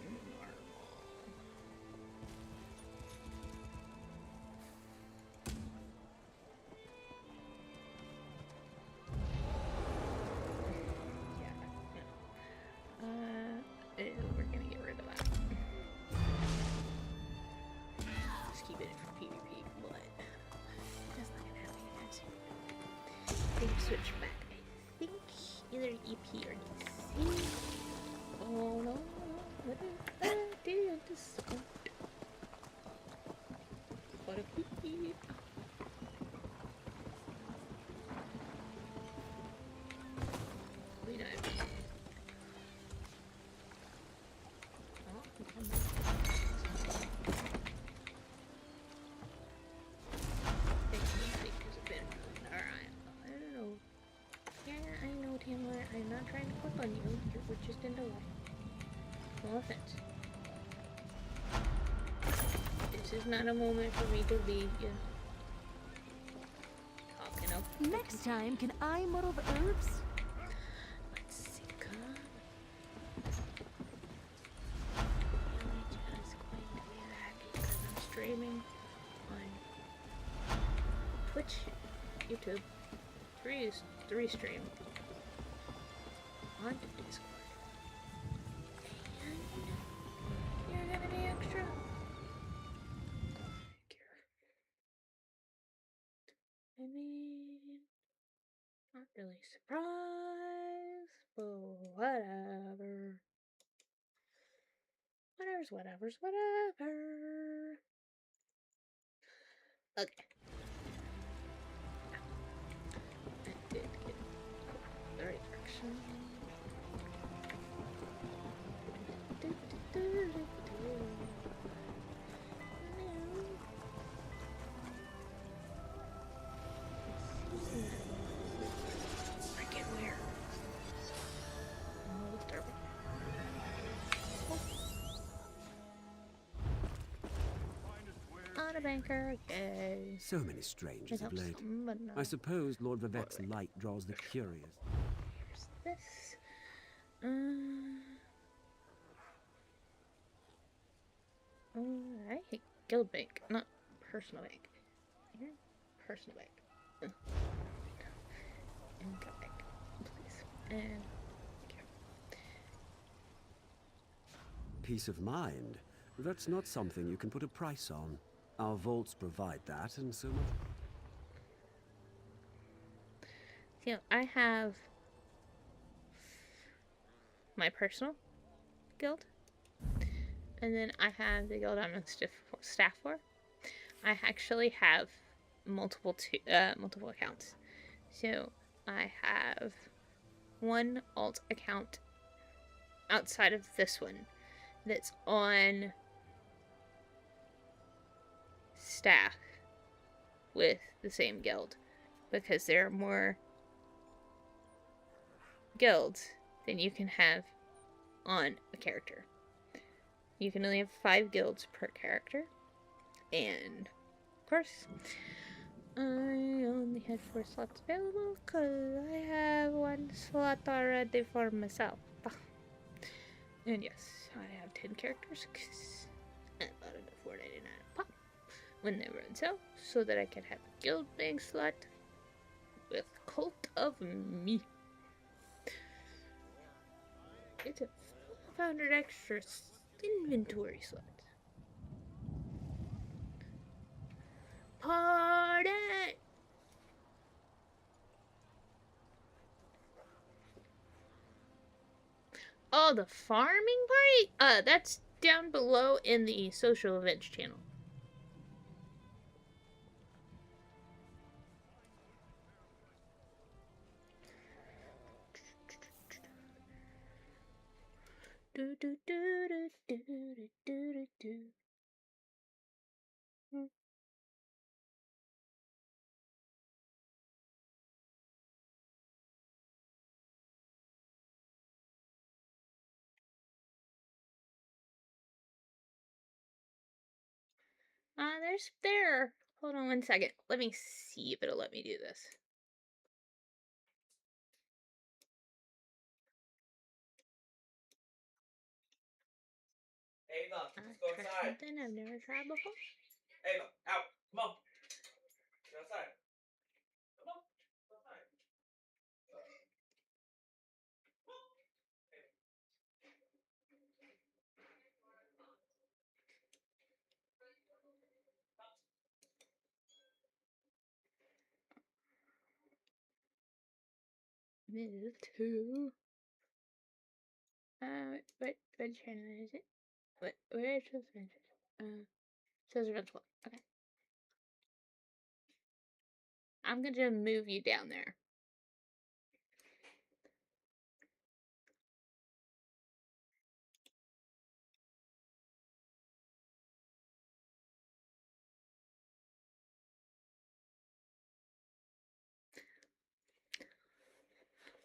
was normal. Yeah. We're gonna get rid of that. Just keep it for PvP, but that's not gonna happen anytime soon. I think switch back. I think either EP or DC. Oh no! What is that? Dude, this is good. What a cookie! We know. I'm not trying to clip on you. We're just in the way. No offense. This is not a moment for me to be, talking up. Next time, can I muddle the herbs? Let's see. Just going to be back because I'm streaming on Twitch, YouTube, three stream. On Discord. And you're gonna be extra. I mean, not really surprised, but whatever. whatever. Okay. I did get the right direction. Freaking where? Oh, disturbing. On a banker, yay. So many strangers of late. But no. I suppose Lord Vivek's light draws the curious. Here's this. I hate guild bank, not personal bank. Here, personal bank. And guild bank, please. And Peace of mind. That's not something you can put a price on. Our vaults provide that, and so much. so I have my personal guild, and then I have the guild I'm on staff for. I actually have multiple accounts. So I have one alt account outside of this one that's on staff with the same guild, because there are more guilds than you can have on a character. You can only have 5 guilds per character, and of course I only had 4 slots available because I have 1 slot already for myself. And yes, I have 10 characters because I bought it at $4.99 a pop when they were on sale, so that I can have a guild bank slot with Cult of Me. It's a 500 extra inventory slot. Party! Oh, the farming party? That's down below in the social events channel. Do do do do do do do do. There's there. Hold on 1 second. Let me see if it'll let me do this. Ava, let's go Try outside. something I've never tried before. Ava, out. Come on. Get outside. Come on. Go outside. Move to. What channel is it? Where is this event? Says events 1. Okay. I'm gonna move you down there.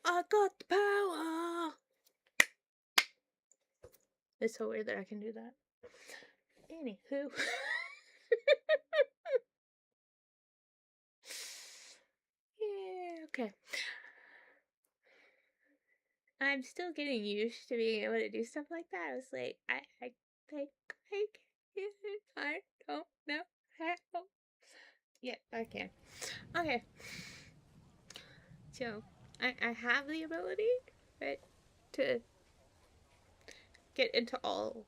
I got the power! It's so weird that I can do that. Anywho. Yeah, okay. I'm still getting used to being able to do stuff like that. I was like, I think I don't know how. Yeah, I can. Okay. So, I have the ability, right, to get into all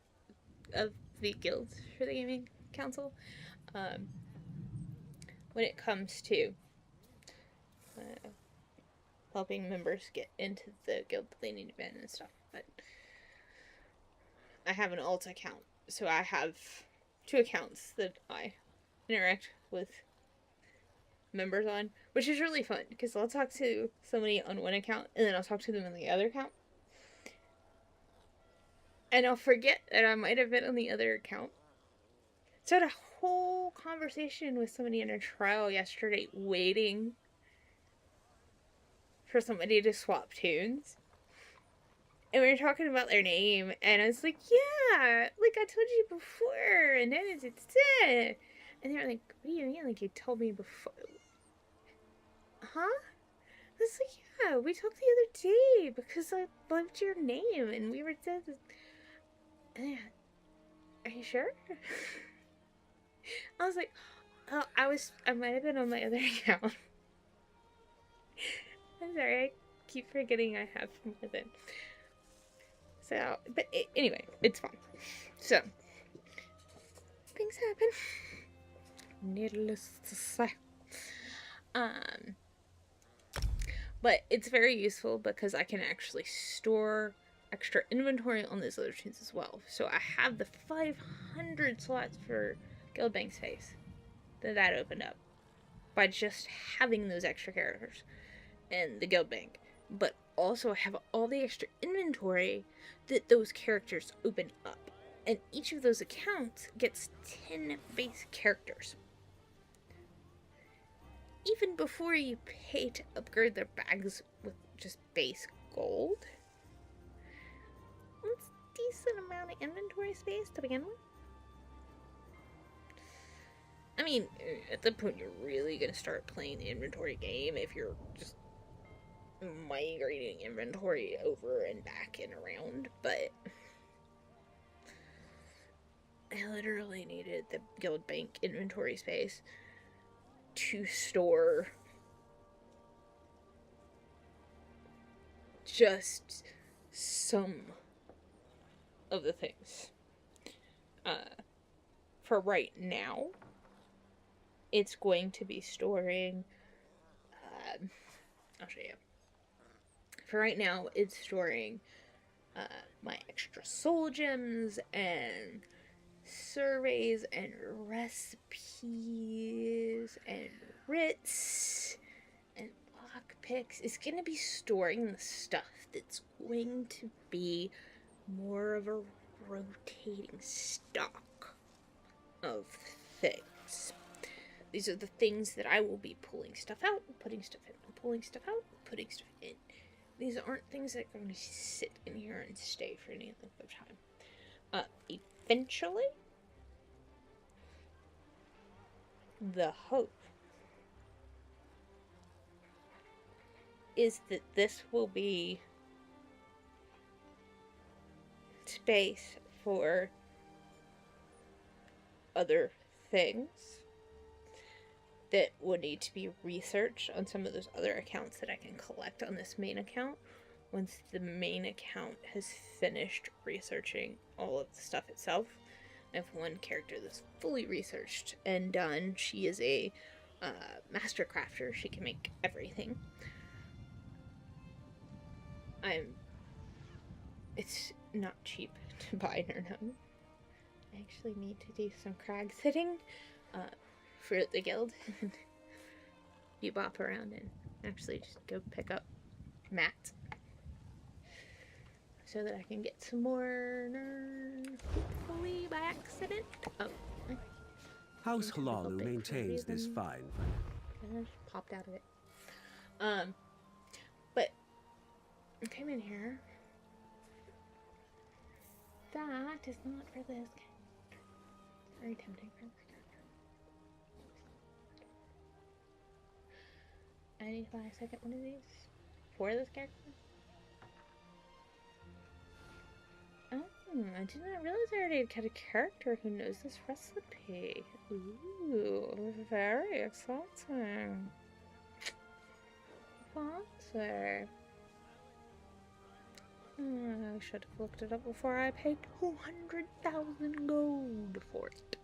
of the guilds for the gaming council. When it comes to helping members get into the guild that they need to be in and stuff. But I have an alt account So I have 2 accounts that I interact with members on, which is really fun because I'll talk to somebody on one account and then I'll talk to them on the other account. And I'll forget that I might have been on the other account. So I had a whole conversation with somebody in a trial yesterday waiting for somebody to swap tunes. And we were talking about their name, and I was like, yeah, like I told you before, and then it's dead. And they were like, what do you mean? Like you told me before? Huh? I was like, yeah, we talked the other day because I loved your name, and we were dead. Are you sure? I was like, oh, I might have been on my other account. I'm sorry, I keep forgetting I have more than. So, but anyway, it's fine. So, things happen. Needless to say. But it's very useful because I can actually store extra inventory on those other tunes as well. So I have the 500 slots for Guild Bank space that opened up by just having those extra characters in the Guild Bank. But also I have all the extra inventory that those characters open up. And each of those accounts gets 10 base characters. Even before you pay to upgrade their bags with just base gold. That's a decent amount of inventory space to begin with. I mean, at the point you're really going to start playing the inventory game if you're just migrating inventory over and back and around, but I literally needed the Guild Bank inventory space to store just some of the things. For right now, it's going to be storing, I'll show you. For right now, it's storing my extra soul gems and surveys and recipes and writs and lockpicks. It's going to be storing the stuff that's going to be more of a rotating stock of things. These are the things that I will be pulling stuff out, putting stuff in, pulling stuff out, putting stuff in. These aren't things that are going to sit in here and stay for any length of time. Eventually, the hope is that this will be space for other things that would need to be researched on some of those other accounts that I can collect on this main account once the main account has finished researching all of the stuff itself. I have one character that's fully researched and done. She is a master crafter. She can make everything. It's not cheap to buy Nurno. I actually need to do some crag sitting for the guild. You bop around and actually just go pick up mats so that I can get some more hopefully by accident. Oh. House Halalu maintains this fine. I just popped out of it. But I came in here. That is not for this character. Very tempting for this character. I need to buy a second one of these for this character. Oh, I did not realize I already had a character who knows this recipe. Ooh, very exciting. Fancy. I should have looked it up before I paid 200,000 gold for it.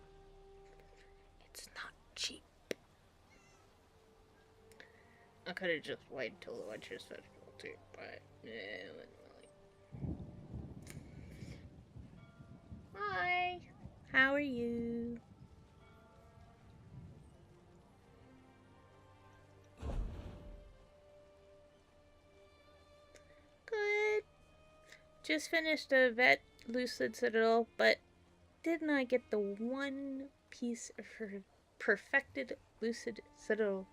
It's not cheap. I could have just waited till the Witcher's Festival too, but it wasn't really. Hi! just finished a vet lucid citadel, but did not get the one piece of her perfected lucid citadel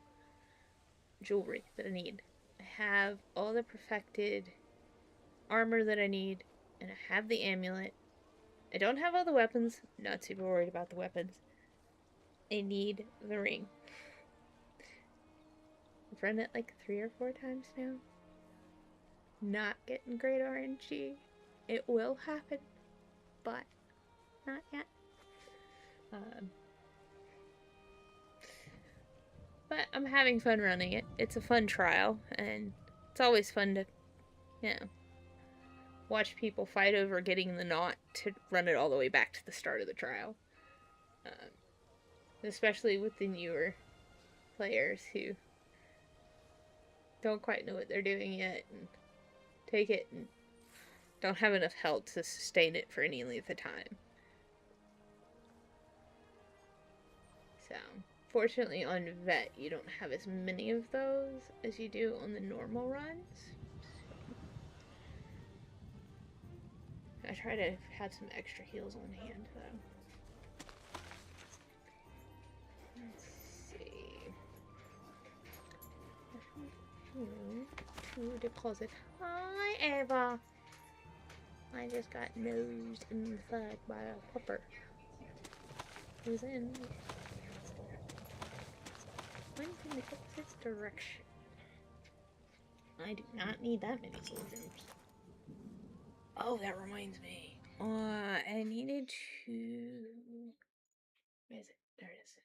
jewelry that I need. I have all the perfected armor that I need, and I have the amulet. I don't have all the weapons. Not super worried about the weapons. I need the ring. I've run it like 3 or 4 times now. Not getting great RNG. It will happen, but not yet. But I'm having fun running it. It's a fun trial, and it's always fun to, you know, watch people fight over getting the knot to run it all the way back to the start of the trial. Especially with the newer players who don't quite know what they're doing yet and take it and don't have enough health to sustain it for any length of time. So, fortunately on Vet, you don't have as many of those as you do on the normal runs. I try to have some extra heals on hand, though. Let's see. To deposit. Hi, Eva. I just got nosed in the side by a pupper. Who's in? Went in the opposite direction. I do not need that many soldiers. Oh, that reminds me. I needed to... Where is it? There it is.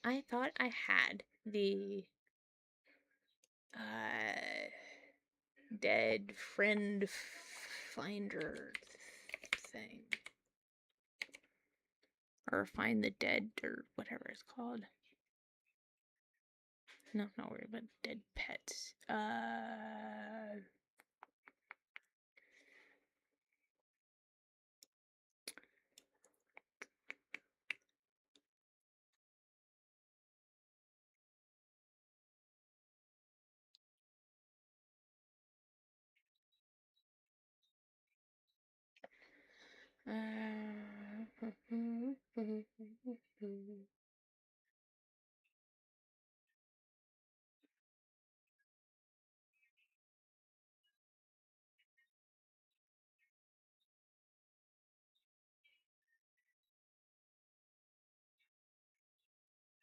I thought I had the dead friend finder thing. Or find the dead or whatever it's called. No, not worried about dead pets.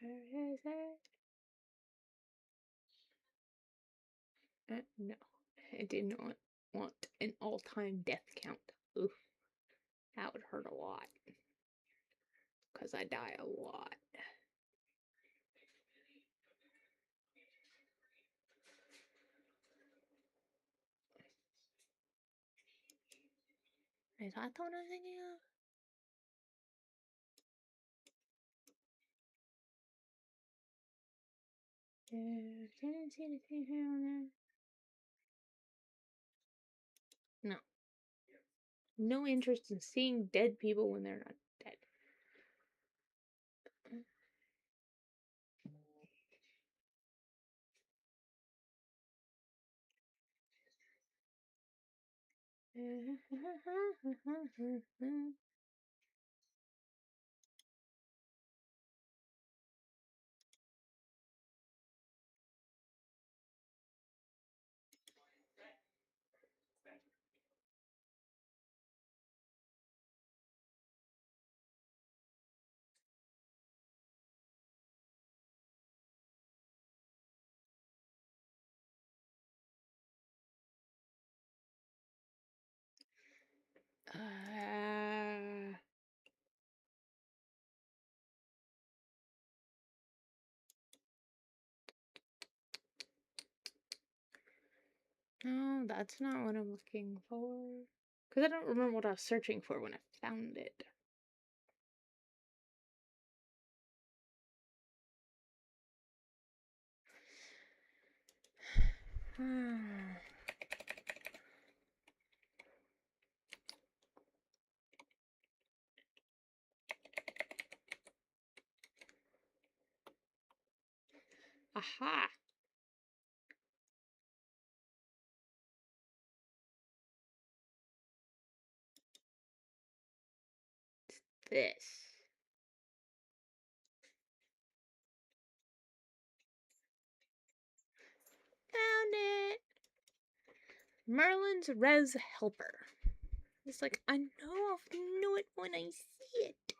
Where is it? No, I do not want an all-time death count. Oof, that would hurt a lot. Because I die a lot. Is that the one I'm thinking of? Didn't see anything here on there. No. No interest in seeing dead people when they're not dead. No, that's not what I'm looking for. Because I don't remember what I was searching for when I found it. Aha! this. Found it. Merlin's Res Helper. It's like, I know it when I see it.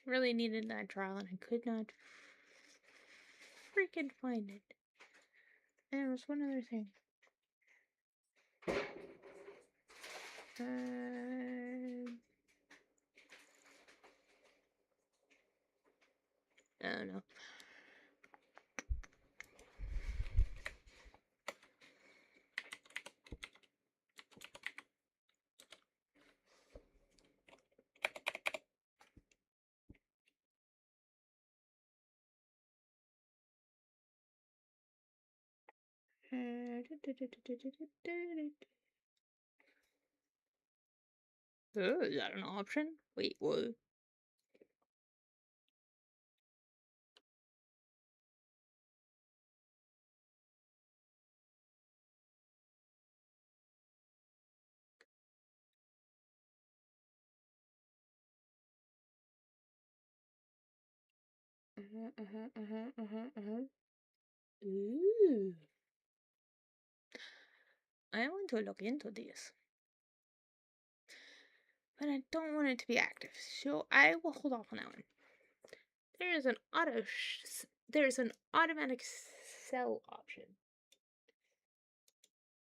Really needed that trial and I could not freaking find it. And there was one other thing. I don't know. Oh, is that an option? Wait, what? Ooh. I want to look into this. But I don't want it to be active, so I will hold off on that one. There's an automatic sell option.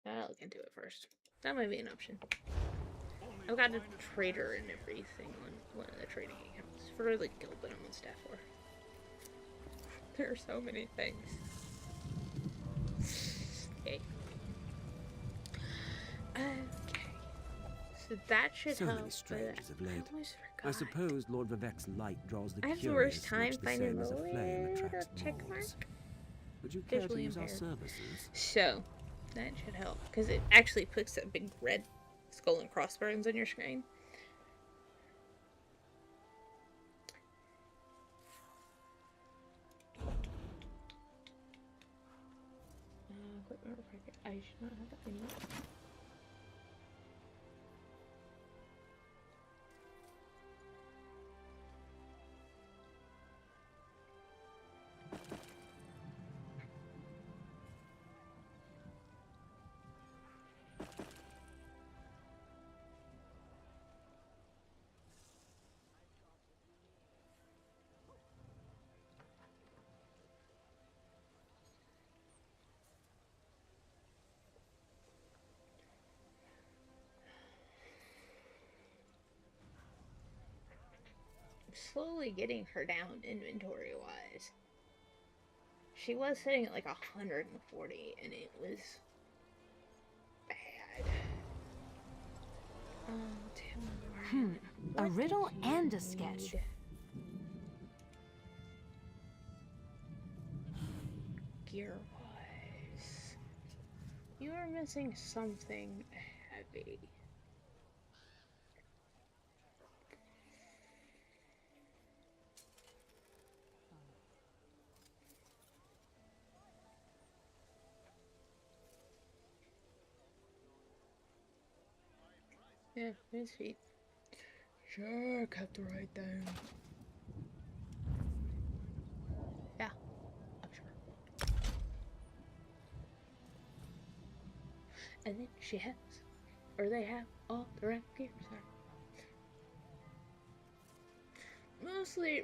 I'll look into it first. That might be an option. I've got a trader and everything on one of the trading accounts for the guild that I'm on staff for. There are so many things. Okay. Okay. So that should help. Many strangers of late. I I suppose Lord Vivek's light draws the I have the curious, worst time much the finding same the as a flame attracts check mark. moths. Would you care to Visually use our impaired. services? So, that should help. Because it actually puts a big red skull and crossbones on your screen. I should not have that anymore. Slowly getting her down inventory wise. She was sitting at like 140 and it was bad. A riddle and a sketch. Gear wise. You are missing something heavy. Yeah, his feet. Sure, kept right down. Yeah, I'm sure. And then she has, or they have, all the right gear, sir. Mostly,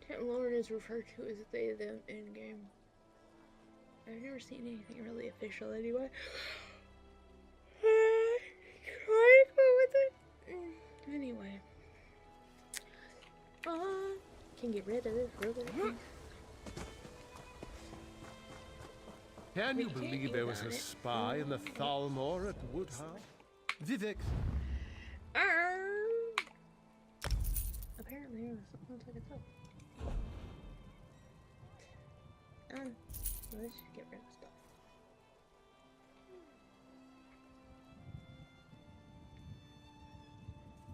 Tim Lord is referred to as they, them in game. I've never seen anything really official anyway. Try to go with it. Anyway. Can get rid of this really. Can We you can't believe use there was on a it. spy in the Thalmor at Woodhouse? Vivek. Apparently, it looks like it's up. Let's just get rid of stuff.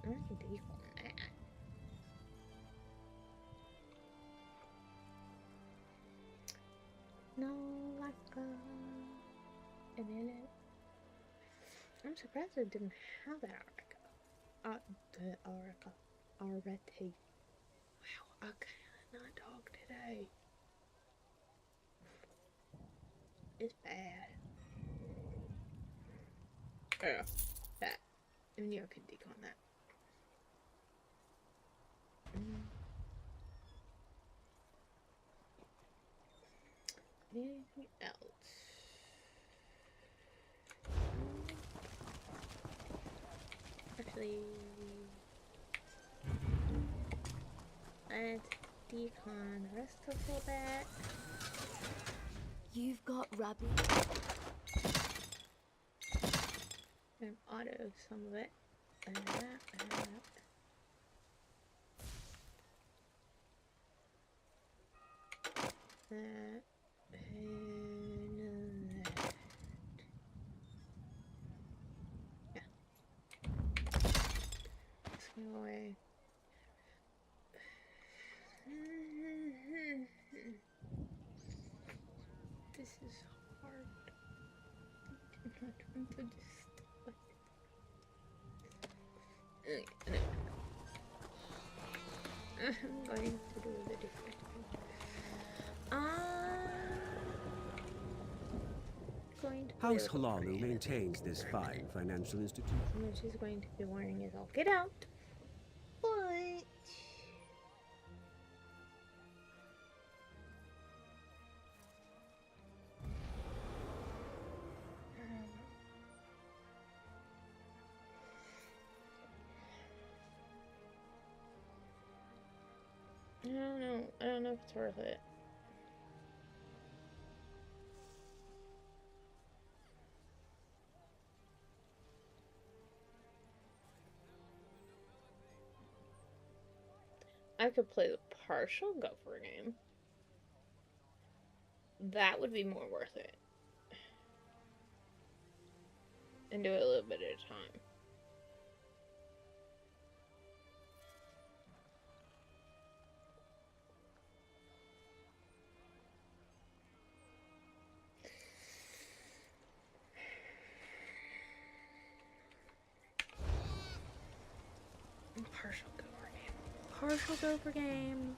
Where's the default on that? No, like a minute. I'm surprised I didn't have that already. The Oracle. Already. Wow, I cannot talk today. It's bad. Oh, that. And you can decon that. Anything else? Actually, let's decon the rest of that. You've got rabbit. And auto some of it. And that, and that. That. And that. Yeah. Let's go away. This is hard. I'm not trying to just stop. Okay, I'm going to do the different thing. Going to House Halanu maintains this fine financial institution. Which is going to be wearing his all get out. But I don't know. I don't know if it's worth it. I could play the partial gopher game. That would be more worth it. And do it a little bit at a time. Partial gopher game. Partial gopher game.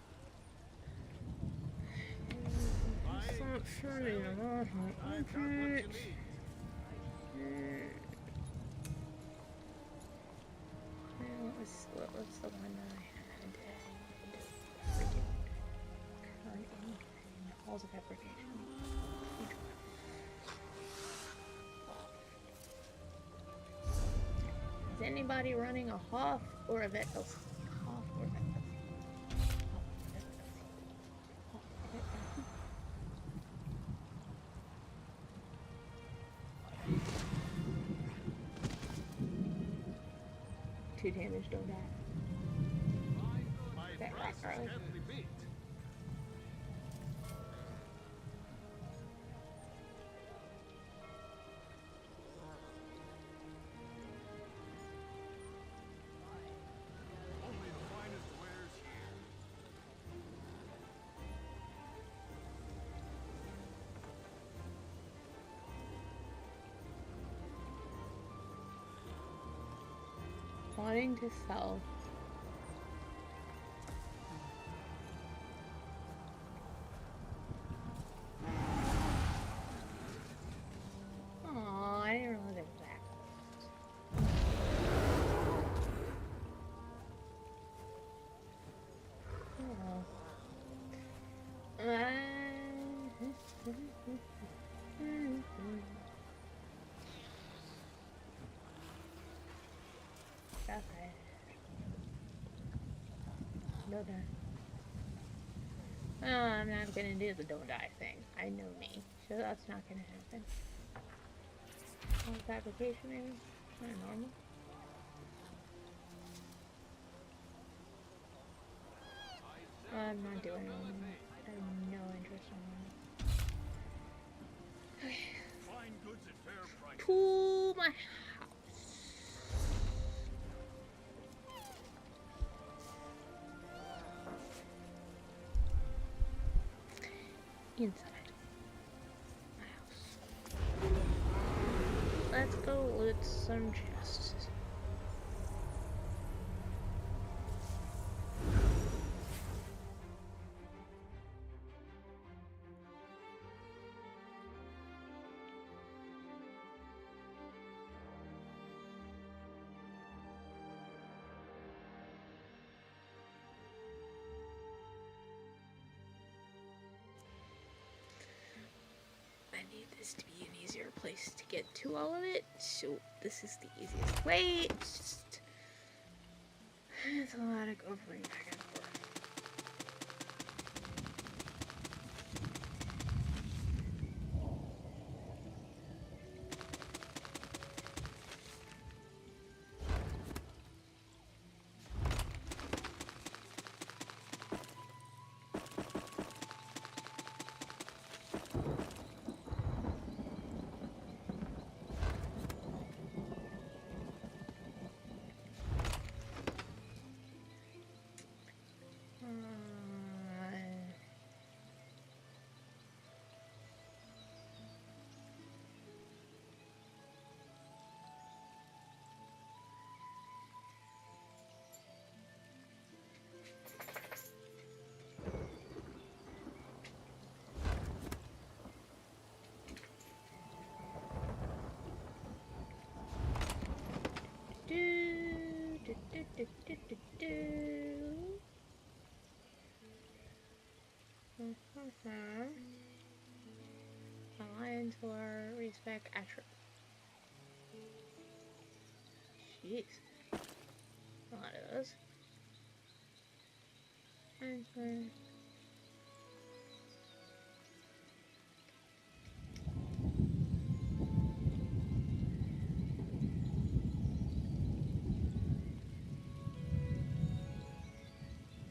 Stop shooting them off my internet. What was the one that I had? Current anything. Halls of Fabrication. Is anybody running a Hoff or a Vet Health? Hoff or Vet Health? Hoff, Vet Health. 2 damage, don't die. That right, Carly. Wanting to sell. Aw, I didn't realize it was that. Okay. Don't die. Oh, I'm not gonna do the don't die thing. I know me. So that's not gonna happen. Fabrication maybe? Kind of normal. I'm not doing it anymore. I have no interest in it. Okay. To my house. Inside my house. Let's go loot some chests. needs to be an easier place to get to all of it, so this is the easiest way. It's a lot of going back and forth. Alliance or respect attribute. Jeez. A lot of those.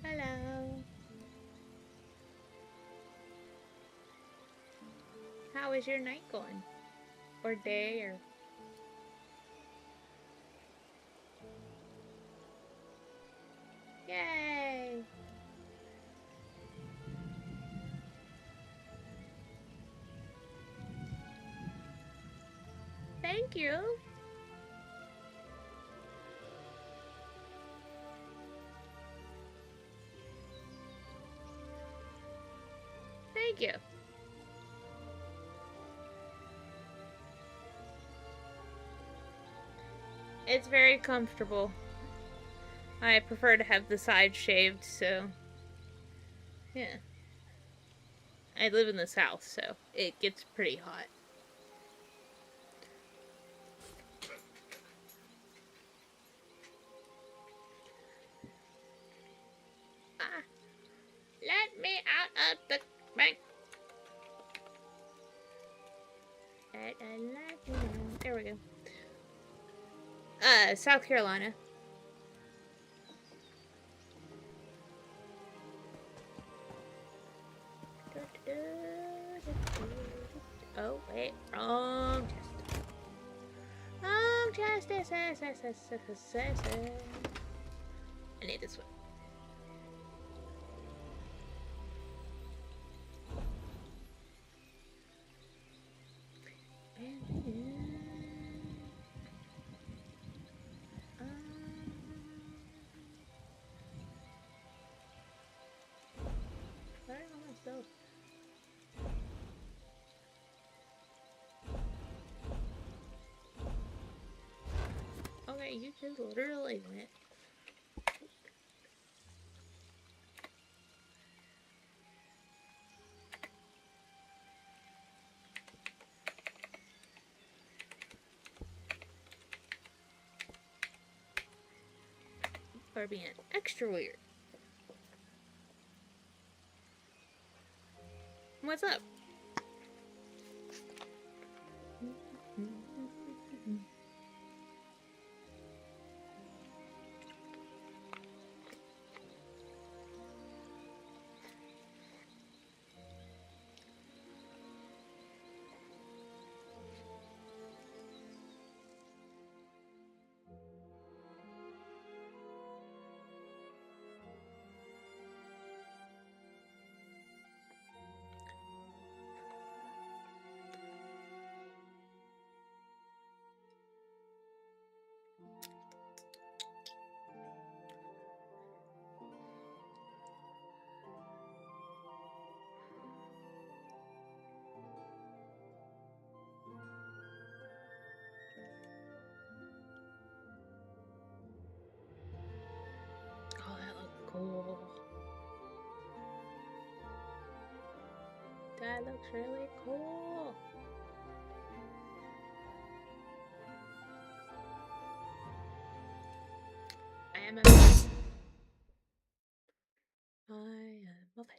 Hello. How is your night going? Or day, or... Yay! Thank you! Thank you! It's very comfortable. I prefer to have the sides shaved, so... Yeah. I live in the south, so it gets pretty hot. Ah! Let me out of the bank! There we go. South Carolina. Oh, wait. Wrong chest. Wrong chest. I need this one. Where are my stuff? Okay, you just literally went. Are being extra weird. What's up? Oh, that looks cool. That looks really cool. am a fan. I am a fan.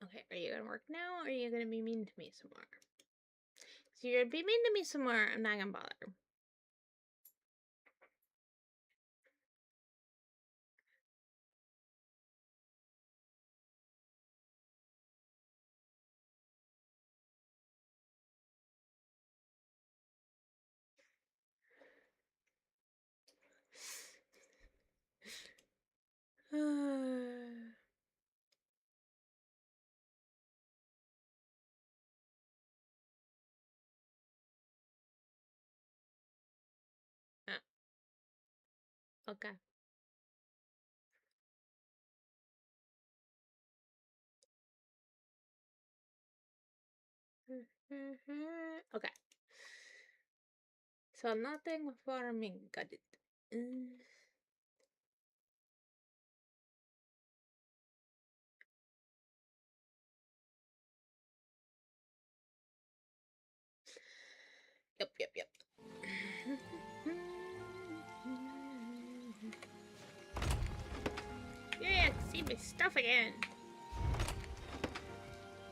Okay, are you gonna work now, or are you gonna be mean to me some more? So you're gonna be mean to me some more, I'm not gonna bother. Okay. Okay. So nothing farming, got it. Yep. Yeah, I can see my stuff again.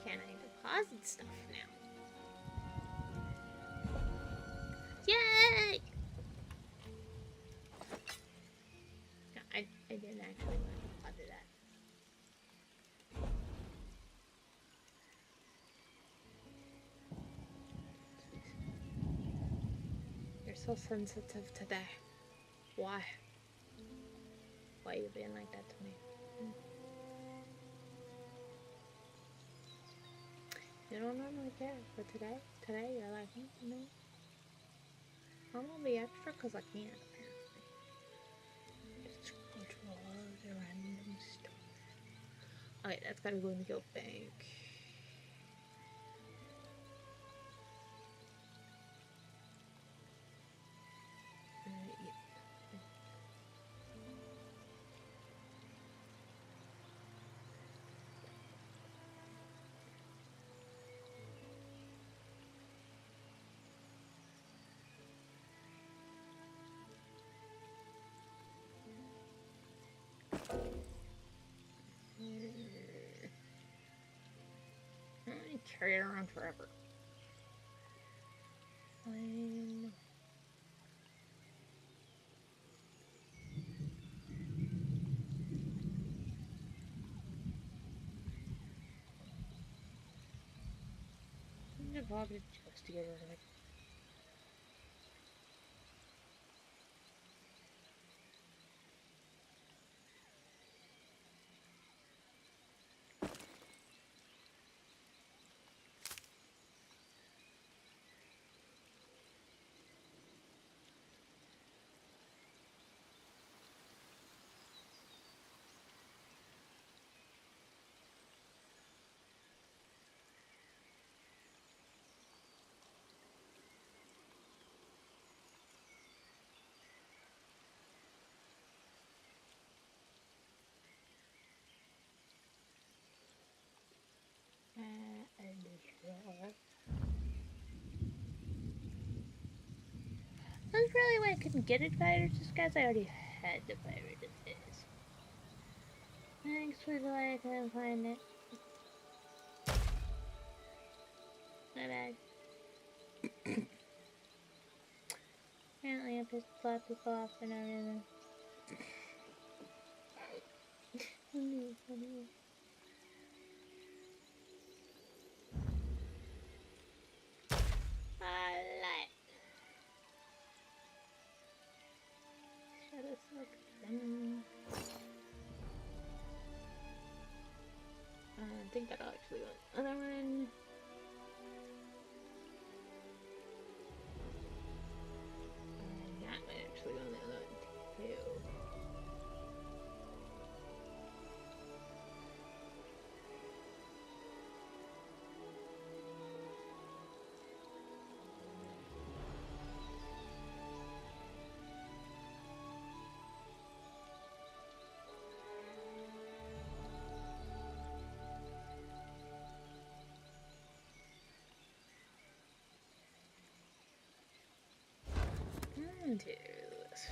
Can I deposit stuff now? Yay! No, I didn't actually want to deposit that. You're so sensitive today. Why? Why are you being like that to me? You don't normally care, but today you're like, no. I'm gonna be extra because I can, apparently. Just control the random stuff. Okay, that's gotta go in the guild bank. Yeah. I carry it around forever. Fine. I'm probably just to get rid of it. That's really why I couldn't get it fighter, just because I already had the fighter as is. Thanks for the way I couldn't find it. My bad. Apparently I pissed a lot of people off for no reason. Shut us up. I think that'll actually go. Other one. That might actually go on the other one too. into this.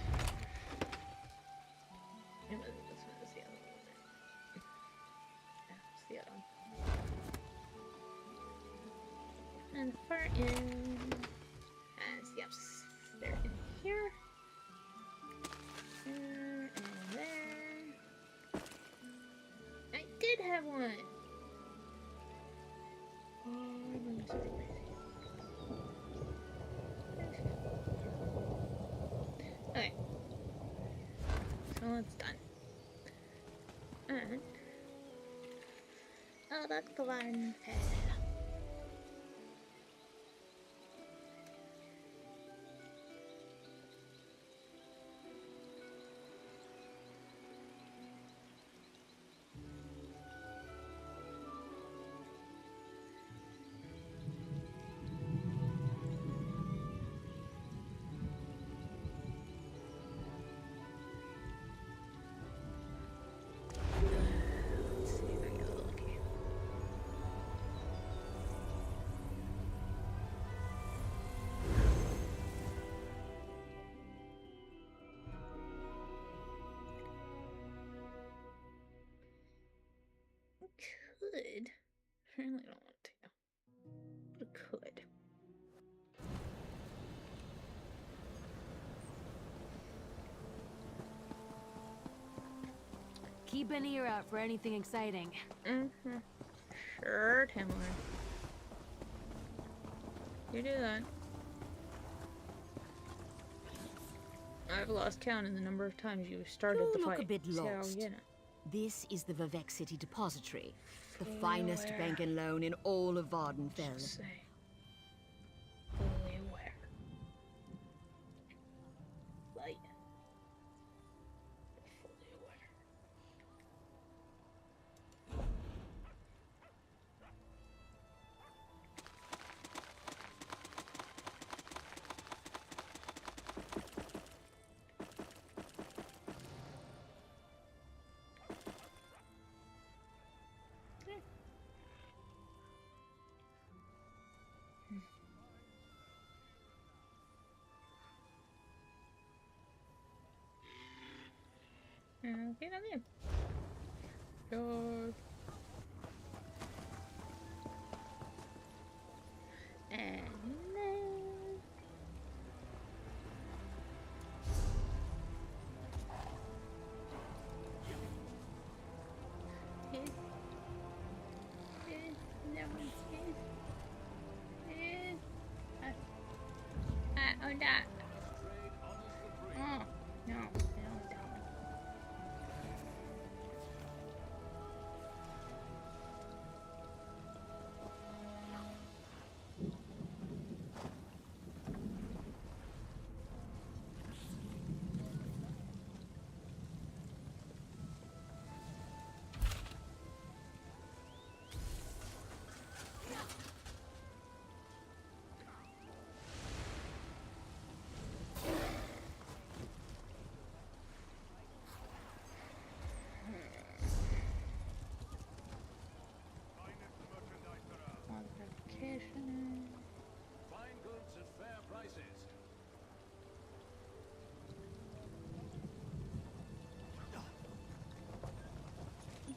It wasn't this one, it was the other one. Yeah, it's the other one. And the far end has, yes, they're in here. There and there. I did have one. Oh, I'm so crazy. Okay. So it's done. And oh, that's the one. Let's see if I get lucky. Could. I really don't want to. But it could. Keep an ear out for anything exciting. Mm-hmm. Sure, Timler. You do that. I've lost count in the number of times you started the You look fight. a bit So, lost. you know. This is the Vivek City Depository, the finest bank and loan in all of Vardenfell. Just say. Fully aware. Light. Fully aware. Okay, I'm in. Dog. And then... That one's his. Oh, that. Oh, no. I don't want that one. Modification. Fine goods at fair prices.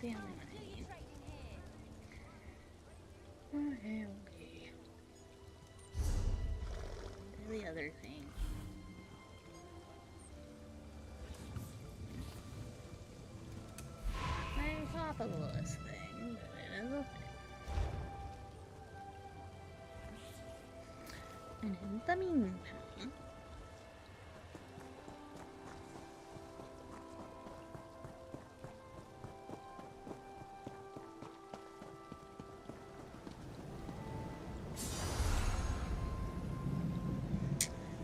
The only one I need. Okay, okay. The other thing. There's off of this thing, but it is a thing. And in the meantime,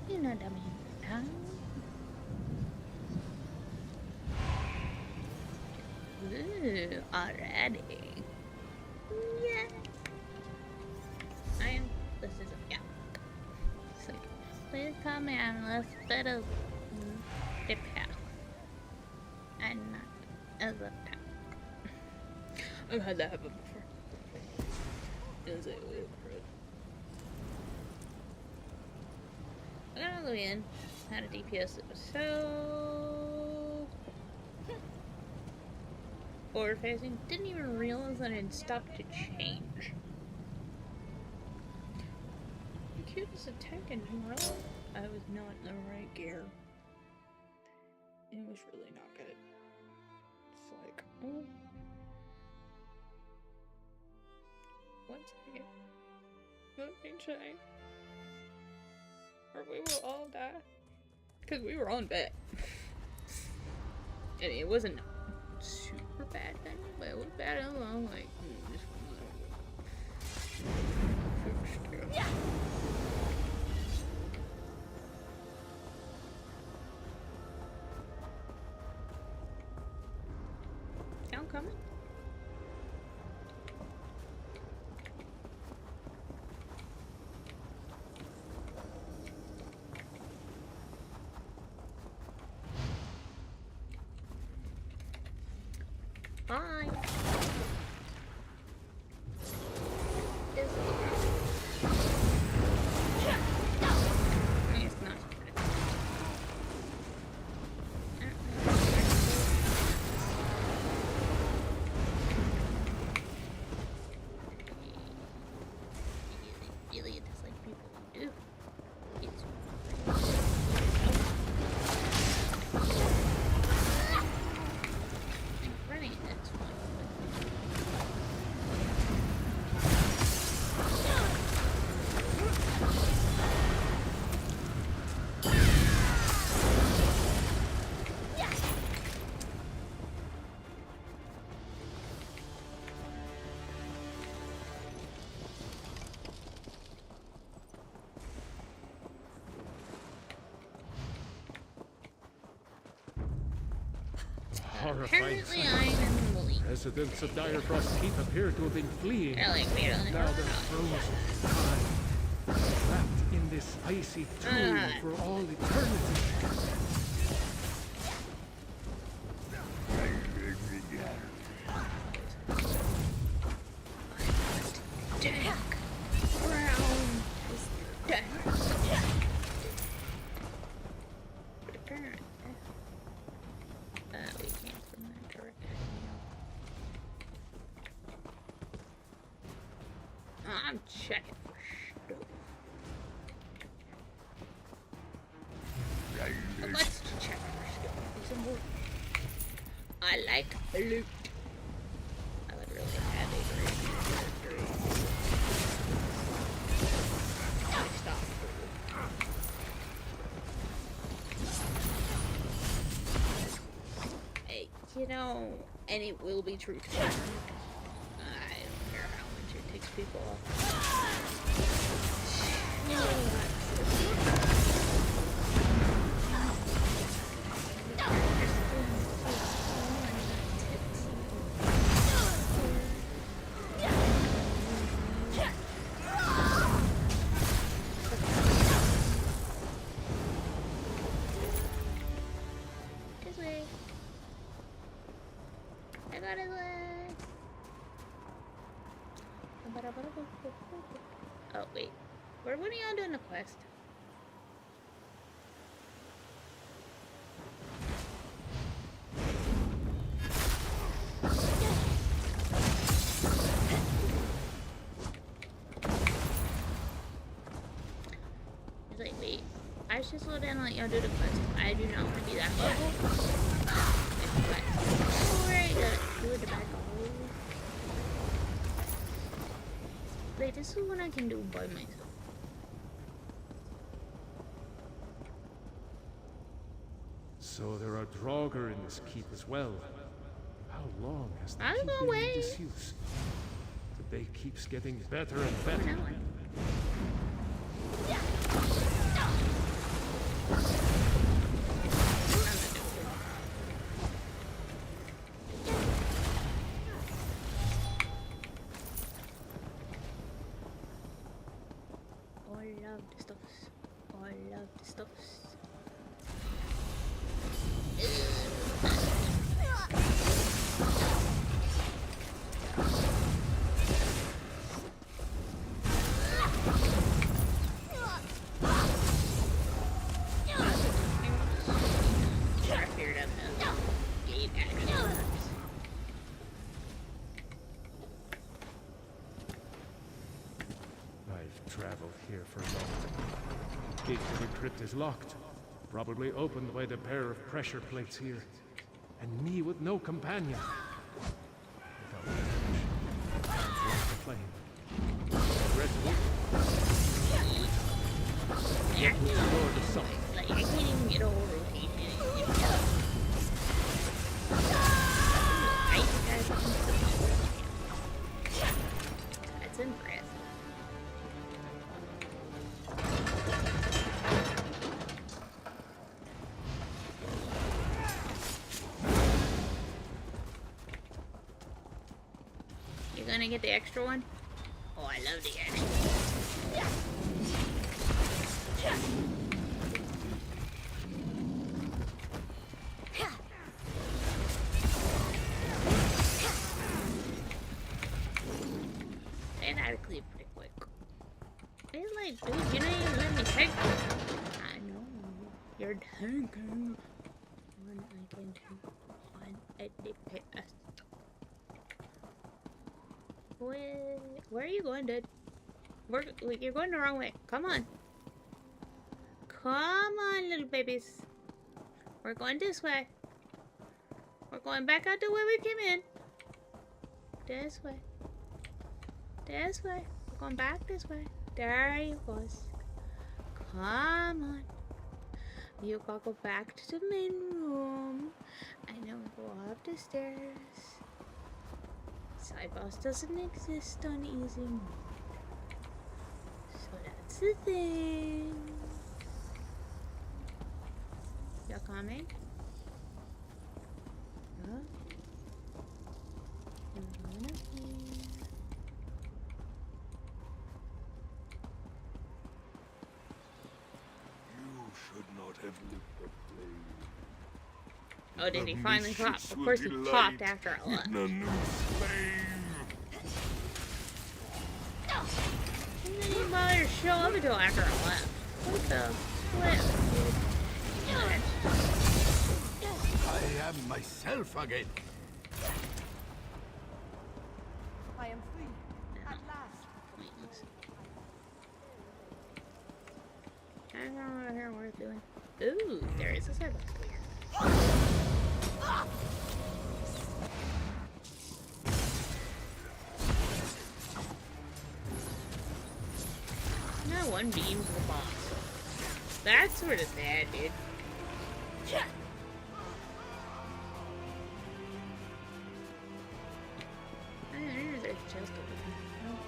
you know what I mean. Ooh, already. Yeah. This is a, yeah. So, please tell me I'm listed as the path and not as a tank. I've had that happen before. Is it weird? I'm gonna go in. had a DPS that was so forward facing. Didn't even realize that it had stopped to change. Cute as a tank in general. I was not in the right gear. It was really not good. It's like, oh. 1 second. Let me check. Or we will all die. Because we were on bet. I mean, it wasn't super bad then, but it was bad. I was like, this one's yeah. I'm coming. Bye. It's not. Really dislike people who do. It's running. That's fine. Horrified Apparently, sight. I am bullied. Residents of Direfrost Keep appear to have been fleeing. They're like, we don't Now they're frozen, time, trapped in this icy tomb for all eternity. Dick Brown is dead. But apparently, we came from that direction. I'm checking for stuff. Let's check for stuff. It's important. I like loot. I would really have a very good character. Stop. Hey, you know, and it will be true. I don't care how much it takes people off. This way. I got his leg. Oh, wait. When are y'all doing the quest? It's like, wait. I should slow down and let y'all do the quest. I do not want to be that level. Alright, do it back all. Wait, this is what I can do by myself. So there are Draugr in this keep as well. How long has the I'll keep go been away. in disuse? The day keeps getting better and better. All of the stuffs. All of the stuffs. I've traveled here for long. Gate to the crypt is locked. Probably opened by the pair of pressure plates here. And me with no companion. Without the flame. Resolute. Yeah, Yet with the Lord of Summer. like, I can't even get a whole rotation. That's impressive. You gonna get the extra one? Oh, I love the extra. And I clear pretty quick. It's like, dude, you don't even let me take. I know. You're tanking. One I can do. One at the past. Where are you going, dude? You're going the wrong way. Come on. Come on, little babies. We're going this way. We're going back out the way we came in. This way. This way. We're going back this way. There you go. Come on. You gotta go back to the main room. And then we go up the stairs. Side boss doesn't exist on easy mode. So that's the thing. You're coming? Huh? You're going up here. You should not have lit the flame. Oh, did he The finally pop? mischiefs Of will course he delight popped after I left. in a new flame. And then he bothered to show up until after I left. What the flip, dude? I am myself again. I am free. At last. Pointless. I don't know what here worth doing. Ooh, there is a sidewalk here. No one beam to the boss. That's sort of sad, dude. There's a chest over there.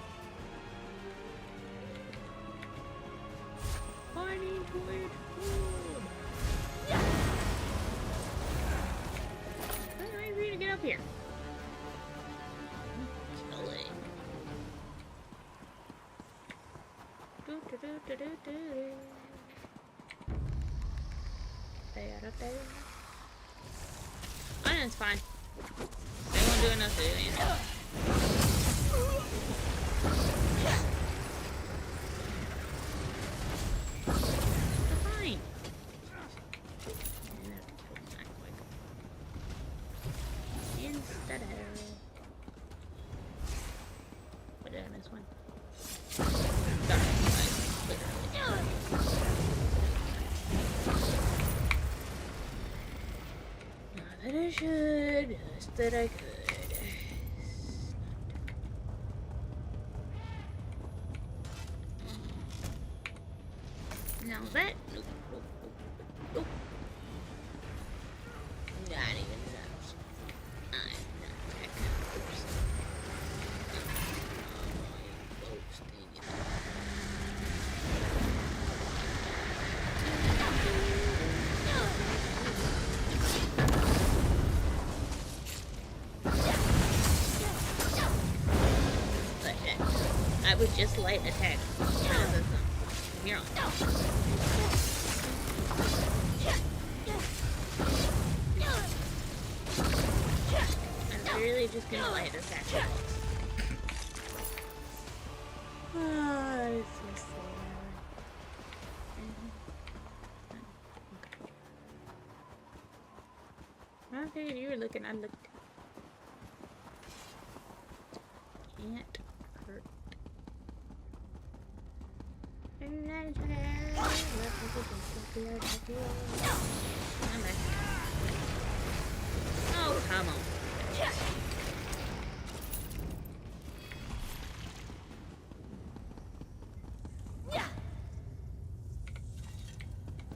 Pointing toward food. I'm ready for you to get up here. Killing. Oh, no, it's fine. They won't do enough to do anything. Fine. Instead of... What did I miss one? Sorry, I literally... Not that I should, just that I could. Now that... Nope, nope, nope, nope. Not even that. I'm not that kind of person. I would just light attack. You're on. I'm literally just gonna light attack. Oh, it's so sad. I figured you were looking. I looked. Can't hurt. Oh, come on.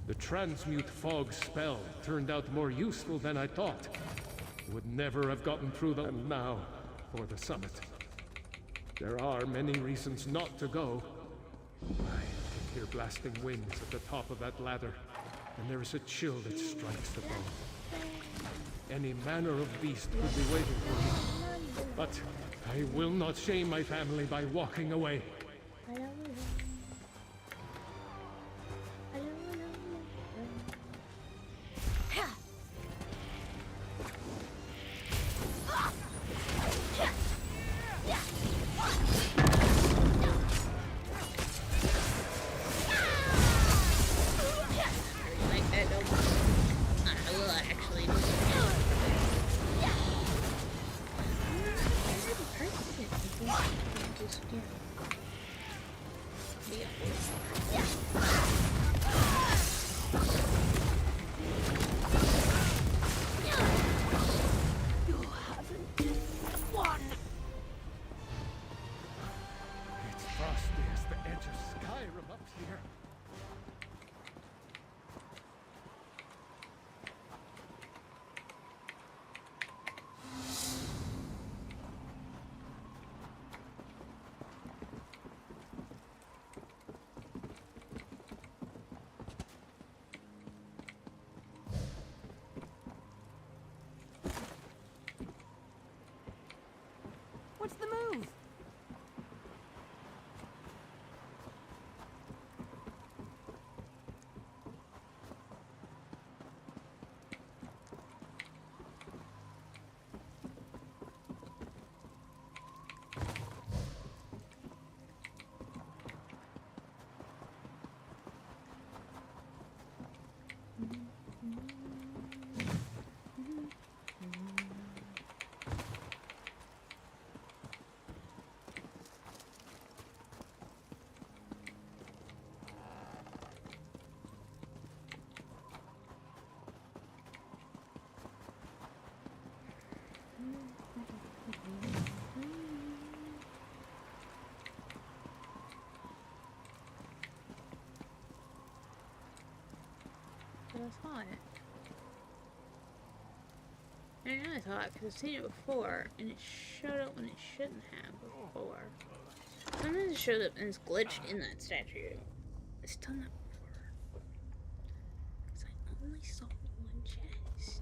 The transmute fog spell turned out more useful than I thought. Would never have gotten through them now for the summit. There are many reasons not to go. I can hear blasting winds at the top of that ladder, and there is a chill that strikes the bone. Any manner of beast could be waiting for me, but I will not shame my family by walking away. It's frosty as the edge of Skyrim up here. What's the move? But I saw it. I know I saw it because I've seen it before, and it showed up when it shouldn't have before. Sometimes it shows up and it's glitched in that statue. It's done that before. Because I only saw one chest.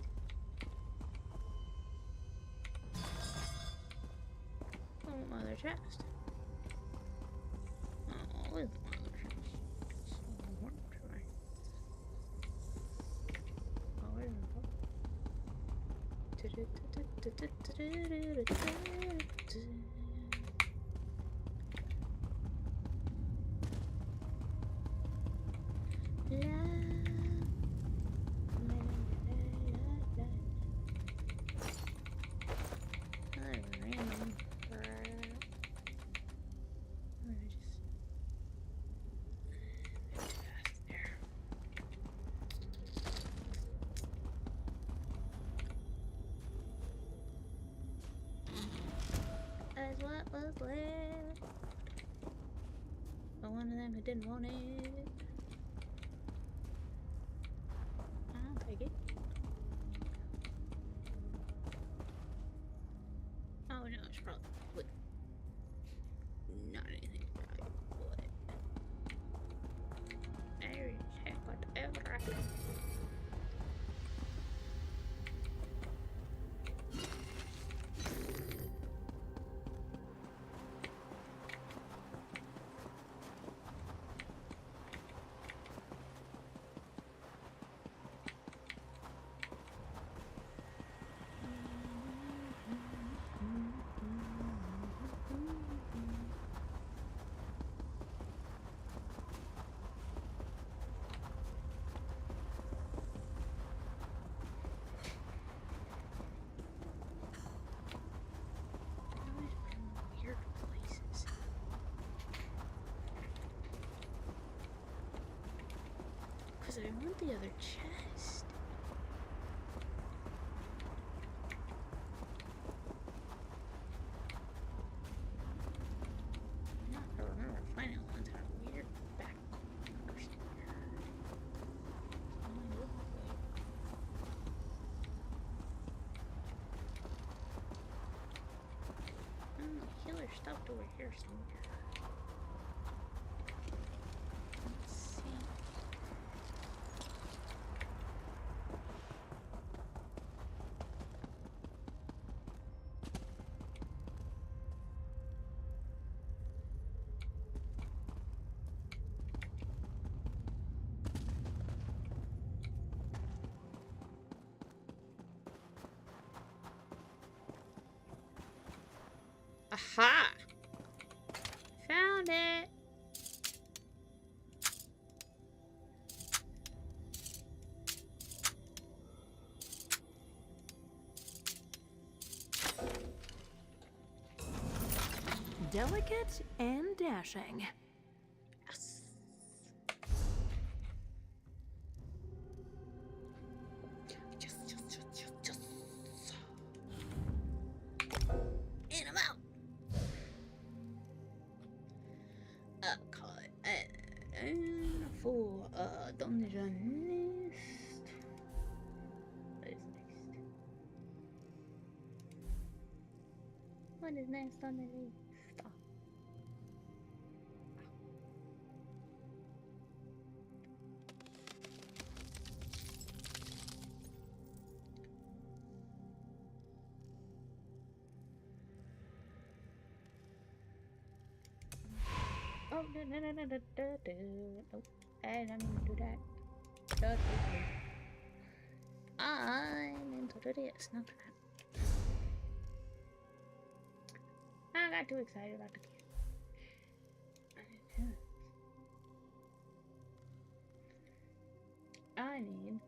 Oh, other chest. Oh, always one other chest. So important to me. Oh, wait a minute. That's what was left. But one of them who didn't want it. I'll take it. Oh no, it's probably wood. Not anything probably wood. There's heck whatever. Because I want the other chest. I remember finding ones that are weird back corners here. The healer stopped over here somewhere. Let's see. Aha! Found it! Delicate and dashing. Yes. Just. In I'm out. And for dungeonist. What is next on the list? Oh, no. Nope. I don't mean to do that. I'm into this, not that. I got too excited about the game. I need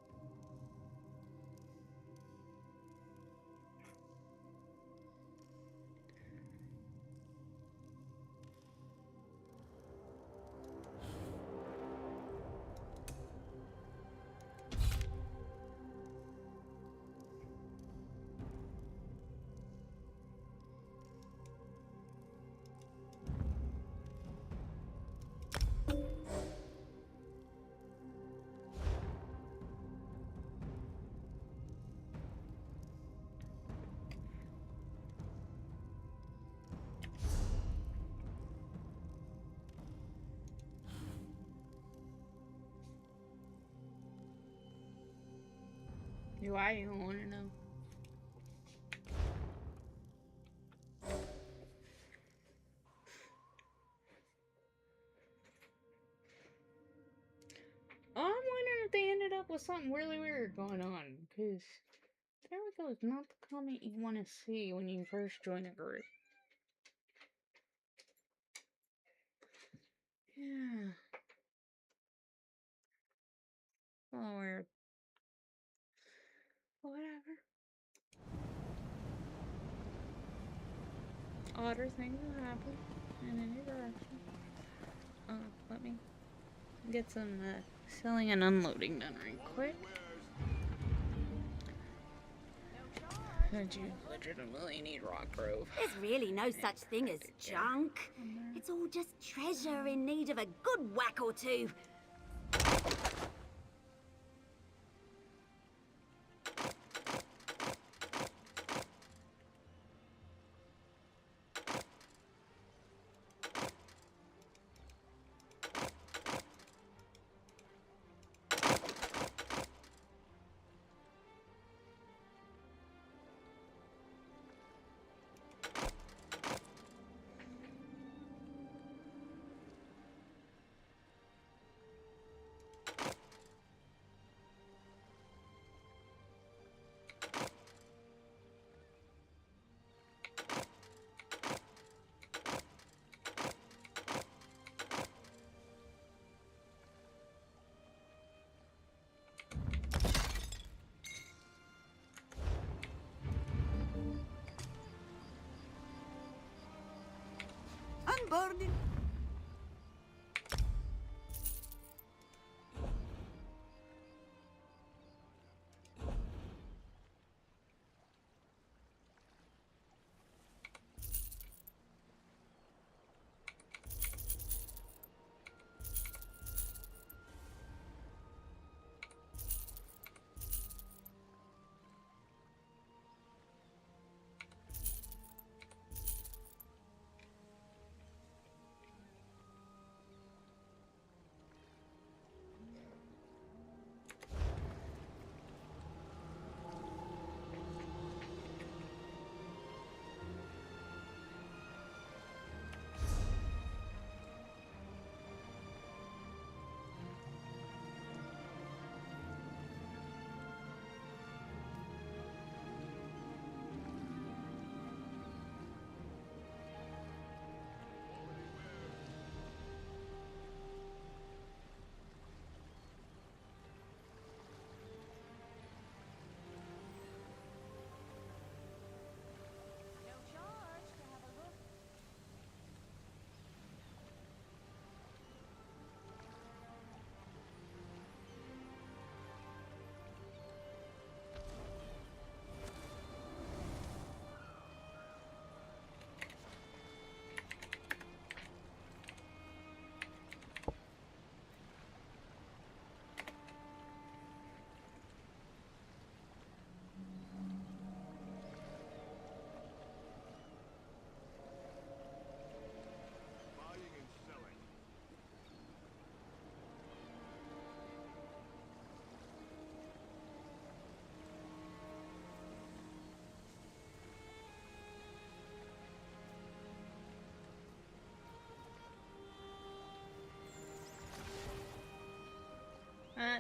why you want to know? I'm wondering if they ended up with something really weird going on, because Jericho is not the comment you want to see when you first join a group. Yeah. Oh, weird. Whatever. Odder things will happen in any direction. Let me get some selling and unloading done right quick. You legitimately need Rock Grove. There's really no such thing as junk. It's all just treasure in need of a good whack or two.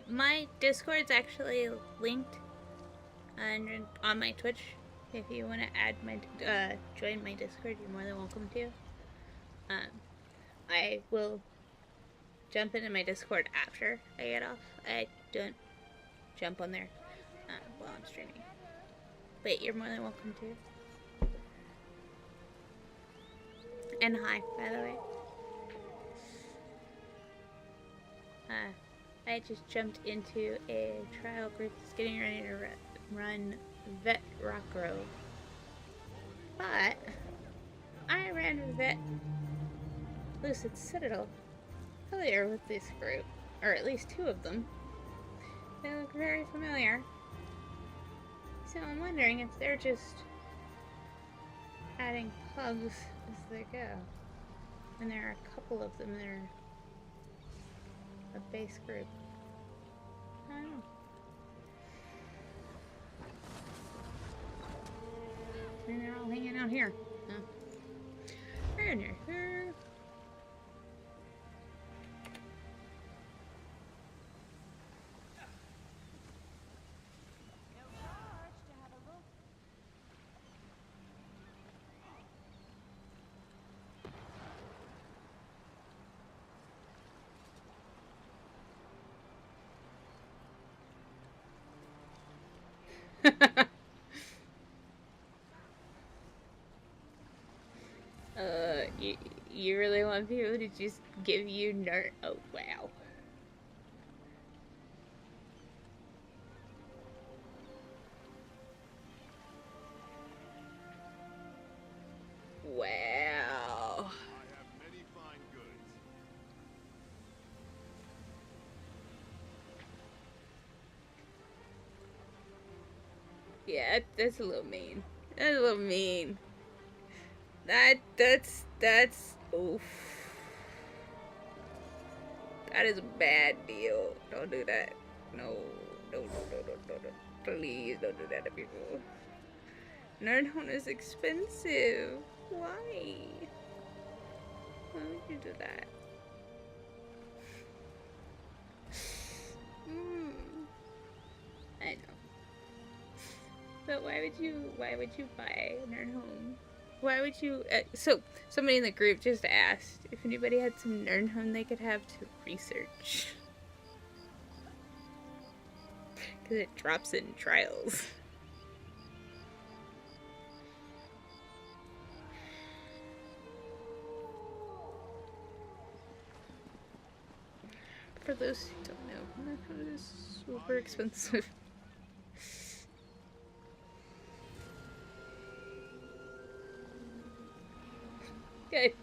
My Discord's actually linked on my Twitch. If you want to add my join my Discord, you're more than welcome to. I will jump into my Discord after I get off. I don't jump on there while I'm streaming. But you're more than welcome to. And hi, by the way. I just jumped into a trial group that's getting ready to run Vet Rock Grove. But I ran Vet Lucid Citadel earlier with this group, or at least two of them. They look very familiar. So I'm wondering if they're just adding pugs as they go. And there are a couple of them that are a base group. I don't know. And they're all hanging out here. Huh? And you're here. You really want people to just give you nerd? Oh, wow. Wow. I have many fine goods. Yeah, that's a little mean. That's a little mean. That's oof. That is a bad deal. Don't do that. No. Please don't do that to people. Nerdhome is expensive. Why? Why would you do that? I know. But why would you buy Nerdhome? Why would you... so, somebody in the group just asked if anybody had some Nerdhome they could have to research. Because it drops in trials. For those who don't know, Nerdhome is super expensive. Okay.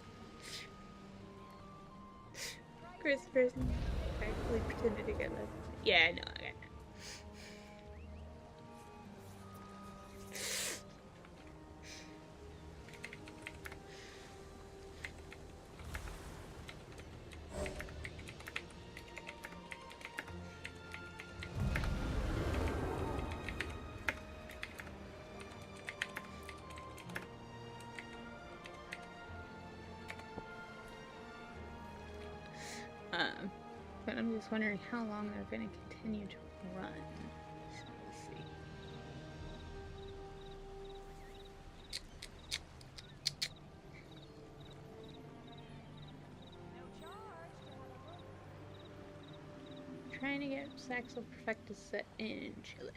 Chris person actually pretended to get left. Yeah, I know. But I'm just wondering how long they're going to continue to run. So let's see. Trying to get Saxo Perfecta set in Chile.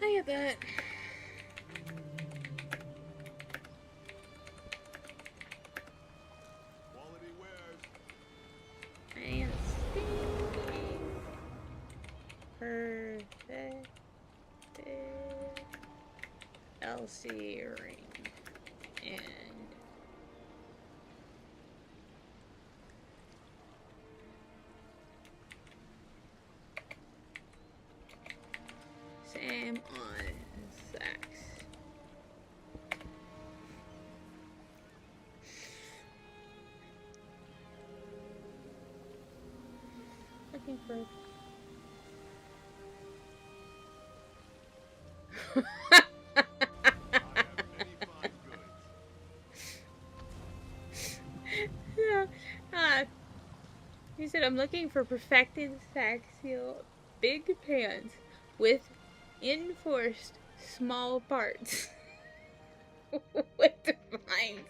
I get that. Perfect LC ring and same on Sax. Looking for He said, I'm looking for perfected axial big pants with enforced small parts. What defines?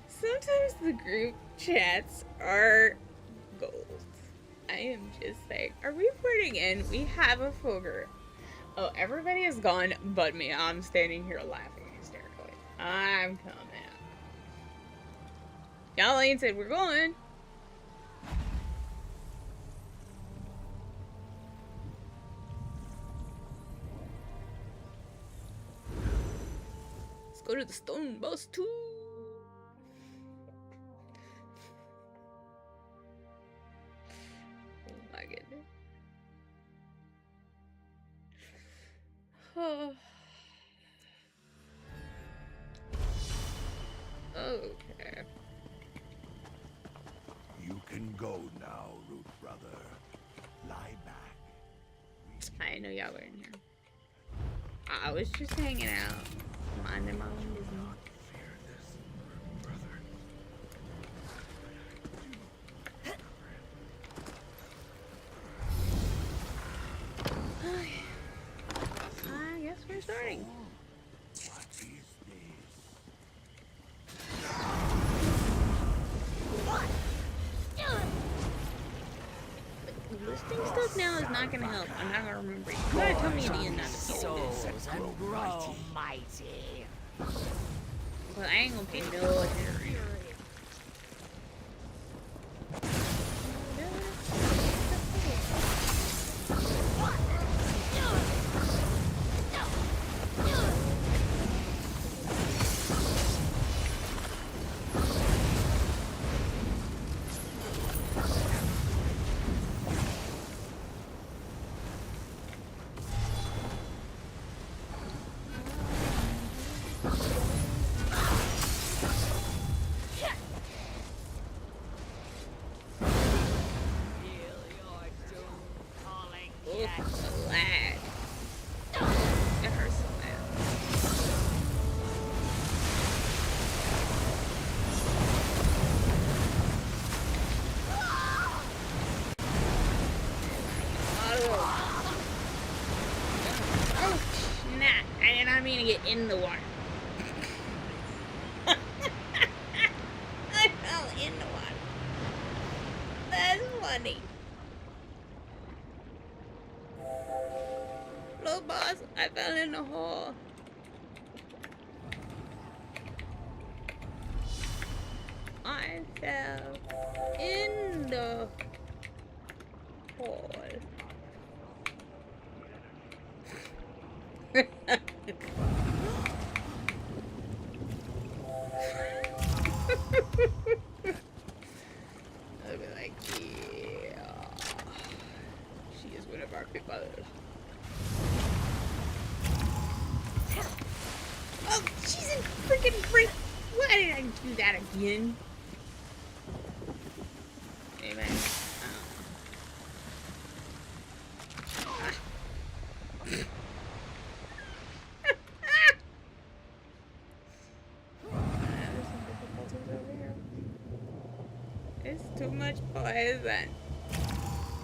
Sometimes the group chats are gold. I am just saying. Are we putting in? We have a full group. Oh, everybody is gone but me. I'm standing here laughing hysterically. I'm coming out. Y'all ain't said we're going. Let's go to the stone boss too. Oh my goodness. Oh. Okay. You can go now, Root Brother. Lie back. I didn't know y'all were in here. I was just hanging out, minding my own business. I guess we're starting. What is this? Listing stuff now is not gonna help. I'm not gonna remember. You gotta tell me again not to Souls and grow mighty. But I ain't gonna pay no attention. Get in the water. I fell in the water. That's funny. Little boss, I fell in the hole. I fell in the hole. I'll be like, yeah. She is one of our big brothers. Oh, she's in freaking freak. Why did I do that again? Amen. It's too much poison.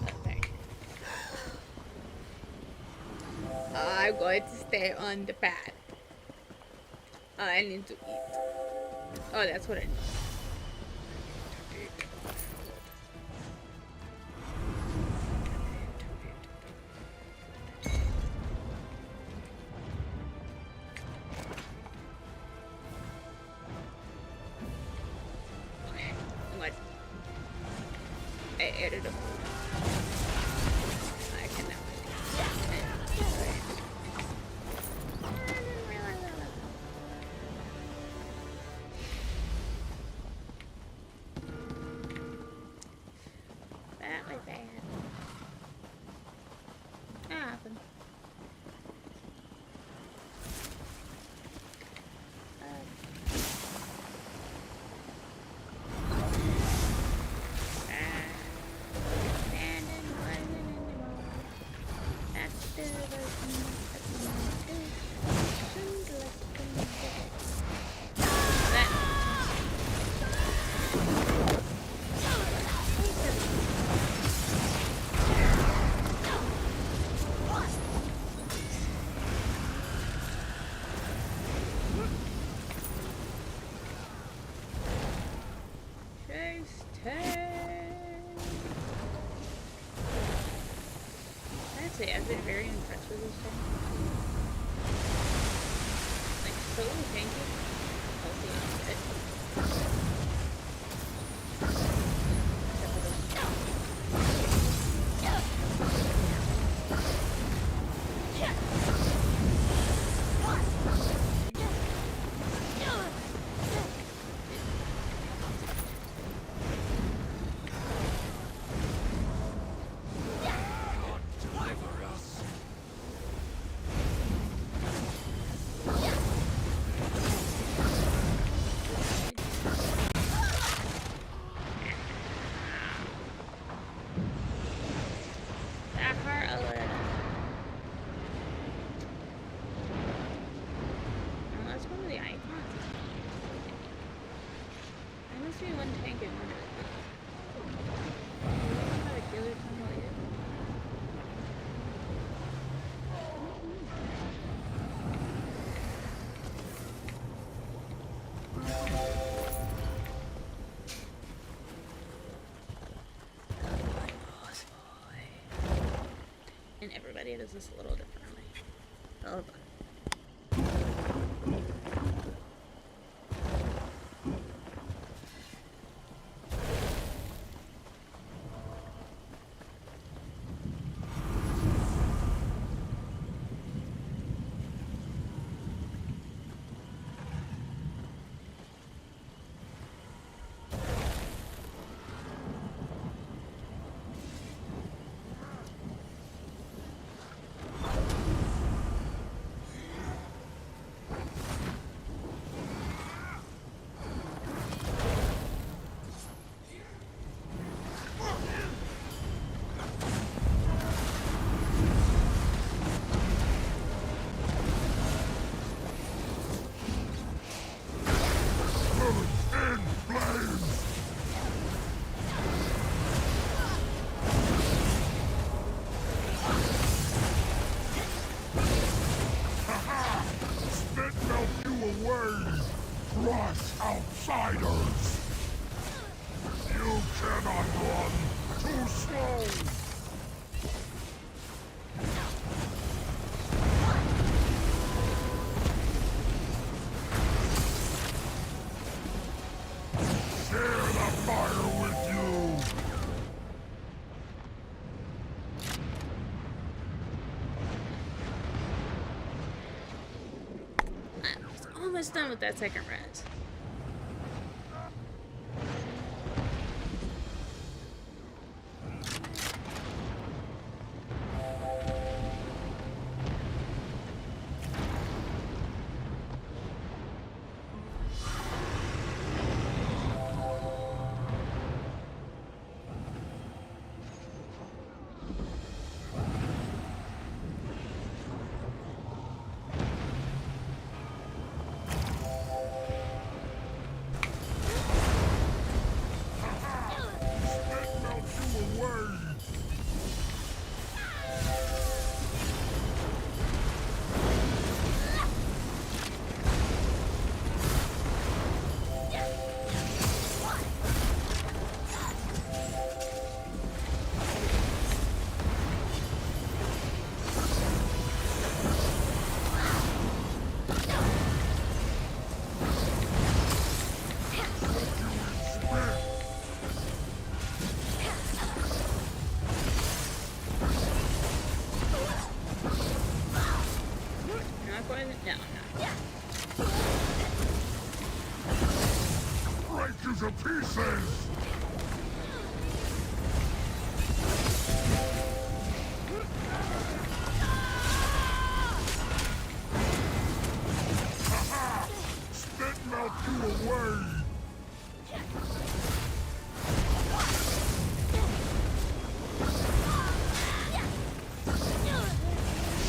Okay. I'm going to stay on the path. I need to eat. Oh, that's what I need. I added a I cannot. That was bad. That happened. say I've been very impressed with this thing. Like, so tanky. Healthy and fit. And everybody does this a little differently. Oh, Crush outsiders! You cannot run! Too slow! Share the fire with you! I was almost done with that second res. To pieces! Haha! Spit melt you away!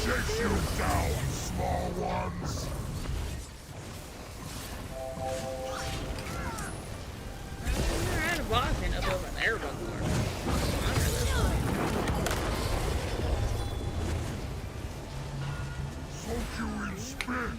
Shake you down, small ones! Walking up over there before. Soak you in spit!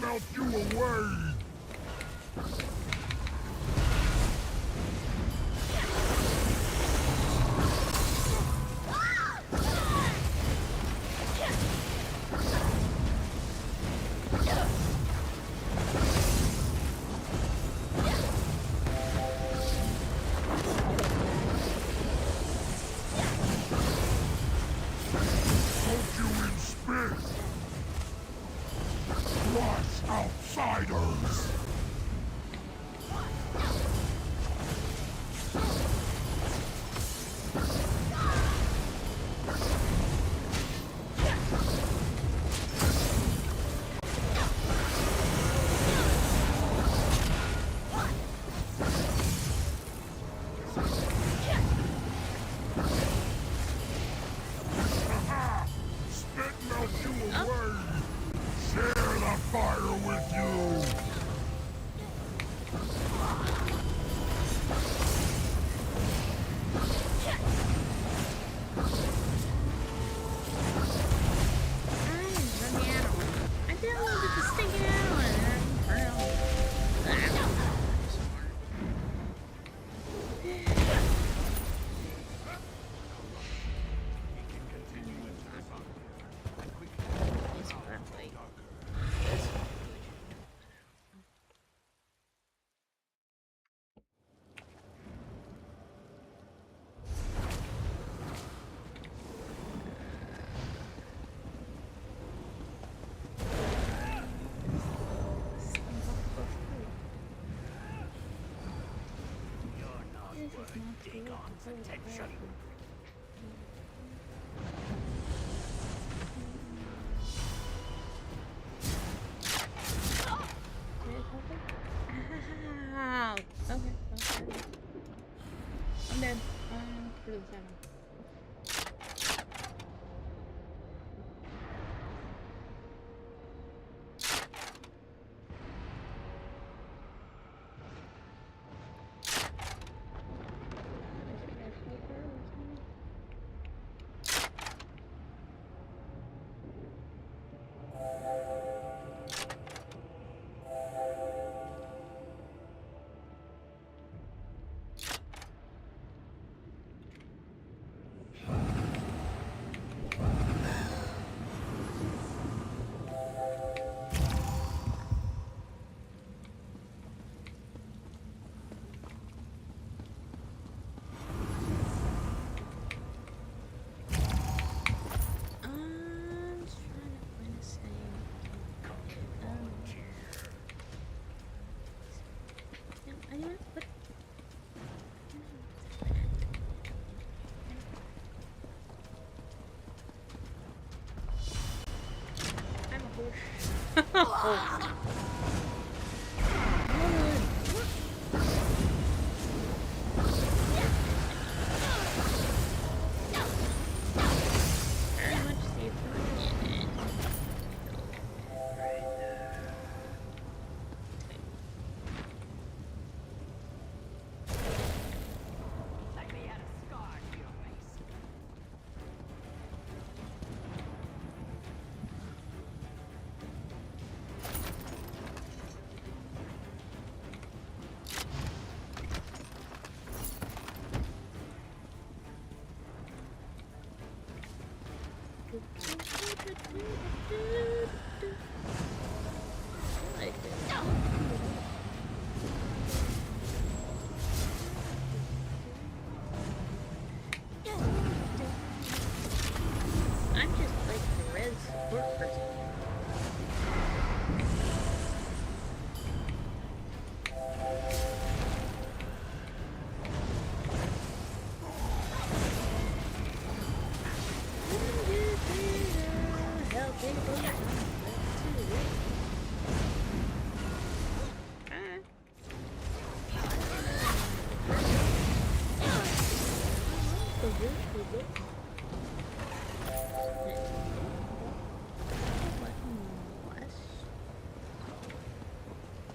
melt you away! Soak you in spit! Watch outsiders! Aha! Spit melts you away! Share the fire with you! I downloaded the stinking add-on. Ow. Okay. I'm dead. For the second. Oh. Very much safer in Like they had a scar to your face. I'm just like the res work person.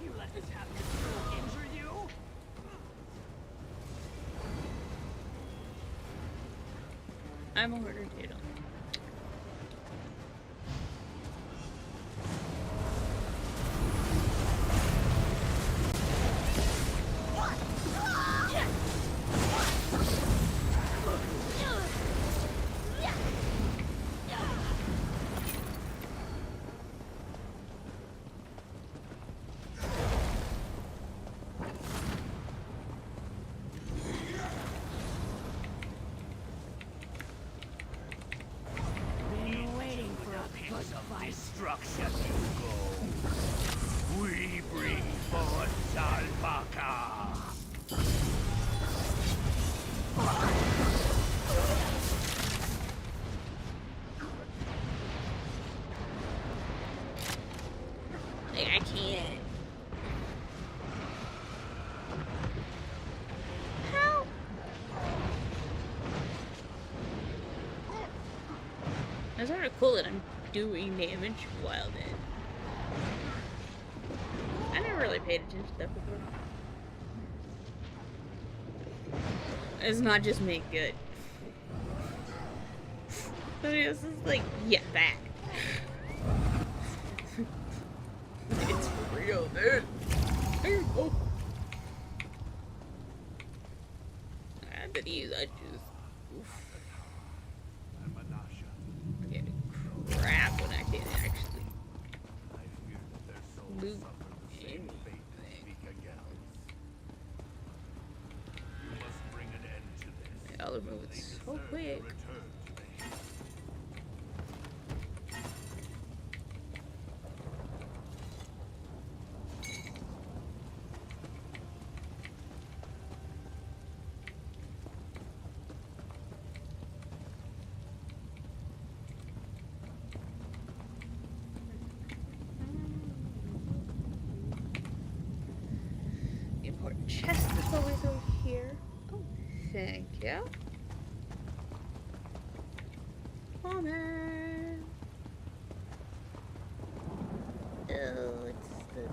You let this happen to injure you? I'm a hoarder doodle. cool that I'm doing damage while dead. I never really paid attention to that before. It's not just me, good. I mean, this is like, yeah, that. It's for real, dude. Oh. I had to use that juice. Oof. I'm getting crap when I can't actually loot anything. Y'all are moving so quick. The important chest is always over here. Oh, thank you. Woman. Oh, it's the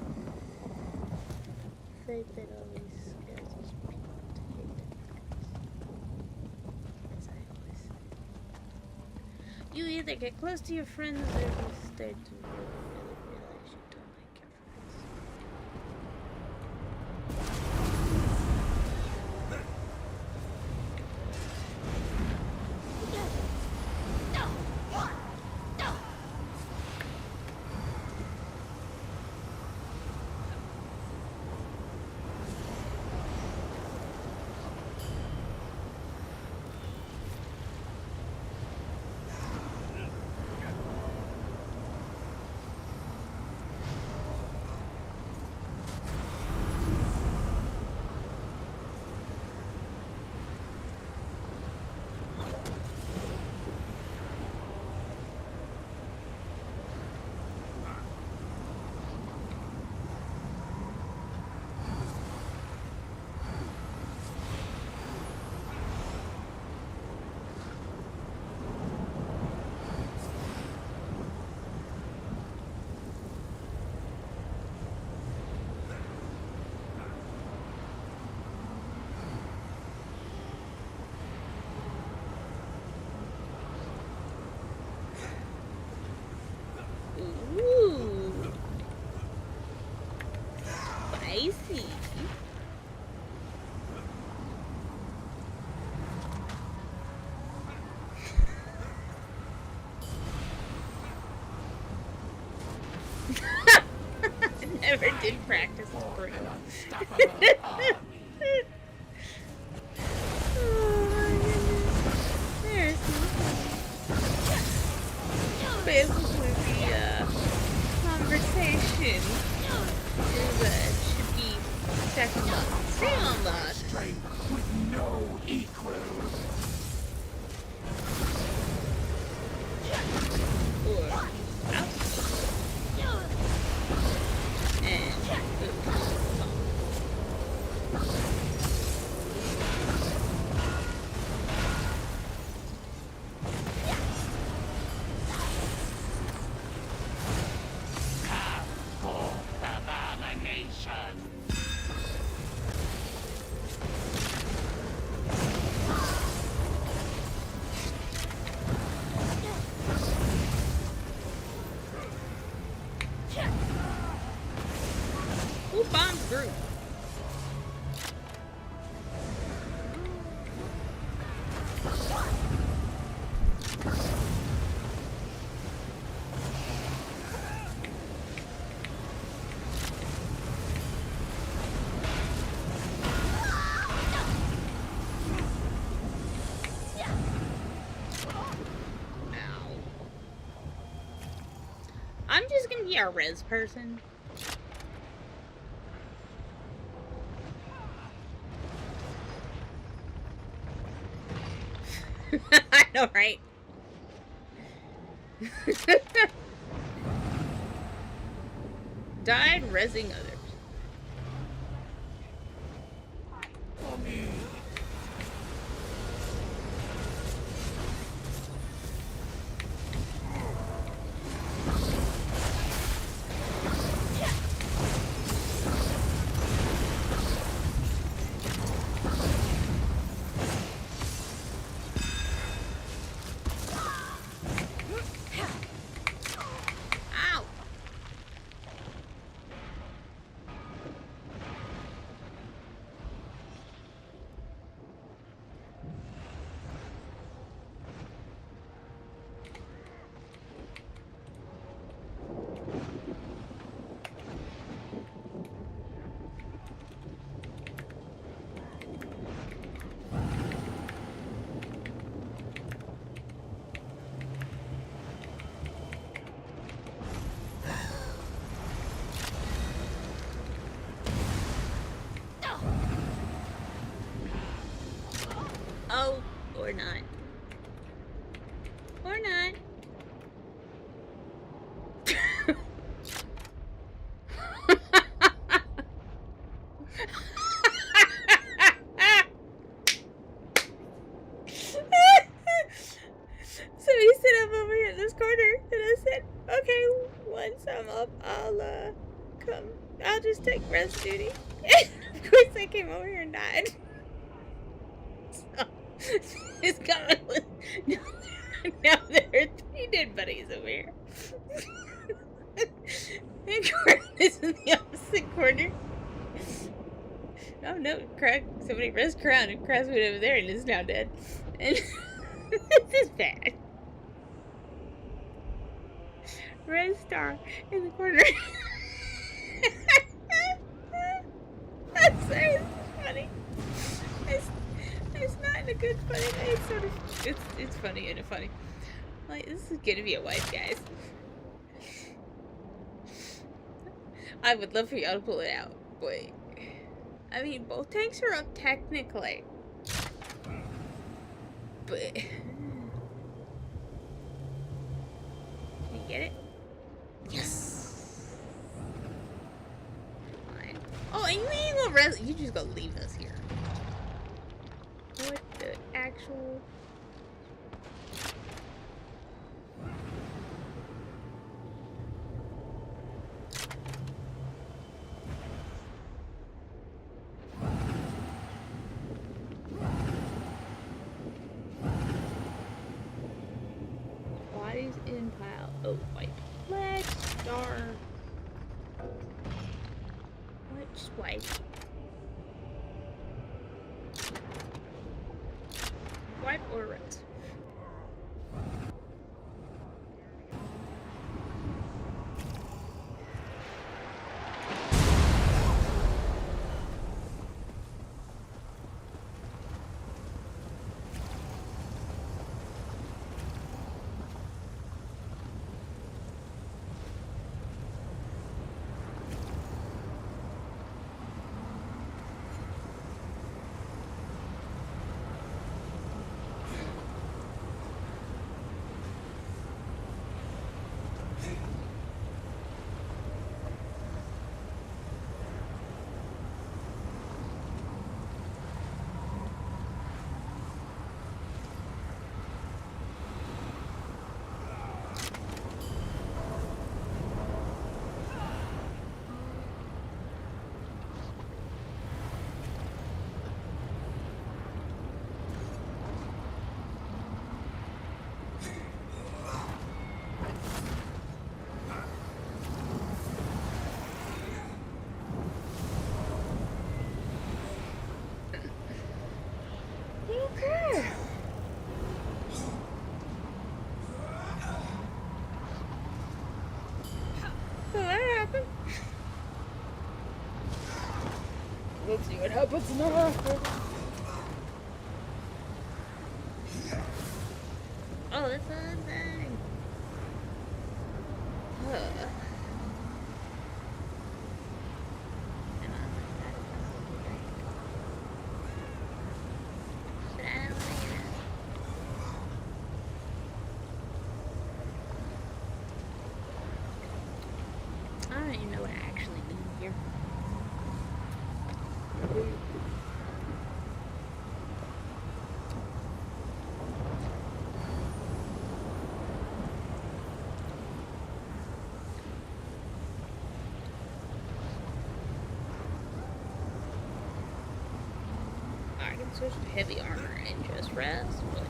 thing that always scares me to hate it. As I always say. You either get close to your friends or you start to really realize you don't like your friends. Ooh. Spicy. Never did practice spring. Oh my goodness. There's basically the conversation should be second on. Stay on that. Strength with no equal. Or out. And who bombs group? I'm just gonna be a res person. I know, right? Died resing others. Or not. Or not. So he sit up over here in this corner, and I said, okay, once I'm up, I'll just take rest duty. And of course I came over here and died. So, it's kind of, now there are 3 dead buddies over here. And Craig is in the opposite corner. Oh no, Craig, somebody rezzed around and Craig went over there and is now dead. And this is bad. Red star in the corner. I'm sorry, this is funny. It's not in a good funny way. It's sort of it's funny and funny. Like, this is gonna be a wipe, guys. I would love for y'all to pull it out, but I mean, both tanks are up technically, but can you get it? Yes. Fine. Oh, and you ain't gonna you just gonna leave us here. What the actual? Bodies in pile. Oh, white. Let's start. Which white? White or red? Let's see what happens now. Oh, that's a thing. I don't even know what I actually mean here. I can switch to heavy armor and just rest, but...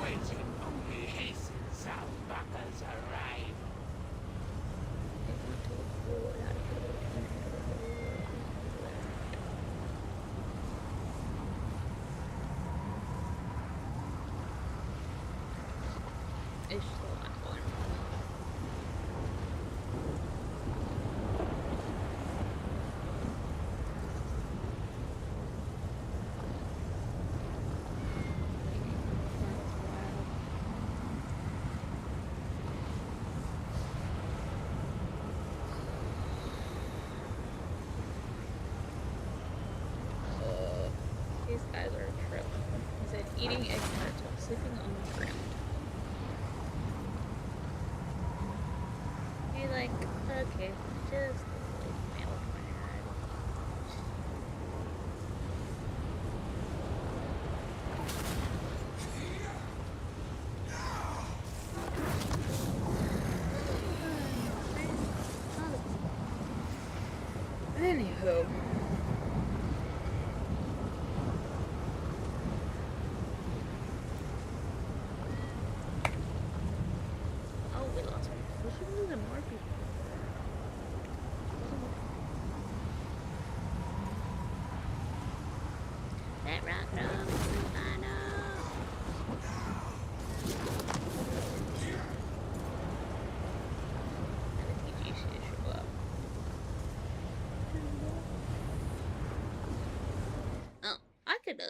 Waiting only hastens our buckers arrive. It's just a lot going on. eating egg tarts while sleeping on the ground. You're like, okay, just milk my head. Anywho. Oh, we lost one. We should lose more people. That rock dog is the final. I think you should show up. Oh, I could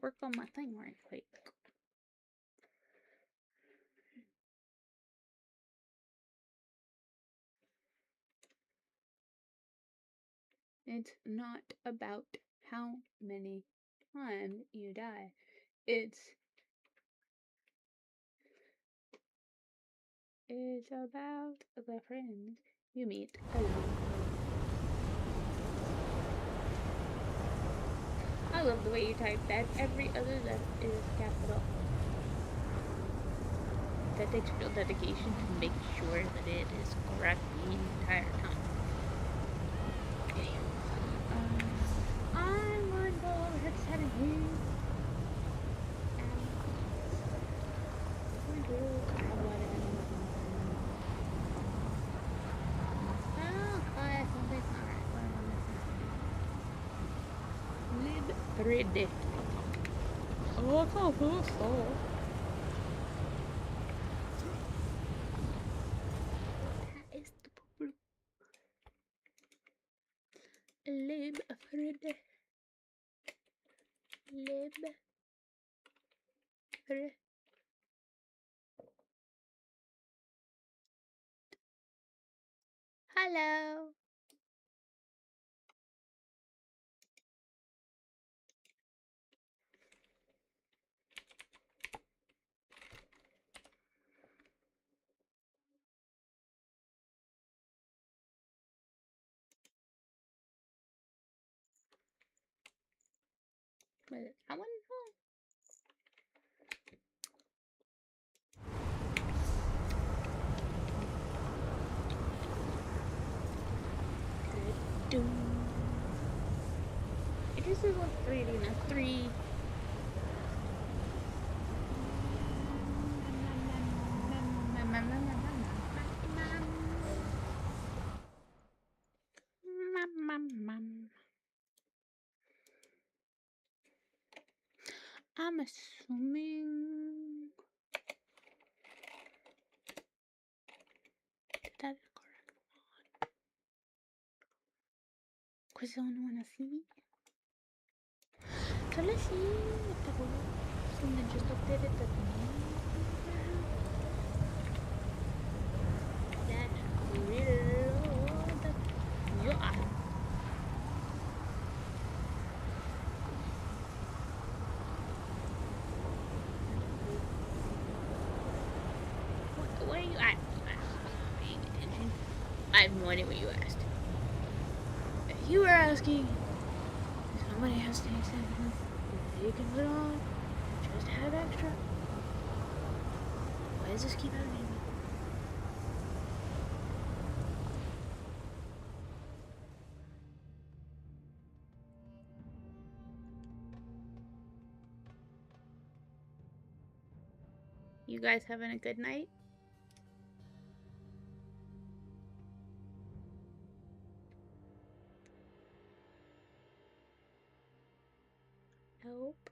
work on my thing right quick. It's not about how many times you die. It's about the friends you meet along the way. I love the way you type that. Every other letter is capital. That takes real dedication to make sure that it is correct the entire time. I'm on board at 17. Ready. Oh, I can't feel so. That is the problem. Lib Freddy. Lib Freddy. Hello. Was it that one? Oh. Good. It is a 3D, not 3. I'm assuming that is correct one. Because I don't want to see. So let's see what the whole something just updated that that's real. Yeah. What are you at? Paying attention. I have no idea what you asked. If you were asking if somebody has to take something they can put on, just have extra. Why does this keep happening? You guys having a good night? Help.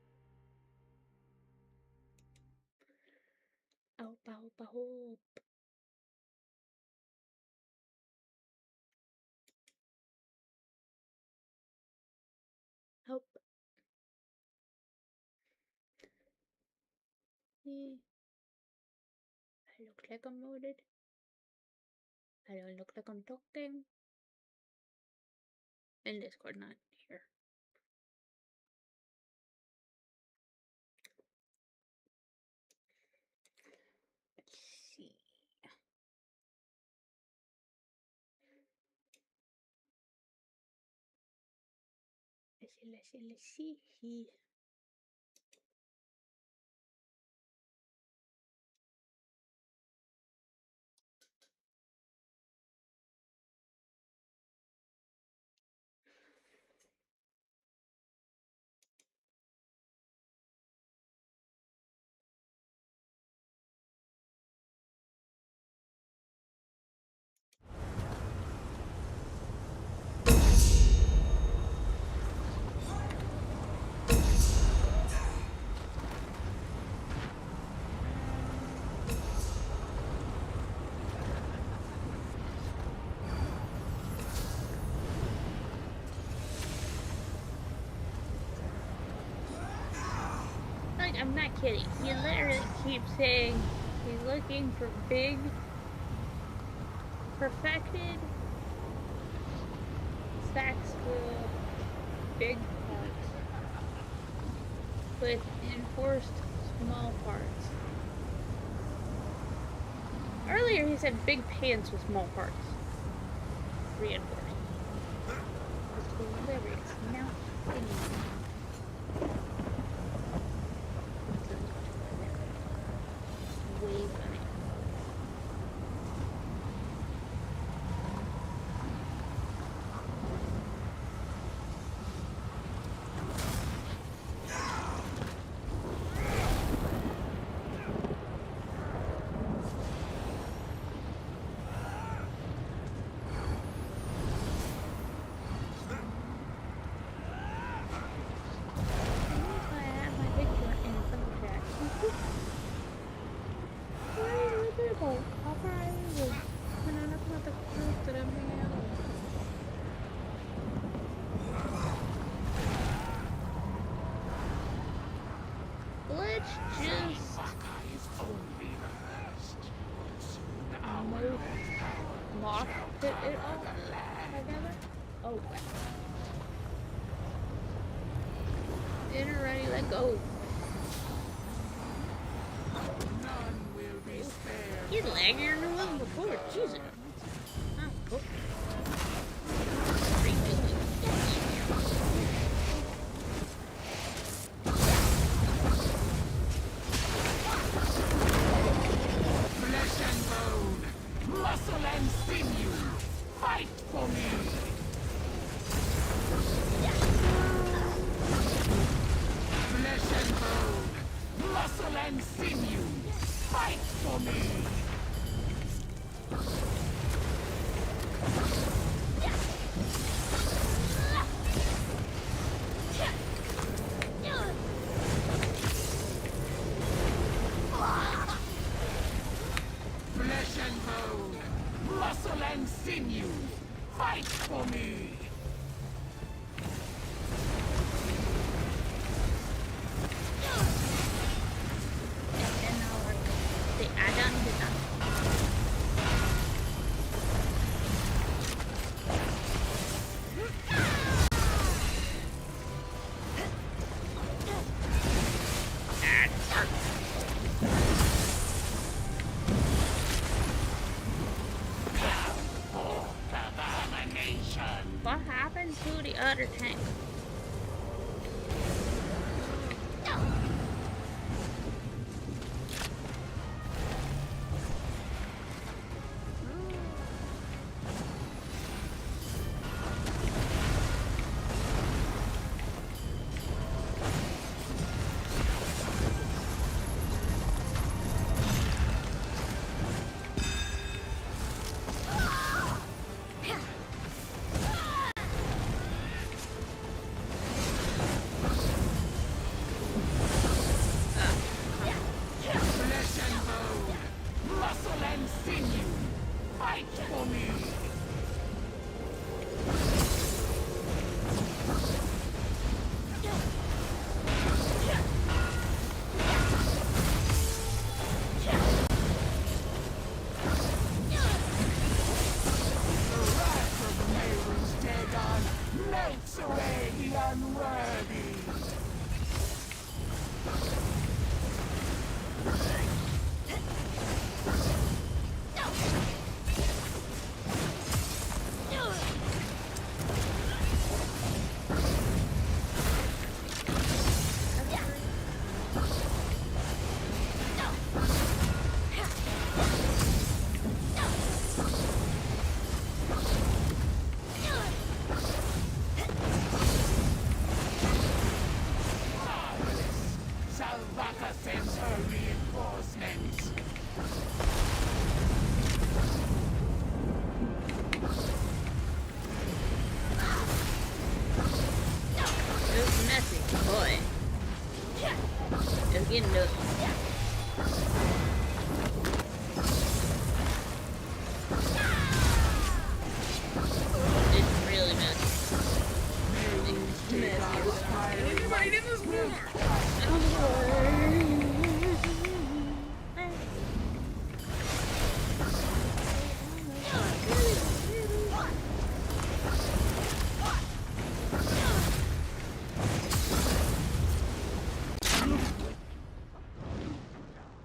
Help, help, help. Help. I look like I'm loaded. I don't look like I'm talking. In Discord, not here. let's see. Like, I'm not kidding. He literally keeps saying he's looking for big, perfected stacks full big parts with enforced small parts. Earlier he said big pants with small parts. Reinforced. It's hilarious. Now way funny. Let's just mock it all together. Oh, wow. Dinner ready, let go. None will be spared. He's laggier than one before, Jesus. Oh, cool. Flesh and bone, muscle and sinew, fight for me! Flesh and bone, muscle and sinew, fight for me! Flesh and bone, muscle and sinew, fight for me! And now the add-on is done. What happened to the other tank? You know. It's really messy. Right in this movie.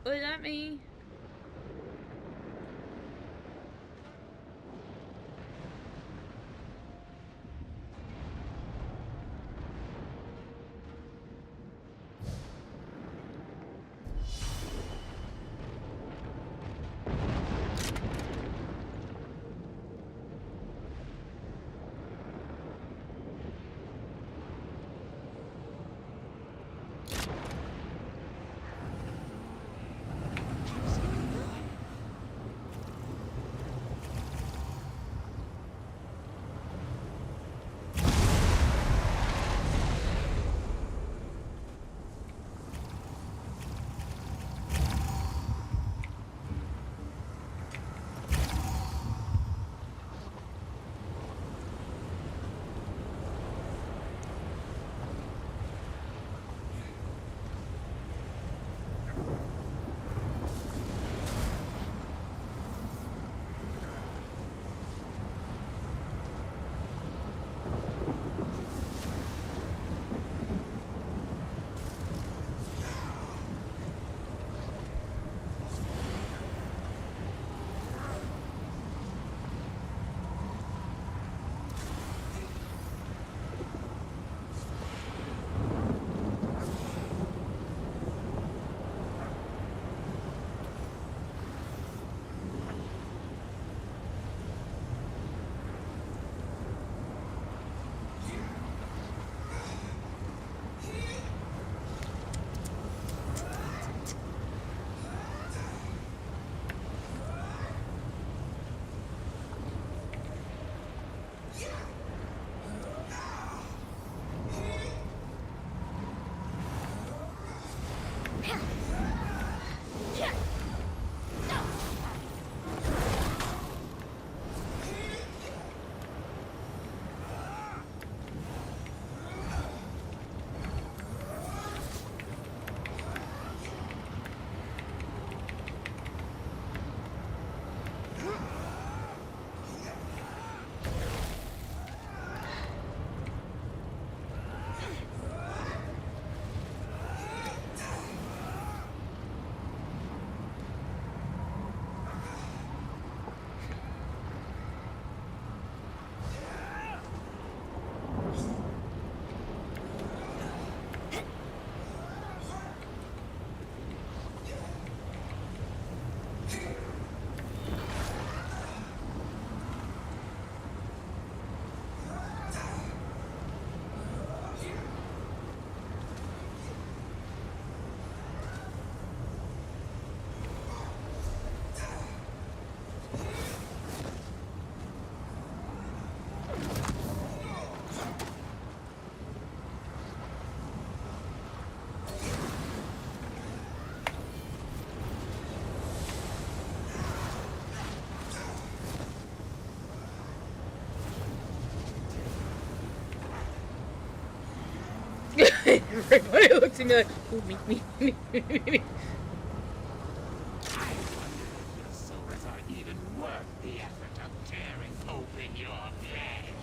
Was that me? Everybody looks at me like, ooh, me. Your souls are even worth the effort of tearing open your flesh.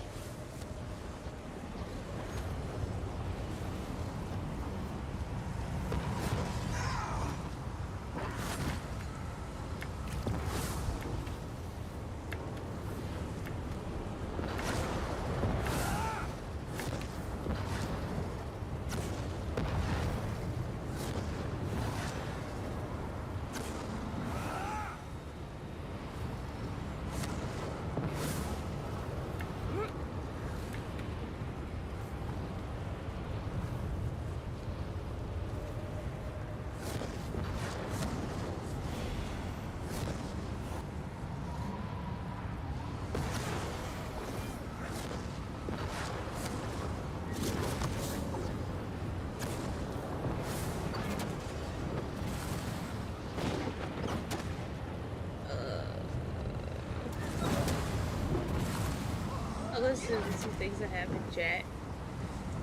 Oh, those are the two things I have in chat.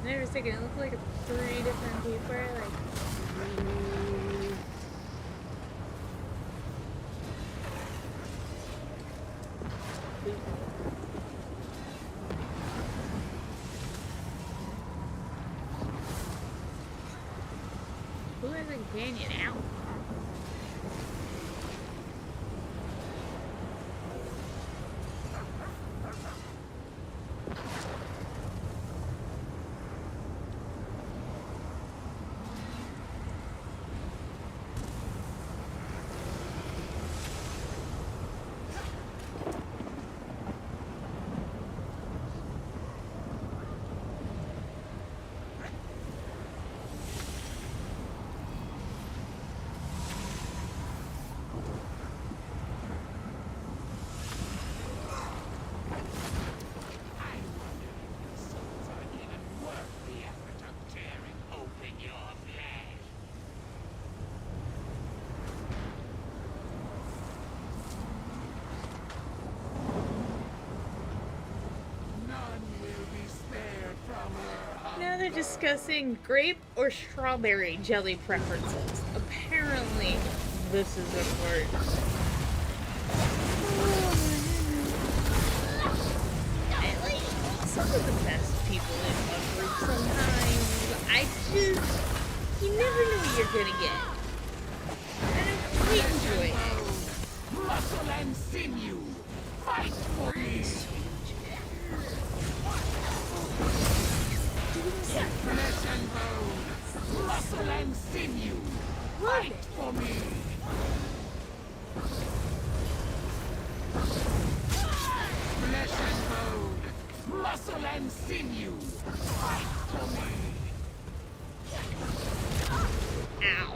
And I was thinking, it looked like 3 different people, like... Who has a companion out? Now they're discussing grape or strawberry jelly preferences. Apparently, this is a part. I like some of the best people in one group sometimes. You never know what you're gonna get. And I'm quite enjoying it. Muscle and sinew, fight for me. Flesh and bone, muscle and sinew, fight for me. Flesh and bone, muscle and sinew, fight for me. Ow.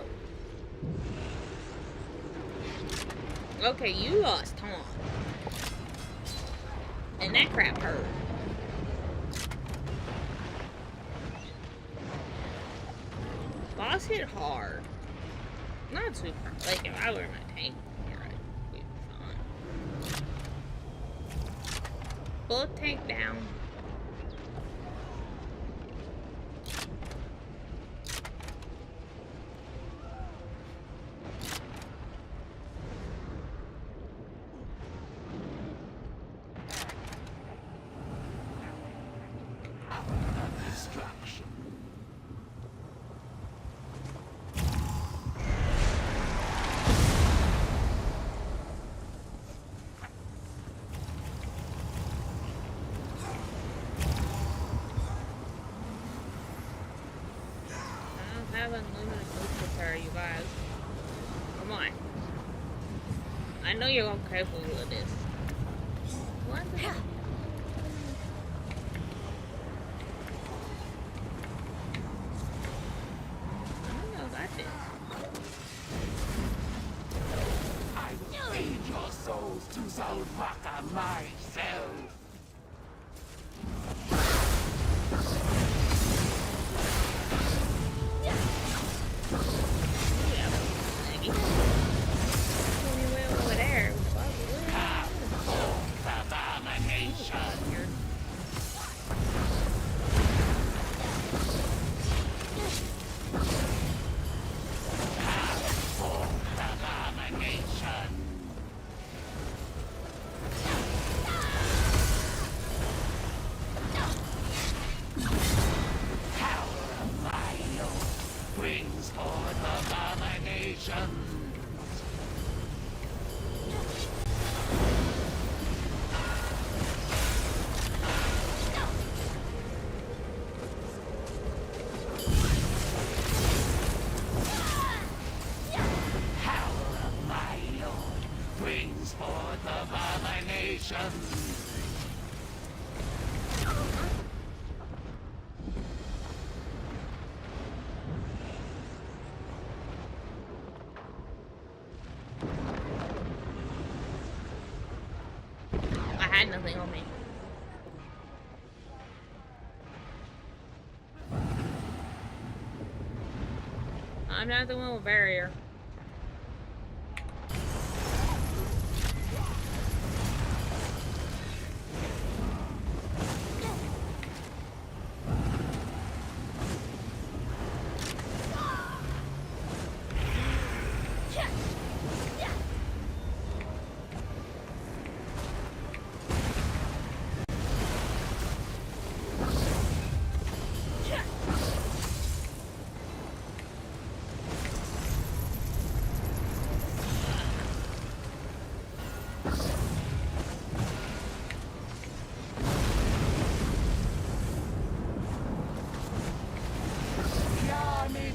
Okay, you lost taunt. And that crap hurt. Boss hit hard. Not super. Like, if I were my tank here, I'd be fine. Bullet tank down. Destruction. I don't have unlimited boost repair, you guys. Come on. I know you're gonna capable of this. What the hell? I will feed your souls to Zalvaka myself. Over there. Abomination. Brings forth abominations. Power of my lord brings forth abominations. I had nothing on me. I'm not the one with barrier.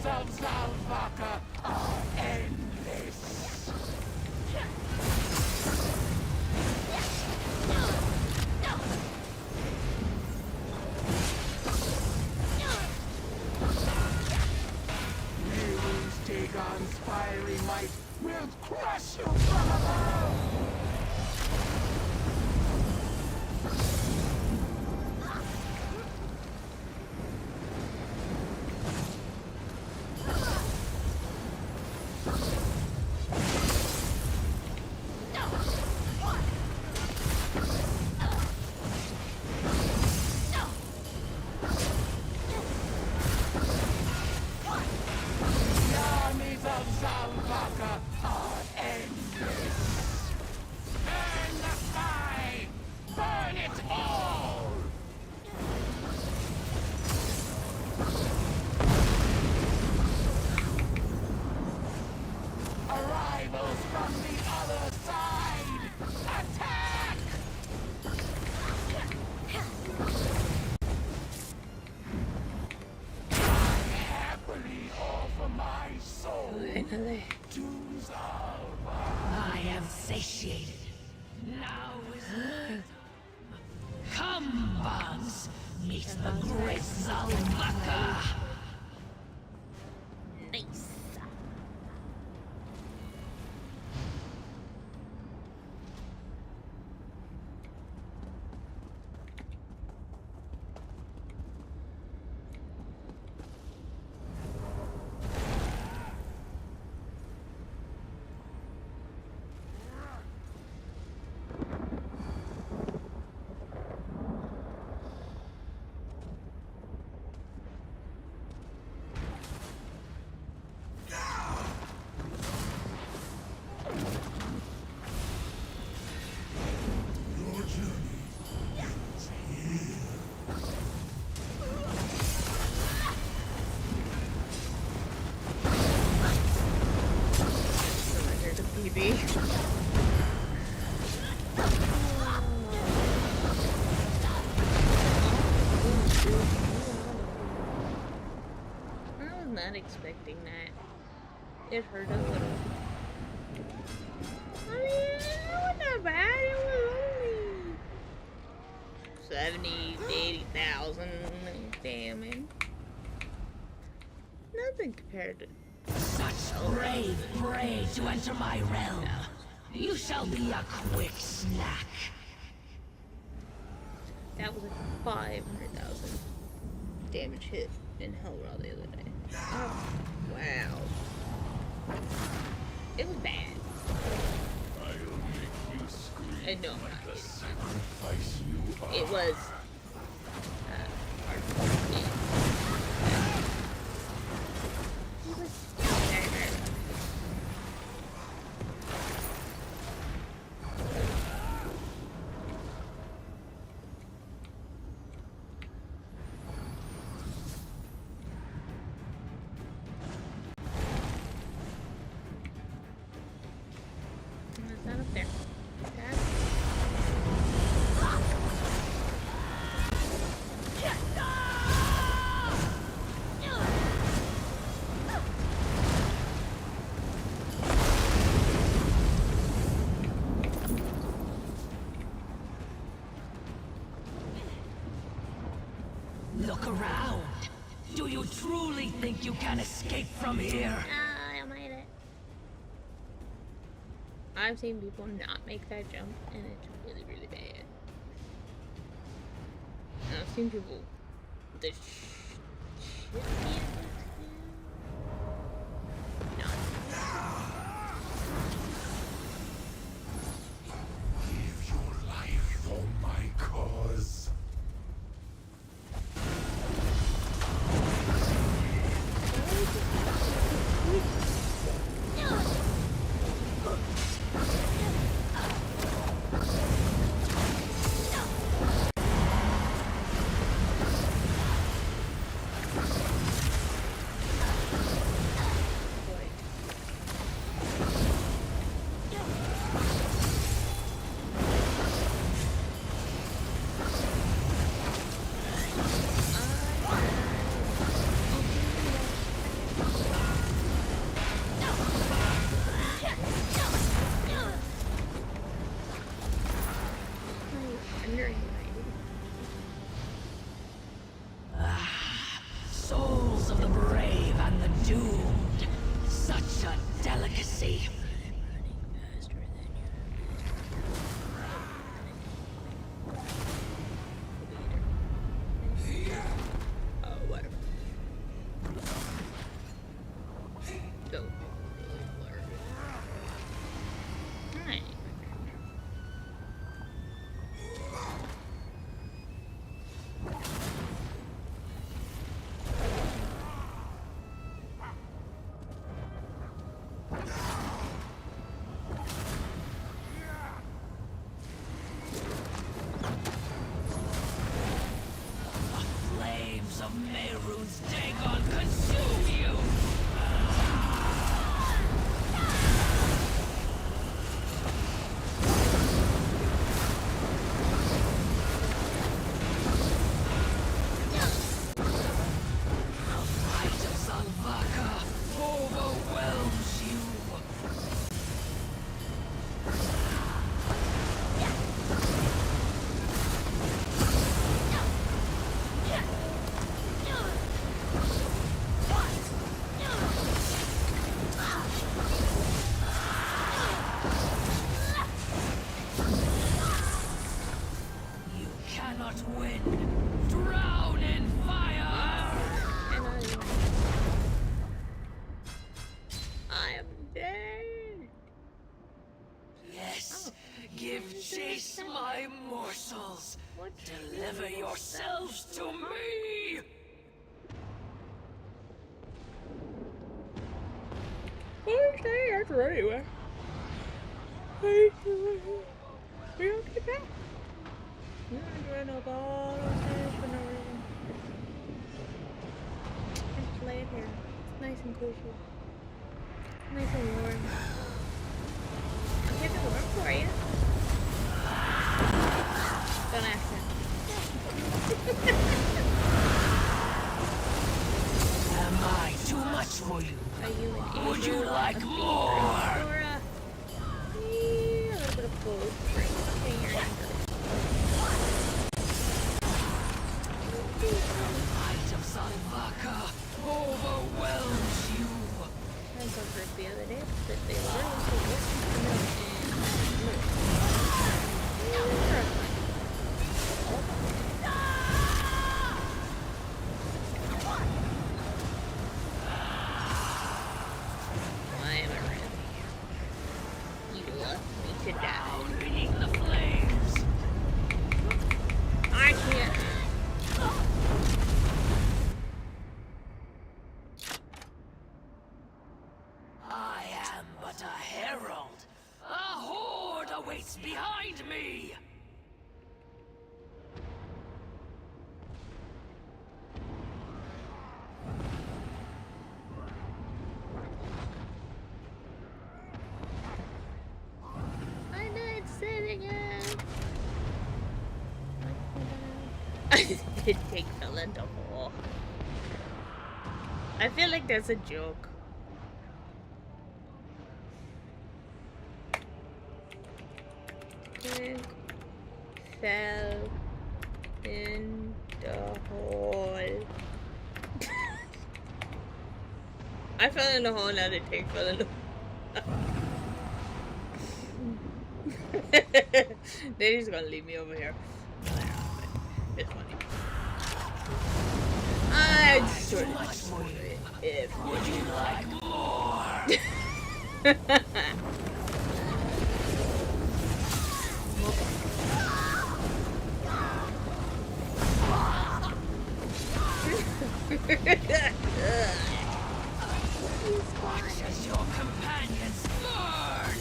armies of Zalvaka are endless. Heroes take on fiery might will crush you from above. I am satiated. Now is the come, bugs. Meet the great Zalvaka. Nice. I was not expecting that. It hurt a little. I mean, it wasn't that bad. It was only 70 to 80,000 damage. Nothing compared to such brave prey to enter my realm. You shall be a quick snack. That was like 500,000 damage hit in Hellraw the other day. Oh, wow. It was bad. I'll make you scream. I know. Like the sacrifice you are. It was. Look around. Do you truly think you can escape from here? I made it. I've seen people not make that jump, and it's really, really bad. And I've seen people that should be able to. No. Give your life for my cause. doomed. Such a delicacy. Oh, whatever. Go. Alright. Flames of Mehru's Dagon consume you! The light of Salvaka overwhelms you! You cannot win! Drown in fire! I am dead. Yes, give chase my morsels. Deliver yourselves to me! Okay, that's right anyway. We don't get back. We're not doing up all those things for no reason. Just lay it here. It's nice and cozy. Nice and warm. I'll keep it warm for you. Don't ask me. Am I too much for you? Are you an Would you angel, like a thief, more? or a little bit of both? Okay, you're an angel. The light of Salvaka overwhelms you. I saw first the other day that they literally put this Why am I ready? You left me to die. Down beneath the flames. I can't. I am but a herald. A horde awaits behind me. I'm not sitting it. I did take fell into hole. I feel like that's a joke. Pig fell in the hole. I fell in the hole, now the pig fell in the They're just gonna leave me over here. It's funny. I'd sort of destroy it if Would you like more? Watch as your companions burn.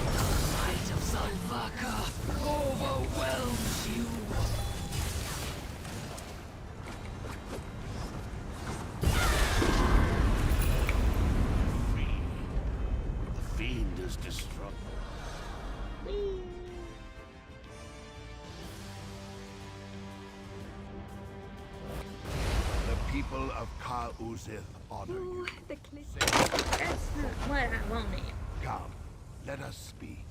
The light of Salvaka overwhelms you. The fiend is destructive. The people of Ka Uzith honor you. That's not what I wanted. Come, let us speak.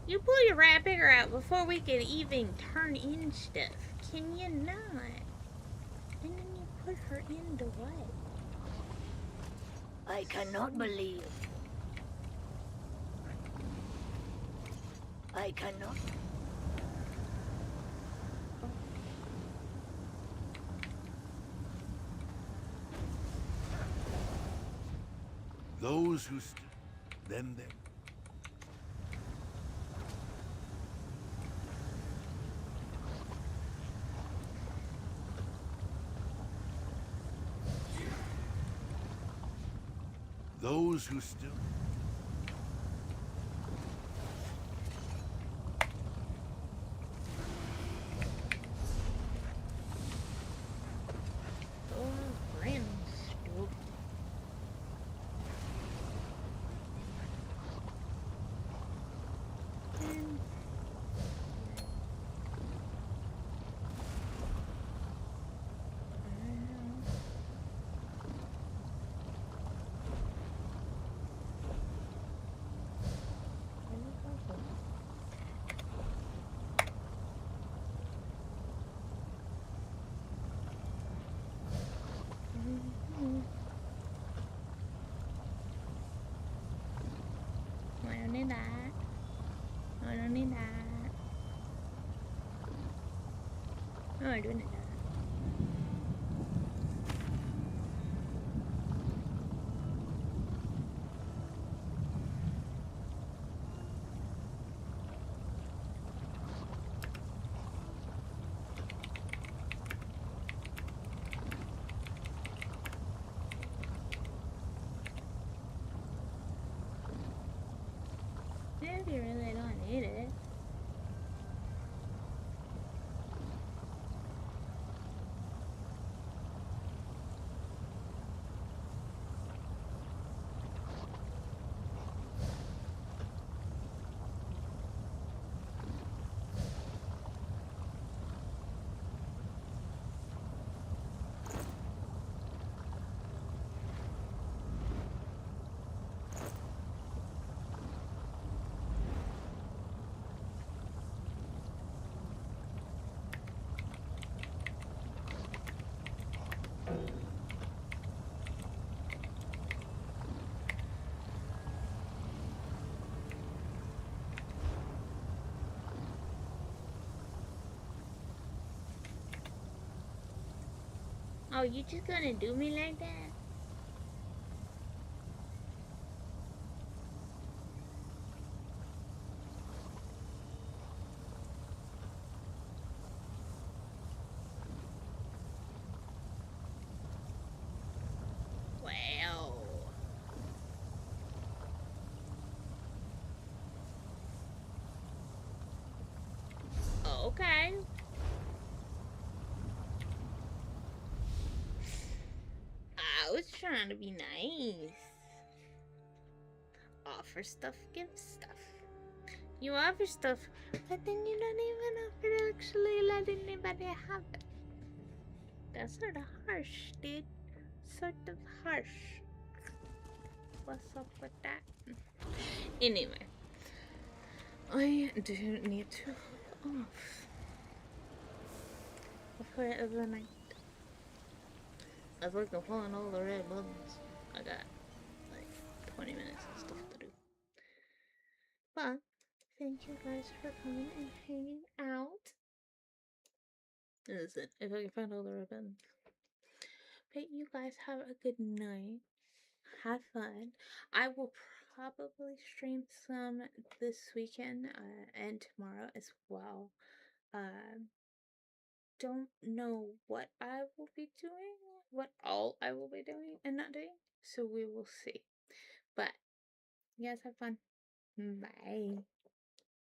You pull your rat bigger out before we can even turn in stuff. Can you not? And then you put her in the way. I cannot believe. I cannot. Those who them. Those who still. I don't need that. I don't need that. No, I don't need that. If you really don't need it. Oh, you just gonna do me like that? Well. Okay. I was trying to be nice. Offer stuff, give stuff. You offer stuff, but then you don't even offer to actually let anybody have it. That's sort of harsh, dude. Sort of harsh. What's up with that? Anyway, I do need to hop off before the night. I was working pulling all the red buttons. I got like 20 minutes of stuff to do. But thank you guys for coming and hanging out. Listen, if I can find all the red buttons. But you guys have a good night. Have fun. I will probably stream some this weekend and tomorrow as well. Don't know what I will be doing, what all I will be doing and not doing, so we will see. But you guys have fun. Bye.